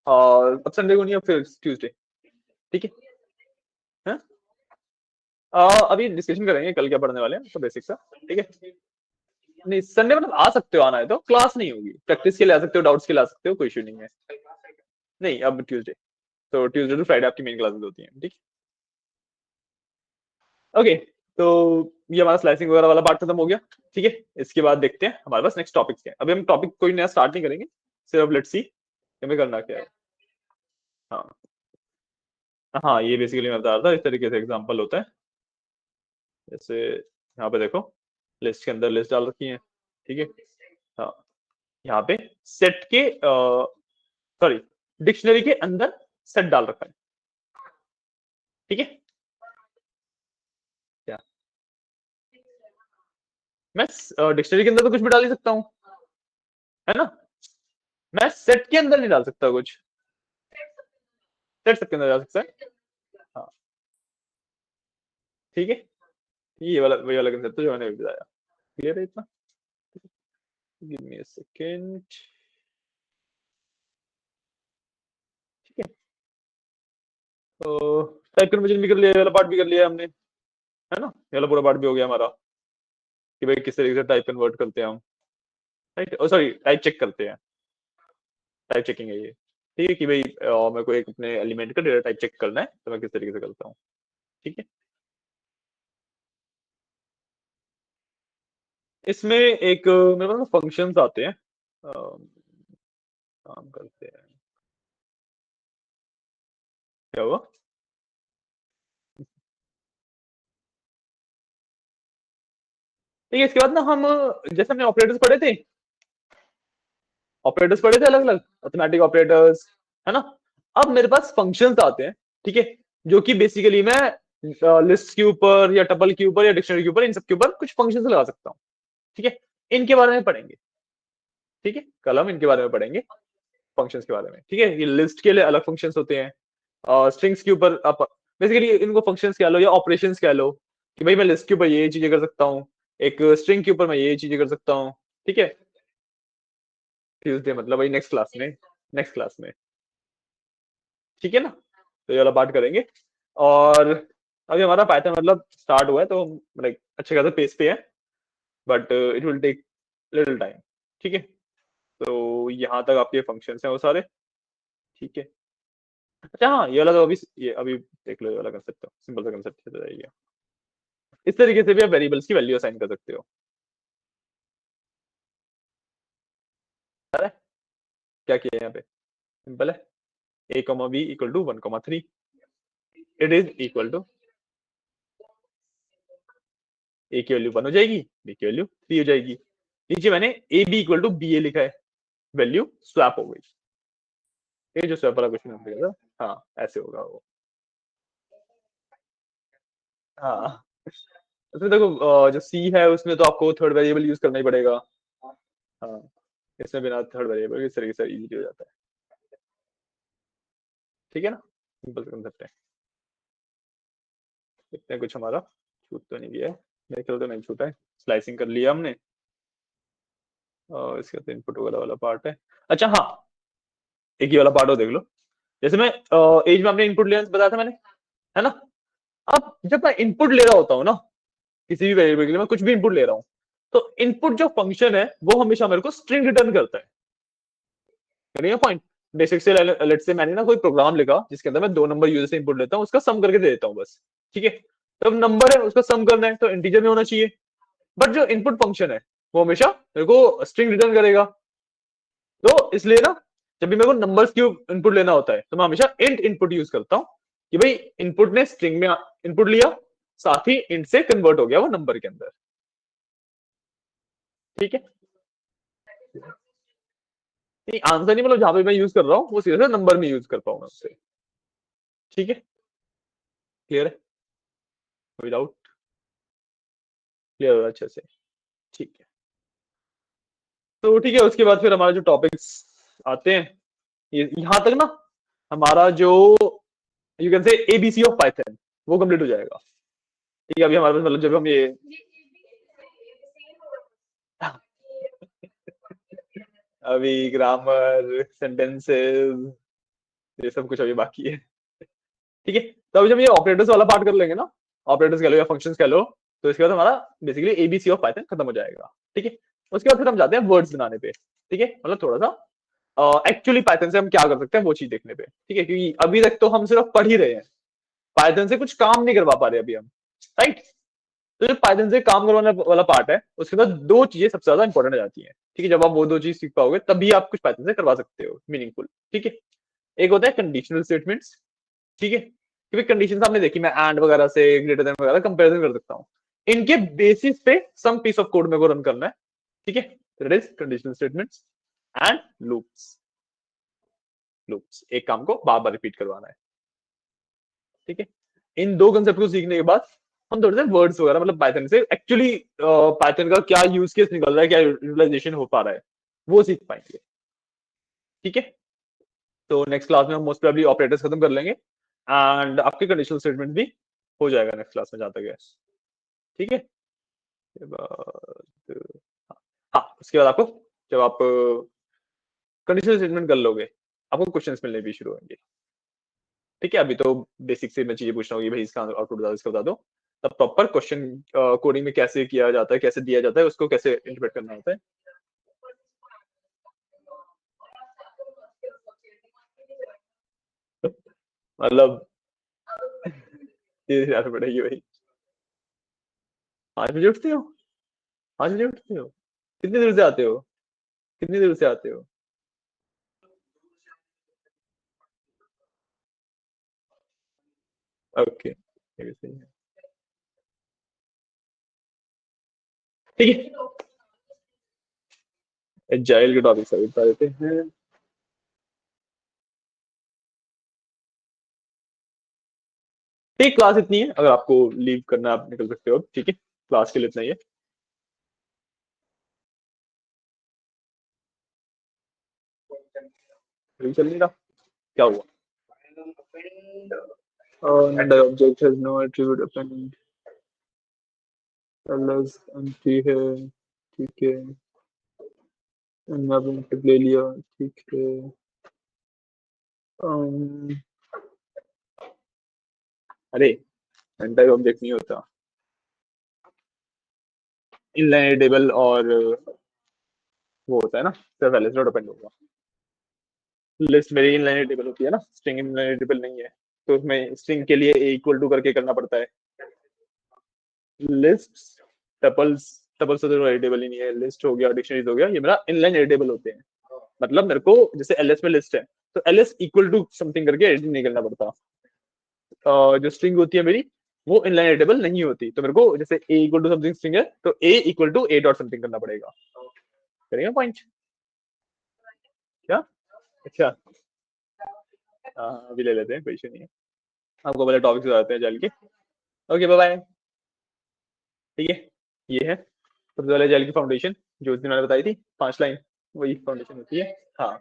और अब संडे को नहीं, अब फिर ट्यूसडे। ठीक है, हाँ? अभी डिस्कशन करेंगे कल क्या पढ़ने वाले हैं, तो बेसिक सा। ठीक है, नहीं संडे मतलब आ सकते हो, आना है तो क्लास नहीं होगी, प्रैक्टिस के लिए आ सकते हो, डाउट्स के लिए आ सकते हो, कोई इशू नहीं है। नहीं अब ट्यूसडे, तो ट्यूसडे टू फ्राइडे आपकी मेन क्लासेस होती हैं। ठीक है, ओके। तो ये हमारा स्लाइसिंग वगैरह वाला पार्ट खत्म हो गया। ठीक है, इसके बाद देखते हैं हमारे पास नेक्स्ट टॉपिक्स क्या है। अभी हम टॉपिक कोई नया स्टार्ट नहीं करेंगे, सिर्फ लेट्स सी हमें करना क्या है। हाँ हाँ, ये बेसिकली मैं बता रहा था, इस तरीके से एग्जांपल होता है। जैसे यहाँ पे देखो, लिस्ट के अंदर लिस्ट डाल रखी है। ठीक है, हाँ, यहाँ पे सेट के सॉरी, डिक्शनरी के अंदर सेट डाल रखा है। ठीक है, क्या मैं डिक्शनरी के अंदर तो कुछ भी डाल ही सकता हूँ, है ना? मैं सेट के अंदर नहीं डाल सकता कुछ, सेट के अंदर डाल सकता है। हाँ ठीक है, ये वाला वही वाला कंसेप्ट जो मैंने अभी बताया। क्लियर है इतना? Give me a second. ठीक है, तो टाइप कन्वर्जन भी कर लिया, ये वाला पार्ट भी कर लिया हमने, है ना? ये वाला पूरा पार्ट भी हो गया हमारा, कि भाई किस तरीके से टाइप कन्वर्ट करते हैं हम, राइट? ओ सॉरी, टाइप चेक करते हैं, टाइप चेकिंग है ये। ठीक है, कि भाई मेरे को एक अपने एलिमेंट का डेटा टाइप चेक करना है, तो मैं किस तरीके से करता हूँ। ठीक है, इसमें एक मेरे पास फंक्शंस आते हैं, काम करते हैं, क्या हुआ? ठीक है, इसके बाद ना हम, जैसे हमने ऑपरेटर्स पढ़े थे, ऑपरेटर्स पढ़े थे अलग अलग, अर्थमेटिक ऑपरेटर्स, है ना? अब मेरे पास फंक्शंस आते हैं, ठीक है, जो कि बेसिकली मैं लिस्ट के ऊपर या टपल के ऊपर या डिक्शनरी के ऊपर, इन सब के ऊपर कुछ फंक्शंस लगा सकता हूँ। ठीक है, इनके बारे में पढ़ेंगे। ठीक है, कल हम इनके बारे में पढ़ेंगे, फंक्शंस के बारे में। ठीक है, ये लिस्ट के लिए अलग फंक्शंस होते हैं, स्ट्रिंग्स के ऊपर आप बेसिकली इनको फंक्शंस कह लो या ऑपरेशंस कह लो, कि भाई मैं लिस्ट के ऊपर ये चीजें कर सकता हूँ, एक स्ट्रिंग के ऊपर मैं ये चीजें कर सकता हूँ। ठीक है, ट्यूसडे मतलब वही नेक्स्ट क्लास में, नेक्स्ट क्लास में। ठीक है ना, तो ये वाला पार्ट करेंगे। और अभी हमारा पाइथन मतलब स्टार्ट हुआ है, तो लाइक अच्छे खासे पेस पे है, but it will take little time. ठीक है, तो यहाँ तक आपके फंक्शंस हैं वो सारे। ठीक है, अच्छा हाँ, ये वाला तो अभी, ये अभी देख लो, ये वाला कंसेप्ट तो सिंपल सा कंसेप्ट है ये। इस तरीके से भी आप वेरिएबल्स की वैल्यू असाइन कर सकते हो। पता है क्या किया है यहाँ पे? सिंपल है, a comma b equal to 1,3, it is equal to a की वैल्यू 1 हो जाएगी, b की वैल्यू 3 हो जाएगी। नीचे मैंने a b equal to ba लिखा है, वैल्यू स्वैप हो गई। ये जो स्वैप वाला क्वेश्चन हमने किया था, हाँ ऐसे होगा वो। हाँ, उसमें देखो जो सी है उसमें तो आपको थर्ड वेरिएबल यूज करना ही पड़ेगा। हाँ, इसमें बिना थर्ड वेरिएबल इस तरीके से इजी हो जाता है। ठीक है ना, सिंपल कंसेप्ट है। देखते हैं कुछ हमारा छूट तो नहीं गया है, मेरे ख्याल तो नहीं छूटा है, स्लाइसिंग कर लिया हमने, और इसके बाद इनपुट वगैरह वाला पार्ट है। अच्छा हाँ, एक ही वाला पार्ट हो देख लो, जैसे मैं एज में आपने इनपुट लेना बताया था मैंने, है ना? अब जब मैं इनपुट ले रहा होता हूँ ना, किसी भी वेरिएबल के लिए मैं कुछ भी इनपुट ले रहा हूँ, तो इनपुट जो फंक्शन है वो हमेशा मेरे को स्ट्रिंग रिटर्न करता है। पॉइंट बेसिक से लेट से मैंने ना कोई प्रोग्राम लिखा जिसके अंदर मैं 2 नंबर यूजर से इनपुट लेता हूँ, उसका सम करके दे देता हूँ बस। ठीक है, तब नंबर है उसका सम करना है तो इंटीजर में होना चाहिए, बट जो इनपुट फंक्शन है वो हमेशा मेरे को स्ट्रिंग रिटर्न करेगा। तो इसलिए ना, जब भी मेरे को नंबर्स की इनपुट लेना होता है तो मैं हमेशा इंट इनपुट यूज करता हूँ, कि भाई इनपुट ने स्ट्रिंग में इनपुट लिया, साथ ही इंट से कन्वर्ट हो गया वो नंबर के अंदर। ठीक है, नहीं आंसर नहीं, मतलब जहां पे मैं यूज कर रहा हूँ वो सीधे नंबर में यूज कर पाऊंगा उससे। ठीक है, क्लियर है, विदाउट क्लियर हो रहा है अच्छे से, ठीक है। तो ठीक है, उसके बाद फिर हमारे जो टॉपिक्स आते हैं, ये यहाँ तक ना हमारा जो यू कैन से एबीसी ऑफ पाइथन वो कंप्लीट हो जाएगा। ठीक है, अभी हमारे पास मतलब जब हम ये अभी ग्रामर, सेंटेंसेस, ये सब कुछ अभी बाकी है। ठीक है, तो अभी जब ये ऑपरेटर्स वाला पार्ट कर लेंगे ना, ऑपरेटर्स कह लो या फंक्शंस कह लो, तो इसके बाद हमारा बेसिकली एबीसी ऑफ पाइथन खत्म हो जाएगा। ठीक है, उसके बाद फिर हम जाते हैं वर्ड्स बनाने पे। ठीक है, मतलब थोड़ा सा एक्चुअली पाइथन से हम क्या कर सकते हैं वो चीज देखने पे। ठीक है, क्योंकि अभी तक तो हम सिर्फ पढ़ ही रहे हैं, पाइथन से कुछ काम नहीं करवा पा रहे अभी हम, राइट। तो जो पाइथन से काम करवाने वाला पार्ट है, उसके अंदर दो चीजें सबसे ज्यादा इंपॉर्टेंट हो जाती है। ठीक है, जब आप वो दो चीज सीख पाओगे तभी आप कुछ पाइथन से करवा सकते हो मीनिंगफुल। ठीक है, एक होता है कंडीशनल स्टेटमेंट्स। ठीक है, क्योंकि कंडीशन आपने देखी, मैं एंड वगैरह से ग्रेटर देन वगैरह कंपैरिजन कर सकता हूँ, इनके बेसिस पे सम पीस ऑफ कोड मेरे को रन करना है। ठीक है, that is conditional statements and loops. Loops एक काम को बार बार रिपीट करवाना है। ठीक है, इन दो कंसेप्ट को सीखने के बाद हम थोड़े से वर्ड्स वगैरह मतलब पाइथन से एक्चुअली पाइथन का क्या यूज केस निकल रहा है, क्या यूटिलाइजेशन हो पा रहा है, वो सीख पाएंगे। ठीक है, तो नेक्स्ट क्लास में हम मोस्ट प्रोबेबली ऑपरेटर्स खत्म कर लेंगे एंड आपके कंडीशनल स्टेटमेंट भी हो जाएगा नेक्स्ट क्लास में जहां तक है। ठीक है, उसके बाद हाँ, उसके बाद आपको जब आप कंडीशनल स्टेटमेंट कर लोगे, आपको क्वेश्चंस मिलने भी शुरू होंगे। ठीक है, अभी तो बेसिक से मैं चीजें पूछ रहा हूँ, भाई इसका आउटपुट बता दो, इसका बता दो। तब प्रॉपर क्वेश्चन कोडिंग में कैसे किया जाता है, कैसे दिया जाता है, उसको कैसे इंटरप्रेट करना होता है। मतलब 30,000 पड़ेगी भाई। 5 बजे उठते हो? 5 बजे उठते हो? कितनी दूर से आते हो? कितनी दूर से आते हो? ओके, ये भी सही है। ठीक है, एजाइल के टॉपिक सभी बता देते हैं। ठीक, क्लास इतनी है, अगर आपको लीव करना है आप निकल सकते हो। ठीक है, क्लास के लिए इतना ही है। अभी चल नहीं रहा, क्या हुआ? And the object has no attribute appended, अलग empty है। ठीक है, यहाँ पे मतलब ले लिया। ठीक है, अम, अरे एंटाइप ऑब्जेक्ट नहीं होता, इनलाइनेटेबल और वो होता है ना, सिर्फ एलिस डॉट अपेंड होगा। लिस्ट मेरी इनलाइनेटेबल होती है ना, स्ट्रिंग इनलाइनेटेबल नहीं है, तो उसमें स्ट्रिंग के लिए ए इक्वल टू करके करना पड़ता है। लिस्ट टपल्स, टपल्स तो एडिटेबल ही नहीं है, लिस्ट हो गया, डिक्शनरीज हो गया, ये मेरा इनलाइन एडिटेबल होते हैं। मतलब मेरे को जैसे एलएस में लिस्ट है, तो एलएस इक्वल टू समथिंग करके एडिट नहीं करना पड़ता। जो स्ट्रिंग होती है मेरी, वो इनलाइन एडिटेबल नहीं होती, तो मेरे को जैसे A equal to something string है, तो A equal to A dot something करना पड़ेगा। करेंगे पॉइंट क्या? अच्छा, अभी ले लेते हैं, कोई इशू नहीं है। आपको पहले टॉपिक बताते हैं जल के। Okay, bye bye. ठीक है, ये है सबसे पहले जेल की फाउंडेशन, जो उस दिन मैंने बताई थी 5 लाइन, वही फाउंडेशन होती है। हाँ,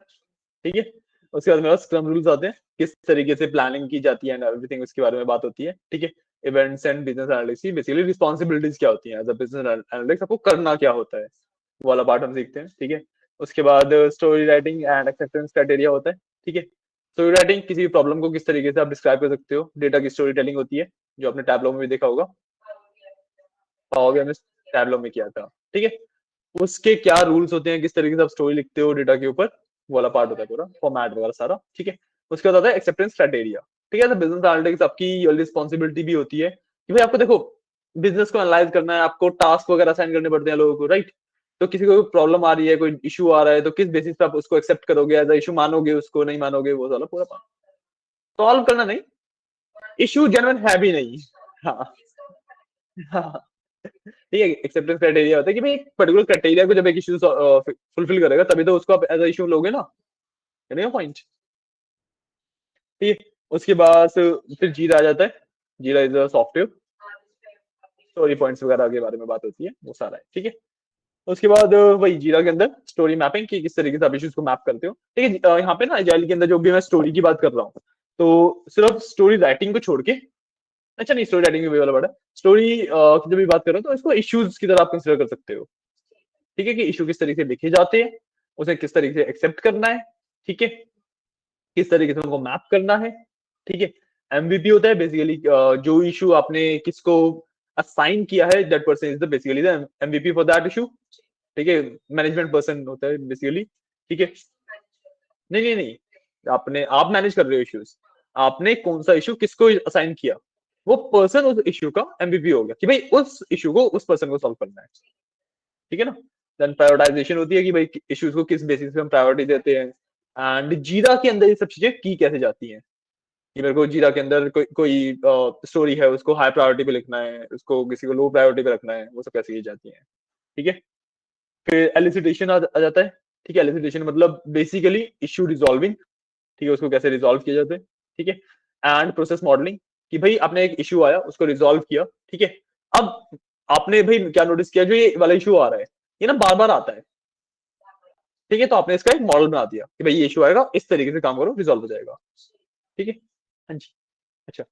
ठीक है, उसके बाद मेरे पास स्क्रम रूल्स आते हैं, किस तरीके से प्लानिंग की जाती है एंड एवरीथिंग, उसके बारे में बात होती है। ठीक है, इवेंट्स एंड बिजनेस एनालिटिक्स की बेसिकली रिस्पॉन्सिबिलिटीज क्या होती हैं एज अ बिजनेस एनालिटिक्स, आपको करना क्या होता है, वो वाला पार्ट हम सीखते हैं। ठीक है, उसके बाद story writing and acceptance criteria होता है। ठीक है, स्टोरी राइटिंग किसी भी प्रॉब्लम को किस तरीके से आप डिस्क्राइब कर सकते हो, डेटा की स्टोरी टेलिंग होती है, जो आपने टैबलो में भी देखा होगा, पाओगे हमने टैबलो में किया था। ठीक है, उसके क्या रूल्स होते हैं, किस तरीके से आप स्टोरी लिखते हो डेटा के ऊपर, वो वाला पार्ट होता है पूरा, फॉर्मेट वगैरह सारा। ठीक है, उसके बाद आता है एक्सेप्टेंस क्राइटेरिया। ठीक है, तो बिजनेस एनालिटिक्स आपकी रिस्पॉन्सिबिलिटी भी होती है कि भाई आपको देखो बिजनेस को एनालाइज करना है, आपको टास्क वगैरह साइन करने पड़ते हैं लोगों को, राइट। तो किसी को प्रॉब्लम आ रही है, कोई इशू आ रहा है, तो किस बेसिस पे आप उसको एक्सेप्ट करोगे, एज इशू मानोगे उसको, नहीं मानोगे, वो वाला पूरा पार्ट सॉल्व करना, नहीं इशू जेन्युइन है भी नहीं। हाँ, हाँ, ठीक है, एक्सेप्टेंस क्राइटेरिया होता है कि भाई एक पर्टिकुलर क्राइटेरिया को जब एक इशू फुलफिल करेगा तभी तो उसको आप एज अ इशू लोगे ना, पॉइंट। ठीक है, उसके बाद फिर जीरा आ जाता है। जीरा is a software, story points वगैरह के बारे में बात होती है, वो सारा है, ठीक है। उसके बाद वही जीरा के अंदर स्टोरी मैपिंग की किस तरीके से आप इश्यूज को मैप करते हो, ठीक है। यहाँ पे ना एजाइल के अंदर जो भी मैं स्टोरी की बात कर रहा हूँ, तो सिर्फ स्टोरी राइटिंग को छोड़ के, अच्छा नहीं, स्टोरी राइटिंग भी वाला वर्ड है, स्टोरी की जब भी बात कर रहा हूँ तो इसको इश्यूज की तरह आप कंसिडर कर सकते हो, ठीक है, कि इशू किस तरीके से लिखे जाते हैं, उसे किस तरीके से एक्सेप्ट करना है, ठीक है, किस तरीके से उनको मैप करना है, ठीक है। एमवीपी होता है बेसिकली जो इशू आपने किसको असाइन किया है, that person is the basically the MVP for that issue, ठीक है। मैनेजमेंट पर्सन होता है बेसिकली, ठीक है। नहीं नहीं नहीं, आपने आप मैनेज कर रहे हो इश्यूज, आपने कौन सा इशू किसको असाइन किया, वो पर्सन उस इशू का एमवीपी हो गया कि भाई उस इशू को उस पर्सन को सॉल्व करना है, ठीक है ना। देन प्रायोरिटाइजेशन होती है कि भाई इश्यूज को किस बेसिस पे हम प्रायोरिटी देते हैं। एंड जीरा के अंदर ये सब चीजें की कैसे जाती हैं, कि मेरे को जीरा के अंदर कोई स्टोरी है, उसको हाई प्रायोरिटी पे लिखना है, उसको किसी को लो प्रायोरिटी पे रखना है, वो सब कैसे की जाती है, ठीक है। फिर एलिसिटेशन आ जाता है, ठीक है। एलिसिटेशन मतलब बेसिकली इश्यू रिजॉल्विंग, ठीक है, उसको कैसे रिजॉल्व किया जाता है, ठीक है। एंड प्रोसेस मॉडलिंग, कि भाई आपने एक इश्यू आया उसको रिजॉल्व किया, ठीक है। अब आपने भाई क्या नोटिस किया, जो ये वाला इश्यू आ रहा है ये ना बार बार आता है, ठीक है, तो आपने इसका एक मॉडल बना दिया कि भाई ये इश्यू आएगा, इस तरीके से काम करो, रिजॉल्व हो जाएगा, ठीक है। हाँ जी। अच्छा,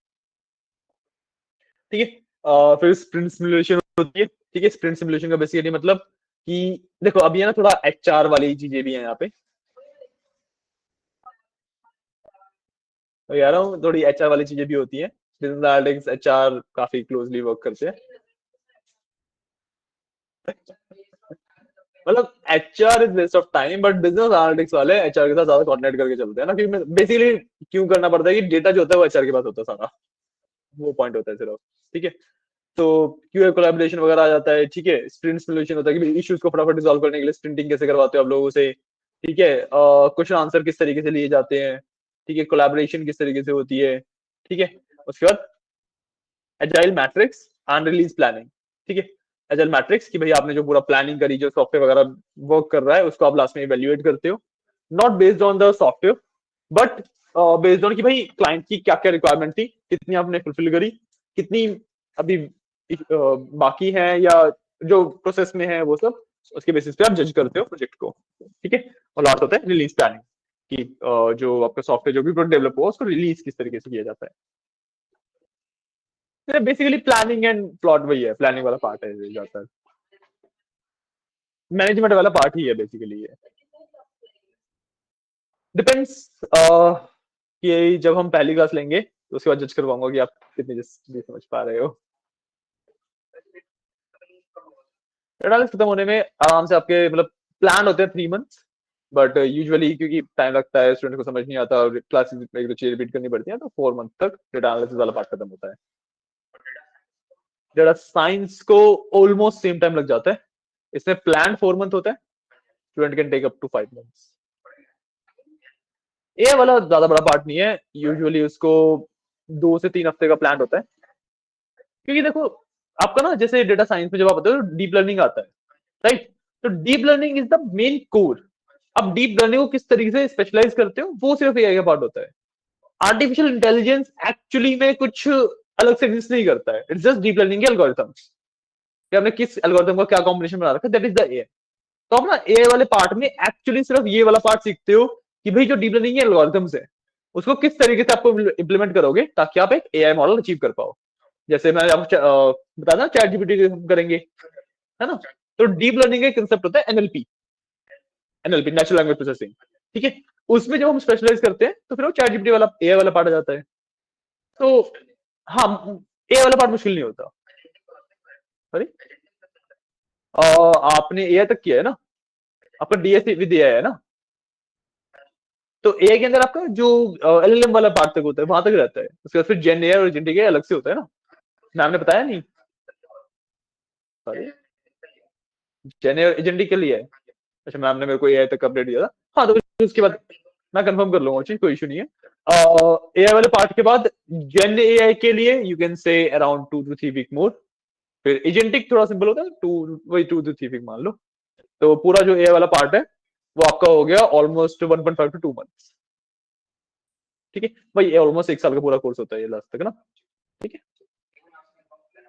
ठीक है। फिर स्प्रिंट सिमुलेशन होती है, ठीक है। स्प्रिंट सिमुलेशन का बेसिकली मतलब कि देखो अभी है ना थोड़ा एचआर वाली चीजें भी हैं यहाँ पे, तो यार हूँ थोड़ी एचआर वाली चीजें भी होती है, बिजनेस एनालिटिक्स एचआर काफी क्लोजली वर्क करते हैं। मतलब HR is waste of time, but business analytics वाले एचआर के साथ ज्यादा कोऑर्डिनेट करके चलते हैं ना, क्योंकि बेसिकली क्यों करना पड़ता है कि डेटा जो होता है वो एचआर के पास होता है सारा, वो पॉइंट होता है सिर्फ, ठीक है। तो क्यूए कोलैबोरेशन वगैरह आ जाता है, ठीक है। स्प्रिंट सिमुलेशन होता है कि इश्यूज को फटाफट रिजॉल्व करने के लिए स्प्रिंटिंग कैसे करवाते हो आप लोगों से, ठीक है। क्वेश्चन आंसर किस तरीके से लिए जाते हैं, ठीक है। कोलैबोरेशन किस तरीके से होती है, ठीक है। उसके बाद agile matrix and release planning, ठीक है। एजाइल मैट्रिक्स कि भाई आपने जो पूरा प्लानिंग करी, जो सॉफ्टवेयर वगैरह वर्क कर रहा है, उसको आप लास्ट में इवेल्युएट करते हो, not based on the software, but based on कि भाई क्लाइंट की क्या क्या रिक्वायरमेंट थी, कितनी आपने फुलफिल करी, कितनी अभी बाकी है, या जो प्रोसेस में है वो सब, उसके बेसिस पे आप जज करते हो प्रोजेक्ट को, ठीक है। और लास्ट होता है रिलीज प्लानिंग, कि जो आपका सॉफ्टवेयर जो भी प्रोडक्ट डेवलप हुआ उसको रिलीज किस तरीके से किया जाता है। बेसिकली प्लानिंग एंड प्लॉट वही है, प्लानिंग वाला पार्ट है ज्यादातर, मैनेजमेंट वाला पार्ट ही है बेसिकली ये। डिपेंड्स कि जब हम पहली क्लास लेंगे तो उसके बाद जज करवाऊंगा कि आप कितनी जल्दी समझ पा रहे हो। एनालिसिस खत्म होने में आराम से आपके मतलब प्लान होते हैं 3 मंथ्स, बट यूजुअली क्योंकि टाइम लगता है, स्टूडेंट को समझ नहीं आता और क्लासेस एक दो चीजें रिपीट करनी पड़ती है, तो 4 मंथ तक डेटा एनालिसिस वाला पार्ट खत्म होता है। डेटा साइंस को ऑलमोस्ट सेम टाइम लग जाता है, इसमें प्लान 4 मंथ होता है, student can take up to 5 months. ये वाला ज्यादा बड़ा पार्ट नहीं है, यूजुअली उसको 2 से 3 हफ्ते का प्लान होता है, क्योंकि देखो आपका ना जैसे डेटा साइंस में जब आप आते हो डीप लर्निंग आता है, राइट। तो deep learning is the main core. अब डीप लर्निंग को किस तरीके से स्पेशलाइज करते हो वो सिर्फ एआई का पार्ट होता है। आर्टिफिशियल इंटेलिजेंस एक्चुअली में कुछ अलग से एग्जिस्ट नहीं करता है, इट्स जस्ट डीप लर्निंग के एल्गोरिथम्स, कि आपने किस एल्गोरिथम का क्या कॉम्बिनेशन बना रखा है, दैट इज द एआई। तो आप ना एआई वाले पार्ट में एक्चुअली सिर्फ ये वाला पार्ट सीखते हो कि भाई जो डीप लर्निंग एल्गोरिथम्स है उसको किस तरीके से आपको इंप्लीमेंट करोगे ताकि आप एक एआई मॉडल अचीव कर पाओ। जैसे मैंने आपको बताया ना चैट जीपीटी करेंगे, है ना। तो डीप लर्निंग का कंसेप्ट होता है NLP, NLP natural language processing, ठीक है। उसमें जब हम स्पेशलाइज करते हैं तो फिर वो चैट जीपीटी वाला एआई वाला पार्ट आ जाता है। तो हाँ, एआई वाला पार्ट मुश्किल नहीं होता। सॉरी, आपने एआई तक किया है ना, आपका डीएससी विद एआई है ना, तो एआई के अंदर आपका जो एलएलएम वाला पार्ट तक होता है वहां तक रहता है, उसके बाद फिर जेन एआई और जेनेटिक एआई अलग से होता है ना, मैम ने बताया नहीं। सॉरी, जेन एआई जेनेटिक के लिए है। अच्छा, मैम ने मेरे को एआई तक अपडेट दिया था। हाँ, तो उसके बाद मैं कंफर्म कर लूंगा, चीज कोई इशू नहीं है। एआई वाले पार्ट के बाद जेन एआई के लिए you can say around 2 to 3 week more. फिर एजेंटिक थोड़ा सिंपल होता है, वही 2 to 3 वीक मान लो। तो पूरा जो एआई वाला पार्ट है वो आपका हो गया ऑलमोस्ट 1.5 to 2 मंथ्स, ठीक है भाई, ऑलमोस्ट 1 साल का पूरा कोर्स होता है ये लास्ट तक ना। ठीक है,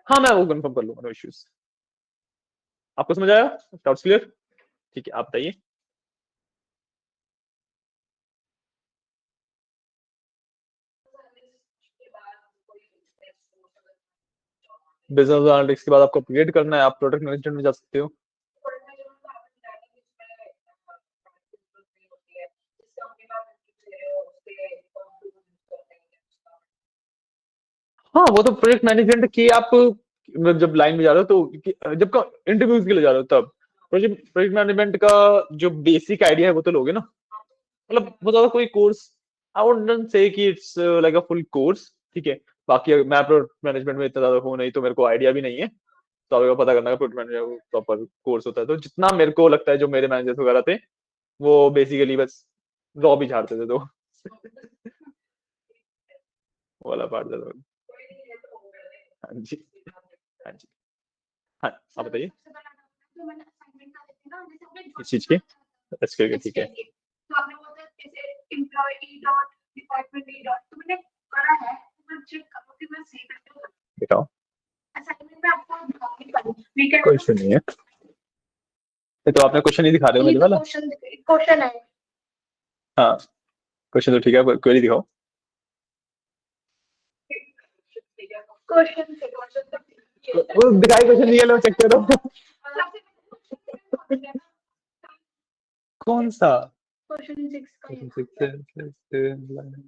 हाँ मैं वो कंफर्म कर लूंगा, नो इश्यूज। आपको समझ आया, डाउट्स क्लियर? ठीक है, आप बताइए। बिजनेस एनालिटिक्स के बाद आपको अपग्रेड करना है, आप प्रोडक्ट मैनेजमेंट में जा सकते हो। हाँ वो तो प्रोजेक्ट मैनेजमेंट की आप मतलब जब लाइन में जा रहे हो तो जब इंटरव्यूज के लिए जा रहे हो तब प्रोजेक्ट प्रोजेक्ट मैनेजमेंट का जो बेसिक आइडिया है वो तो लोगे ना। मतलब बहुत ज्यादा कोई कोर्स, आई वुडंट से कि it's like a full course. ठीक है, बाकी मैं प्रोजेक्ट मैनेजमेंट में इतना ज्यादा हूँ नहीं, तो मेरे को आइडिया भी नहीं है। तो आपको पता करना है प्रोजेक्ट मैनेजमेंट प्रॉपर कोर्स होता है, तो जितना मेरे को लगता है जो मेरे मैनेजर्स वगैरह थे वो बेसिकली बस रॉ भी झाड़ते थे, तो वो वाला पार्ट था। हाँ जी, हाँ जी, हाँ आप बताइए किस चीज के, एसक्यूएल के, ठीक है। बताओ, कोई इशू नहीं है। ये तो आपने क्वेश्चन ही दिखा रहे हो मुझे वाला। क्वेश्चन है। हाँ क्वेश्चन तो ठीक है, क्वेरी दिखाओ। क्वेश्चन वो दिखाई क्वेश्चन नहीं है, लो चेक करो। कौन सा? क्वेश्चन 6 का Question है। 6 है।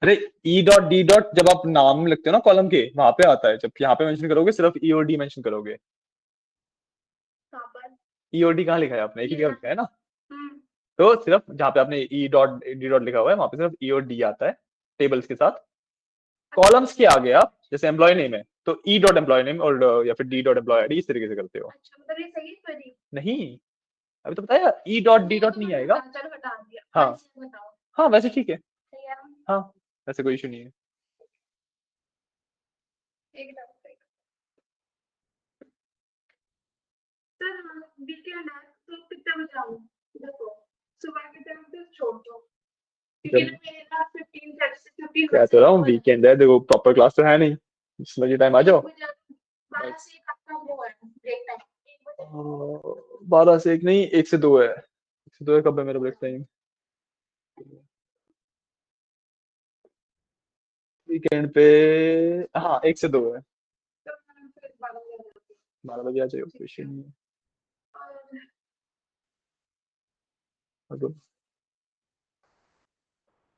अरे ई डॉट डी डॉट जब आप नाम लिखते हो ना कॉलम के, वहां पे आता है, जबकि यहाँ पे मेंशन करोगे सिर्फ ई और डी मेंशन करोगे। कहाँ पर? ई और डी कहाँ लिखा है आपने, एक ही जगह लिखा है ना। हम्म, तो सिर्फ जहाँ पे आपने ई डॉट डी डॉट लिखा हुआ है वहां पे सिर्फ ई और डी आता है टेबल्स के साथ। कॉलम्स के आगे आप जैसे एम्प्लॉय नेम है तो ई डॉट एम्प्लॉय नेम और या फिर डी डॉट एम्प्लॉय आईडी इस तरीके से करते हो। अच्छा मतलब ये सही है क्वेरी? नहीं, अभी तो बताया ई डॉट डी डॉट नहीं आएगा। चलो हटा दिया। हाँ अच्छा, बताओ। हाँ वैसे ठीक है। सही है। हाँ वैसे कोई इशू नहीं है। एक डाउट है। सर वीकेंड है तो कितने बजे आऊँ? देखो सुबह के टाइम पे छोड़ दो क्योंकि ना मेरे पास 15 से 15 कह तो रहा हूँ वीकेंड है, देखो प्रॉपर क्लास तो है नहीं, जिस बजे टाइम आ जाओ। 12 से 1 आपका वो है ब्रेक टाइम 1 बजे। 12 से 1 नहीं, 1 से 2 है। 1 से 2 है, कब है मेरा ब्रेक टाइम? वीकेंड पे हाँ 1 से 2 है। तो मैं फिर 12 बजे आ जाती 12 बजे आ जाओ, कोई हूँ। इशू नहीं है। और मतलब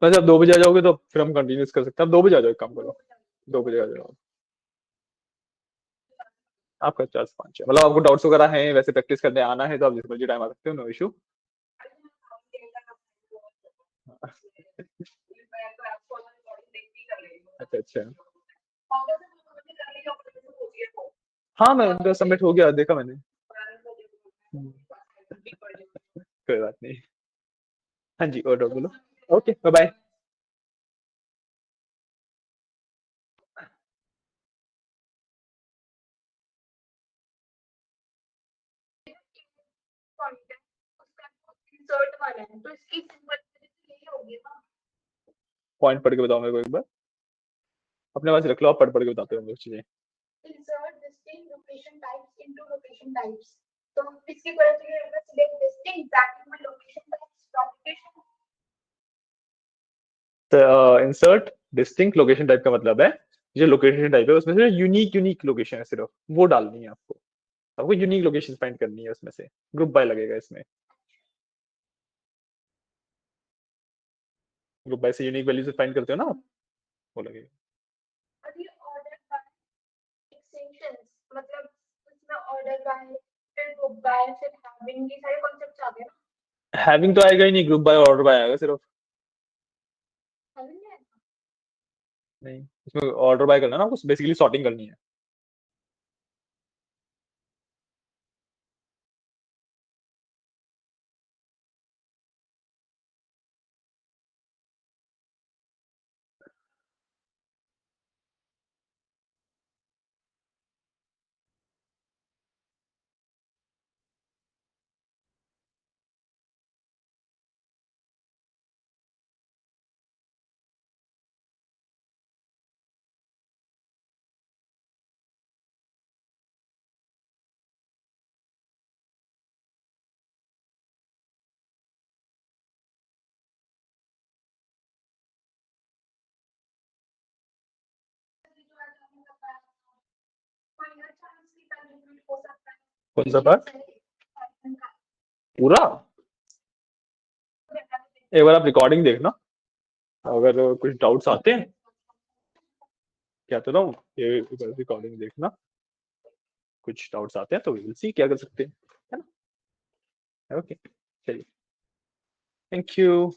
वैसे आप 2 बजे आ जाओगे तो फिर हम कंटिन्यूस कर सकते हैं, आप 2 बजे आ जाओ, एक काम करो 2 बजे आ जाओ। आपका 4 से 5 है, मतलब आपको डाउट्स वगैरह हैं वैसे प्रैक्टिस करने आना है तो आप जिस बजे टाइम आ सकते हो, नो इशू। अच्छा अच्छा, हाँ मैं उनका सबमिट हो गया, देखा मैंने। हम्म, कोई बात नहीं। हाँ जी, और डाउट बोलो। Okay bye bye. पॉइंट है उसका इंसर्ट वाला है तो इसकी सिंपल यही होगी ना। पॉइंट पढ़ के बताओ मेरे को एक बार, अपने पास रख लो, आप पढ़ पढ़ के बताते हो मुझे चीजें। insert distinct location types into location types तो इसकी वजह से ये होगा select distinct that में location types propagation insert distinct location type का मतलब है जो लोकेशन टाइप है उसमें से यूनिक यूनिक लोकेशन है सिर्फ वो डालनी है आपको। आपको यूनिक लोकेशन फाइंड करनी है उसमें से, ग्रुप बाय लगेगा इसमें। ग्रुप बाय से यूनिक वैल्यू से फाइंड करते हो ना आप, वो लगेगा। और ये order by extensions मतलब इसमें order by फिर group by फिर having ये सारे कॉन्सेप्ट्स आ गए ना। हैविंग तो आएगा ही नहीं, ग्रुप बाय ऑर्डर बाय आएगा सिर्फ। having है नहीं, इसमें ऑर्डर बाय करना ना, आपको बेसिकली सॉर्टिंग करनी है। कौन सा पार्ट? पूरा? एक बार आप रिकॉर्डिंग देखना, अगर कुछ डाउट्स आते हैं, कहता रहा हूँ, ये रिकॉर्डिंग देखना, कुछ डाउट्स आते हैं तो विल सी क्या कर सकते हैं, है ना? ओके, चलिए, थैंक यू।